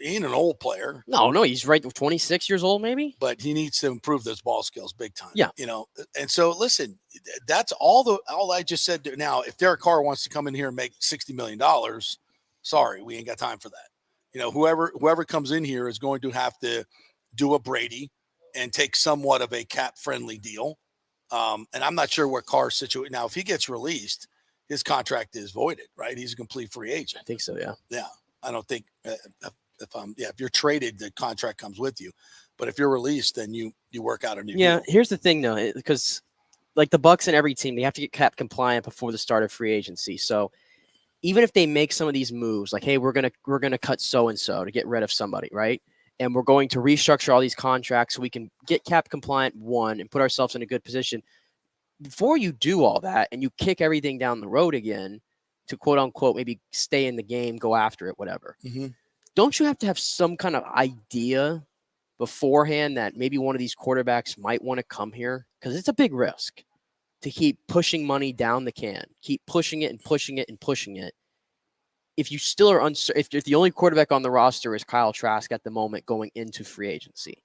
[SPEAKER 4] ain't an old player.
[SPEAKER 8] No, he's right. 26 years old, maybe.
[SPEAKER 4] But he needs to improve those ball skills big time.
[SPEAKER 8] Yeah.
[SPEAKER 4] And so listen, that's all I just said. Now, if Derek Carr wants to come in here and make $60 million, sorry, we ain't got time for that. Whoever comes in here is going to have to do a Brady and take somewhat of a cap friendly deal. And I'm not sure what Carr's situation. Now, if he gets released, his contract is voided, right? He's a complete free agent.
[SPEAKER 8] I think so. Yeah.
[SPEAKER 4] Yeah. I don't think if you're traded, the contract comes with you. But if you're released, then you work out a new deal.
[SPEAKER 8] Here's the thing though, because like the Bucs and every team, they have to get cap compliant before the start of free agency. So even if they make some of these moves, like, hey, we're gonna cut so and so to get rid of somebody, right? And we're going to restructure all these contracts so we can get cap compliant and put ourselves in a good position. Before you do all that and you kick everything down the road again to quote unquote maybe stay in the game, go after it, whatever.
[SPEAKER 4] Mm-hmm.
[SPEAKER 8] Don't you have to have some kind of idea beforehand that maybe one of these quarterbacks might want to come here? Because it's a big risk to keep pushing money down the can, keep pushing it and pushing it and pushing it. If you still are if the only quarterback on the roster is Kyle Trask at the moment going into free agency,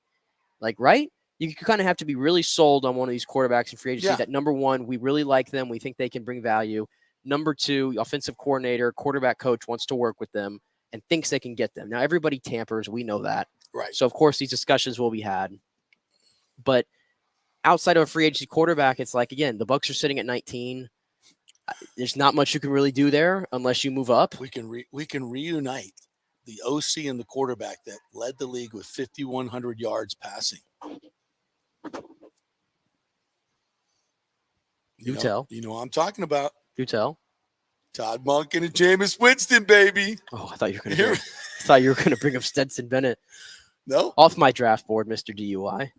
[SPEAKER 8] like, right? You kind of have to be really sold on one of these quarterbacks in free agency that, number one, we really like them. We think they can bring value. Number two, offensive coordinator, quarterback coach wants to work with them and thinks they can get them. Now, everybody tampers. We know that.
[SPEAKER 4] Right.
[SPEAKER 8] So, of course, these discussions will be had. But outside of a free agency quarterback, it's like, again, the Bucs are sitting at 19. There's not much you can really do there unless you move up.
[SPEAKER 4] We can reunite the OC and the quarterback that led the league with 5,100 yards passing.
[SPEAKER 8] You tell.
[SPEAKER 4] You know what I'm talking about.
[SPEAKER 8] You tell.
[SPEAKER 4] Todd Monken and Jameis Winston, baby.
[SPEAKER 8] Oh, I thought you were going to bring up Stetson Bennett.
[SPEAKER 4] No.
[SPEAKER 8] Off my draft board, Mr. DUI.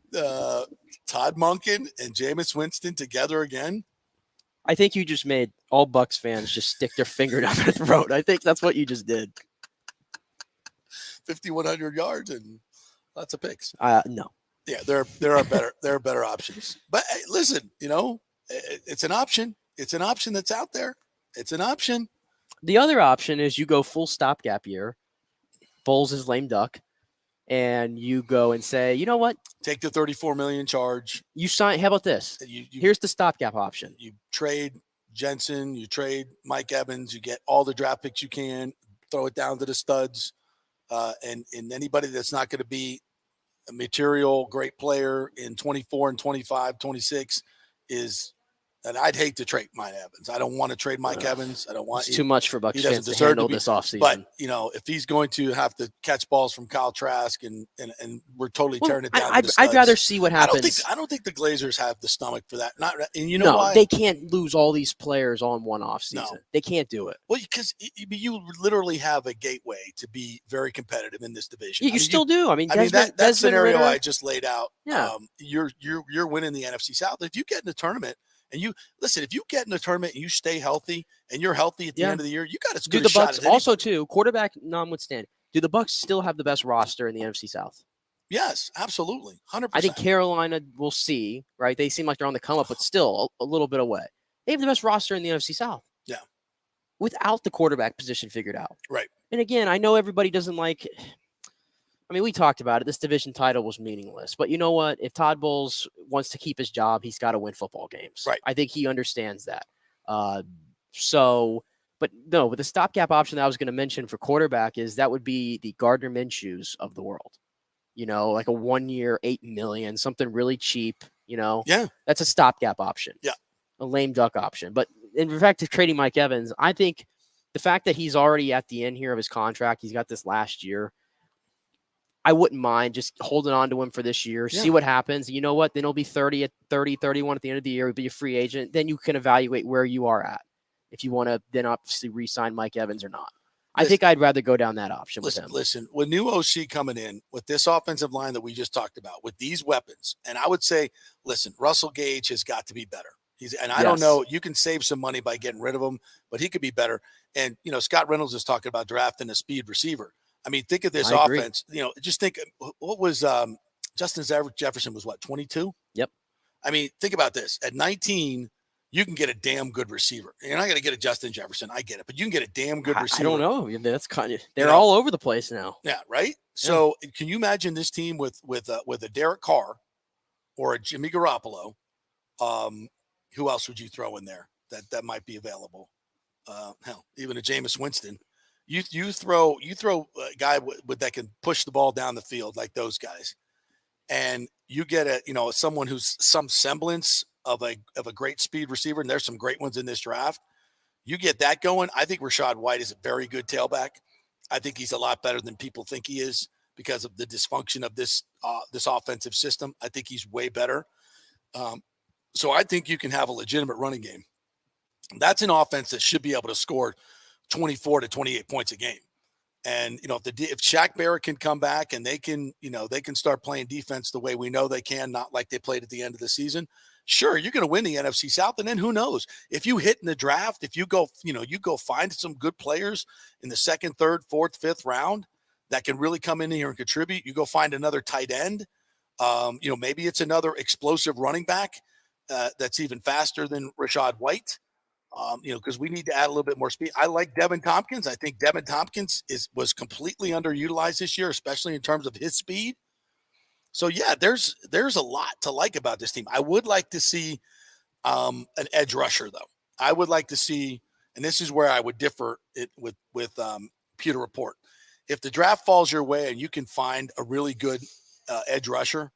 [SPEAKER 4] Todd Monken and Jameis Winston together again.
[SPEAKER 8] I think you just made all Bucs fans just stick their finger down their throat. I think that's what you just did.
[SPEAKER 4] 5,100 yards and lots of picks.
[SPEAKER 8] No.
[SPEAKER 4] Yeah, there are better options. But hey, listen, it's an option. It's an option that's out there. It's an option.
[SPEAKER 8] The other option is you go full stopgap year. Bowles is lame duck. And you go and say, you know what?
[SPEAKER 4] Take the $34 million charge.
[SPEAKER 8] You sign. How about this? Here's the stopgap option.
[SPEAKER 4] You trade Jensen. You trade Mike Evans. You get all the draft picks you can. Throw it down to the studs. And anybody that's not going to be a material great player in 24 and 25, 26 is And I'd hate to trade Mike Evans. I don't want to trade Mike Evans. I don't want
[SPEAKER 8] it's too much for Bucs
[SPEAKER 4] he doesn't
[SPEAKER 8] fans to
[SPEAKER 4] deserve
[SPEAKER 8] handle
[SPEAKER 4] to be,
[SPEAKER 8] this offseason.
[SPEAKER 4] But if he's going to have to catch balls from Kyle Trask and we're totally tearing it down.
[SPEAKER 8] I'd rather see what happens.
[SPEAKER 4] I don't think the Glazers have the stomach for that.
[SPEAKER 8] No, why? They can't lose all these players on one offseason. No. They can't do it.
[SPEAKER 4] Well, because you literally have a gateway to be very competitive in this division.
[SPEAKER 8] You still do. I mean,
[SPEAKER 4] that scenario
[SPEAKER 8] Ritter,
[SPEAKER 4] I just laid out.
[SPEAKER 8] Yeah,
[SPEAKER 4] you're winning the NFC South. If you get in the tournament. And if you get in the tournament and you stay healthy and you're healthy at the end of the year, you got as good a shot as
[SPEAKER 8] also too, quarterback notwithstanding, do the Bucs still have the best roster in the NFC South?
[SPEAKER 4] Yes, absolutely. 100%.
[SPEAKER 8] I think Carolina, we'll see, right? They seem like they're on the come up, but still a little bit away. They have the best roster in the NFC South.
[SPEAKER 4] Yeah.
[SPEAKER 8] Without the quarterback position figured out.
[SPEAKER 4] Right.
[SPEAKER 8] And again, I know everybody doesn't like – I mean, we talked about it. This division title was meaningless. But you know what? If Todd Bowles wants to keep his job, he's got to win football games.
[SPEAKER 4] Right.
[SPEAKER 8] I think he understands that. But the stopgap option that I was going to mention for quarterback is that would be the Gardner Minshew's of the world. Like a 1 year, $8 million, something really cheap,
[SPEAKER 4] Yeah.
[SPEAKER 8] That's a stopgap option.
[SPEAKER 4] Yeah.
[SPEAKER 8] A lame duck option. But in fact, to trading Mike Evans, I think the fact that he's already at the end here of his contract, he's got this last year, I wouldn't mind just holding on to him for this year, see what happens. You know what? Then he'll be 30, 31 at the end of the year. He'll be a free agent. Then you can evaluate where you are at if you want to then obviously re-sign Mike Evans or not. I think I'd rather go down that option with him.
[SPEAKER 4] Listen, with new OC coming in, with this offensive line that we just talked about, with these weapons, and I would say, listen, Russell Gage has got to be better. I don't know, you can save some money by getting rid of him, but he could be better. And, Scott Reynolds is talking about drafting a speed receiver. I mean, think of this offense. Just think what was Justin Jefferson was 22?
[SPEAKER 8] Yep.
[SPEAKER 4] I mean, think about this. At 19, you can get a damn good receiver. You're not going to get a Justin Jefferson. I get it, but you can get a damn good receiver.
[SPEAKER 8] I don't know. That's kind of they're all over the place now.
[SPEAKER 4] Yeah, right. So can you imagine this team with a Derek Carr or a Jimmy Garoppolo? Who else would you throw in there that might be available? Hell, even a Jameis Winston. You throw a guy that can push the ball down the field like those guys, and you get someone who's some semblance of a great speed receiver, and there's some great ones in this draft. You get that going. I think Rachaad White is a very good tailback. I think he's a lot better than people think he is because of the dysfunction of this offensive system. I think he's way better. So I think you can have a legitimate running game. That's an offense that should be able to score 24 to 28 points a game. And, if Shaq Barrett can come back and they can start playing defense the way we know they can, not like they played at the end of the season, sure, you're going to win the NFC South. And then who knows if you hit in the draft, if you go find some good players in the second, third, fourth, fifth round that can really come in here and contribute. You go find another tight end. Maybe it's another explosive running back that's even faster than Rachaad White. Because we need to add a little bit more speed. I like Devin Tompkins. I think Devin Tompkins was completely underutilized this year, especially in terms of his speed. So yeah, there's a lot to like about this team. I would like to see an edge rusher, though. I would like to see, and this is where I would differ with Pewter Report. If the draft falls your way and you can find a really good edge rusher,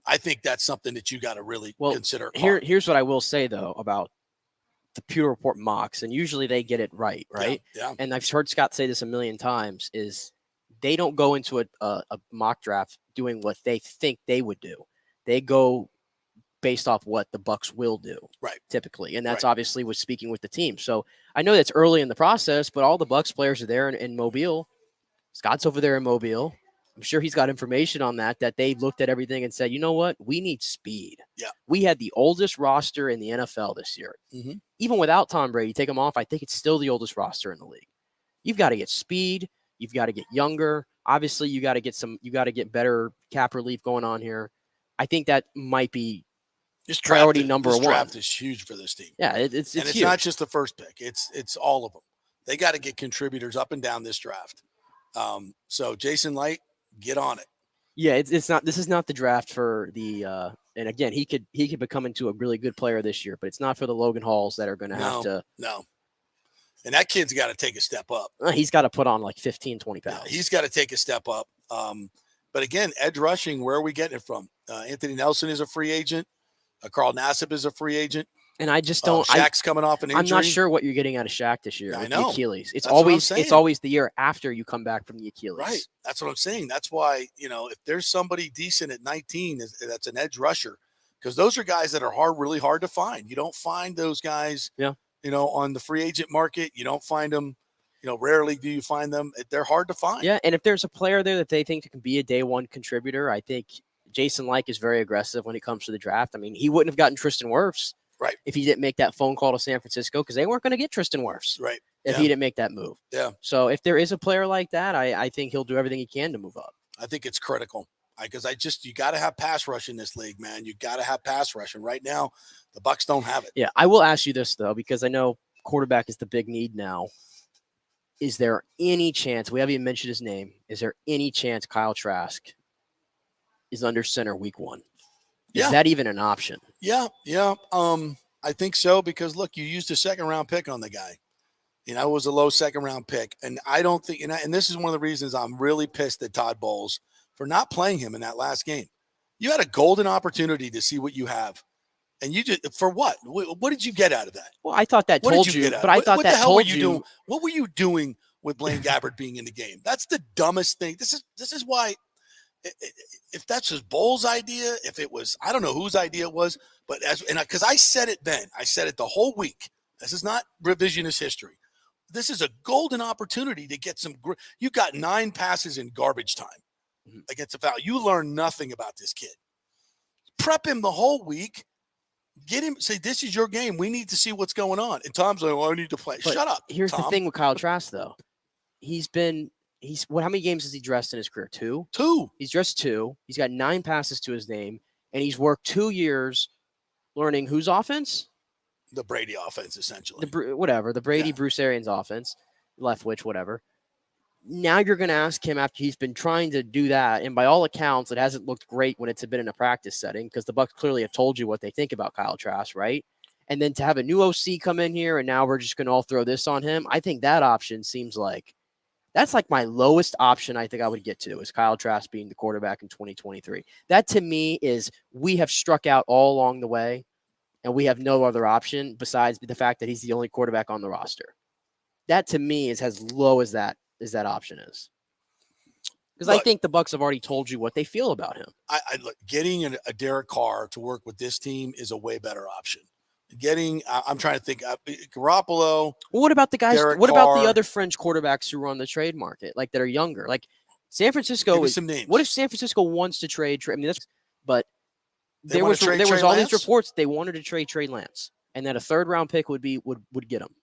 [SPEAKER 4] I think that's something that you got to really consider.
[SPEAKER 8] Here's what I will say though about the Pewter Report mocks, and usually they get it right?
[SPEAKER 4] Yeah.
[SPEAKER 8] And I've heard Scott say this a million times, is they don't go into a mock draft doing what they think they would do. They go based off what the Bucs will do,
[SPEAKER 4] right?
[SPEAKER 8] Typically, and that's obviously what's speaking with the team. So I know that's early in the process, but all the Bucs players are there in Mobile. Scott's over there in Mobile. I'm sure he's got information on that they looked at everything and said, you know what? We need speed.
[SPEAKER 4] Yeah.
[SPEAKER 8] We had the oldest roster in the NFL this year.
[SPEAKER 4] Mm-hmm.
[SPEAKER 8] Even without Tom Brady, take him off, I think it's still the oldest roster in the league. You've got to get speed. You've got to get younger. Obviously, you got to get better cap relief going on here. I think that might be priority number one.
[SPEAKER 4] This draft is huge for this team.
[SPEAKER 8] Yeah, it's
[SPEAKER 4] huge. Not just the first pick. It's all of them. They got to get contributors up and down this draft. So Jason Light, get on it.
[SPEAKER 8] Yeah, it's not. This is not the draft for the. And again, he could become into a really good player this year, but it's not for the Logan Halls that are going to have to.
[SPEAKER 4] No. And that kid's got to take a step up.
[SPEAKER 8] He's got to put on like 15, 20 pounds.
[SPEAKER 4] Yeah, he's got to take a step up. But again, edge rushing, where are we getting it from? Anthony Nelson is a free agent. Carl Nassib is a free agent.
[SPEAKER 8] And I just don't.
[SPEAKER 4] Shaq's coming off an injury.
[SPEAKER 8] I'm not sure what you're getting out of Shaq this year with the Achilles. It's
[SPEAKER 4] That's
[SPEAKER 8] always the year after you come back from the Achilles.
[SPEAKER 4] Right. That's what I'm saying. That's why, if there's somebody decent at 19, that's an edge rusher, because those are guys that are really hard to find. You don't find those guys, on the free agent market. You don't find them, rarely do you find them. They're hard to find.
[SPEAKER 8] Yeah. And if there's a player there that they think can be a day one contributor, I think Jason Licht is very aggressive when it comes to the draft. I mean, he wouldn't have gotten Tristan Wirfs.
[SPEAKER 4] Right.
[SPEAKER 8] If he didn't make that phone call to San Francisco, because they weren't going to get Tristan Wirfs.
[SPEAKER 4] Right.
[SPEAKER 8] If he didn't make that move.
[SPEAKER 4] Yeah.
[SPEAKER 8] So if there is a player like that, I think he'll do everything he can to move up.
[SPEAKER 4] I think it's critical because you got to have pass rush in this league, man. You got to have pass rush. And right now, the Bucs don't have it.
[SPEAKER 8] Yeah. I will ask you this, though, because I know quarterback is the big need now. Is there any chance, we haven't even mentioned his name, is there any chance Kyle Trask is under center week 1? Is that even an option?
[SPEAKER 4] Yeah. I think so because, look, you used a second-round pick on the guy. It was a low second-round pick. And I don't think and this is one of the reasons I'm really pissed at Todd Bowles for not playing him in that last game. You had a golden opportunity to see what you have. And you did for what? What did you get out of that?
[SPEAKER 8] Well, I thought that told you, but I thought that told you.
[SPEAKER 4] Doing? What were you doing with Blaine Gabbert being in the game? That's the dumbest thing. This is why if that's just Bowles' idea, if it was, I don't know whose idea it was, but because I said it then, I said it the whole week. This is not revisionist history. This is a golden opportunity to get some. You got 9 passes in garbage time against a foul. You learn nothing about this kid. Prep him the whole week. Get him. Say this is your game. We need to see what's going on. And Tom's like, "Well, I need to play."
[SPEAKER 8] But
[SPEAKER 4] shut up.
[SPEAKER 8] Here's
[SPEAKER 4] Tom.
[SPEAKER 8] the thing with Kyle Trask, though. How many games has he dressed in his career? 2?
[SPEAKER 4] 2.
[SPEAKER 8] He's dressed 2. He's got 9 passes to his name, and he's worked 2 years learning whose offense?
[SPEAKER 4] The Brady offense, essentially.
[SPEAKER 8] The Brady, Bruce Arians offense, Leftwich, whatever. Now you're going to ask him after he's been trying to do that, and by all accounts, it hasn't looked great when it's been in a practice setting because the Bucs clearly have told you what they think about Kyle Trask, right? And then to have a new OC come in here, and now we're just going to all throw this on him. I think that option seems like that's like my lowest option I think I would get to is Kyle Trask being the quarterback in 2023. That to me is we have struck out all along the way, and we have no other option besides the fact that he's the only quarterback on the roster. That to me is as low as that option is. Because I think the Bucs have already told you what they feel about him.
[SPEAKER 4] I look, getting a Derek Carr to work with this team is a way better option. I'm trying to think. Garoppolo.
[SPEAKER 8] Well, what about the guys?
[SPEAKER 4] Derek
[SPEAKER 8] what
[SPEAKER 4] Carr,
[SPEAKER 8] about the other fringe quarterbacks who are on the trade market, like that are younger? Like San Francisco.
[SPEAKER 4] Give me some names.
[SPEAKER 8] What if San Francisco wants to trade? I mean,
[SPEAKER 4] They
[SPEAKER 8] there
[SPEAKER 4] wanna
[SPEAKER 8] was
[SPEAKER 4] trade
[SPEAKER 8] all
[SPEAKER 4] Trey
[SPEAKER 8] these
[SPEAKER 4] Lance?
[SPEAKER 8] reports they wanted to trade Trey Lance, and that a 3rd round pick would get him.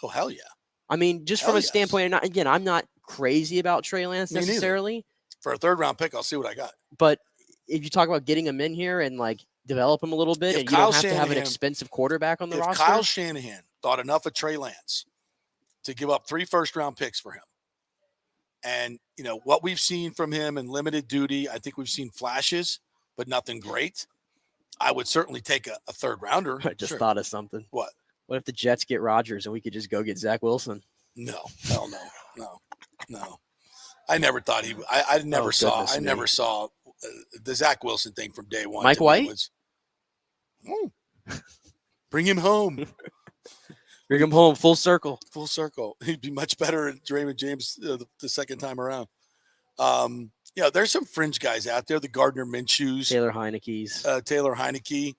[SPEAKER 4] Oh hell yeah!
[SPEAKER 8] I mean, just
[SPEAKER 4] Hell
[SPEAKER 8] from a
[SPEAKER 4] yes.
[SPEAKER 8] standpoint, and I'm not crazy about Trey Lance
[SPEAKER 4] Me neither.
[SPEAKER 8] necessarily,
[SPEAKER 4] For a 3rd round pick, I'll see what I got.
[SPEAKER 8] but if you talk about getting him in here and like develop him a little bit,
[SPEAKER 4] If
[SPEAKER 8] and you
[SPEAKER 4] Kyle
[SPEAKER 8] don't have to have an
[SPEAKER 4] Shanahan-
[SPEAKER 8] expensive quarterback on the
[SPEAKER 4] If
[SPEAKER 8] roster.
[SPEAKER 4] Kyle Shanahan thought enough of Trey Lance to give up 3 first-round picks for him, and what we've seen from him in limited duty, I think we've seen flashes, but nothing great. I would certainly take a 3rd rounder.
[SPEAKER 8] I just
[SPEAKER 4] Sure.
[SPEAKER 8] thought of something.
[SPEAKER 4] What?
[SPEAKER 8] What if the Jets get Rodgers and we could just go get Zach Wilson?
[SPEAKER 4] No, hell no. I never thought he. I never saw.
[SPEAKER 8] goodness
[SPEAKER 4] I
[SPEAKER 8] me.
[SPEAKER 4] never saw the Zach Wilson thing from day one.
[SPEAKER 8] Mike
[SPEAKER 4] to me
[SPEAKER 8] White?
[SPEAKER 4] was, bring him home.
[SPEAKER 8] Bring him home full circle.
[SPEAKER 4] Full circle. He'd be much better at Draymond James the second time around. There's some fringe guys out there. The Gardner Minshew's,
[SPEAKER 8] Taylor Heineke's.
[SPEAKER 4] Taylor Heineke.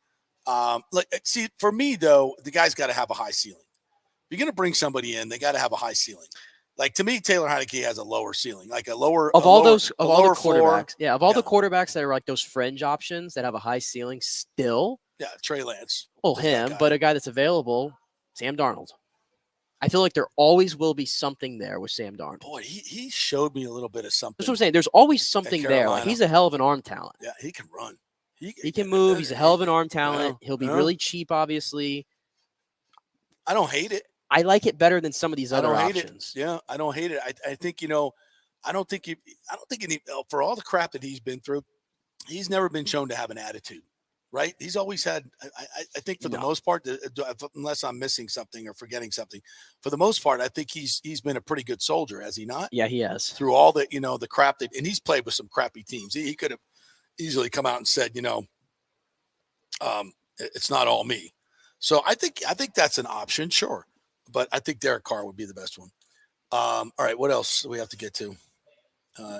[SPEAKER 4] See, for me though, the guy's got to have a high ceiling. If you're going to bring somebody in, they got to have a high ceiling. Like to me, Taylor Heineke has a lower ceiling, like
[SPEAKER 8] Of all the quarterbacks, the quarterbacks that are like those fringe options that have a high ceiling still.
[SPEAKER 4] Yeah, Trey Lance.
[SPEAKER 8] Well, him, but a guy that's available, Sam Darnold. I feel like there always will be something there with Sam Darnold.
[SPEAKER 4] Boy, he showed me a little bit of something.
[SPEAKER 8] That's what I'm saying. There's always something there. Like he's a hell of an arm talent.
[SPEAKER 4] Yeah, he can run.
[SPEAKER 8] He can move. He's a hell of an arm talent. He'll be really cheap, obviously.
[SPEAKER 4] I don't hate it.
[SPEAKER 8] I like it better than some of these other
[SPEAKER 4] hate
[SPEAKER 8] options.
[SPEAKER 4] It. Yeah, I don't hate it. I think I don't think for all the crap that he's been through, he's never been shown to have an attitude, right? He's always had. I think for the most part, unless I'm missing something or forgetting something, for the most part, I think he's been a pretty good soldier, has he not?
[SPEAKER 8] Yeah, he has.
[SPEAKER 4] Through all the the crap and he's played with some crappy teams. He could have easily come out and said, it's not all me. So I think that's an option, sure. But I think Derek Carr would be the best one. All right, what else do we have to get to?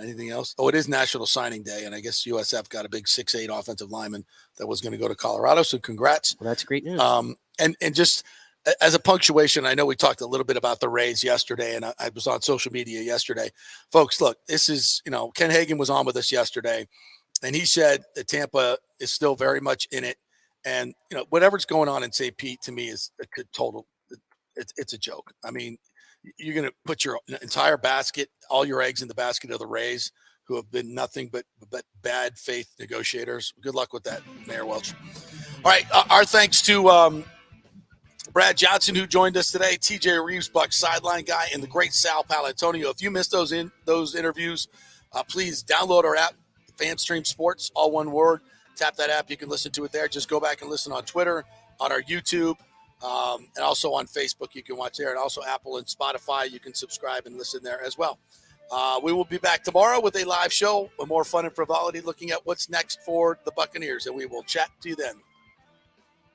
[SPEAKER 4] Anything else? Oh, it is National Signing Day, and I guess USF got a big 6'8" offensive lineman that was going to go to Colorado. So congrats.
[SPEAKER 8] Well, that's great news.
[SPEAKER 4] And just as a punctuation, I know we talked a little bit about the Rays yesterday, and I was on social media yesterday. Folks, look, this is, Ken Hagan was on with us yesterday, and he said that Tampa is still very much in it. And, whatever's going on in St. Pete to me is a total, it's a joke. I mean, you're going to put your entire basket, all your eggs in the basket of the Rays, who have been nothing but bad faith negotiators. Good luck with that, Mayor Welch. All right, our thanks to Brad Johnson, who joined us today, TJ Rives, Bucs sideline guy, and the great Sal Paolantonio. If you missed those interviews, please download our app, FanStream Sports, all one word. Tap that app. You can listen to it there. Just go back and listen on Twitter, on our YouTube, and also on Facebook. You can watch there, and also Apple and Spotify. You can subscribe and listen there as well. We will be back tomorrow with a live show, with more fun and frivolity, looking at what's next for the Buccaneers, and we will chat to you then.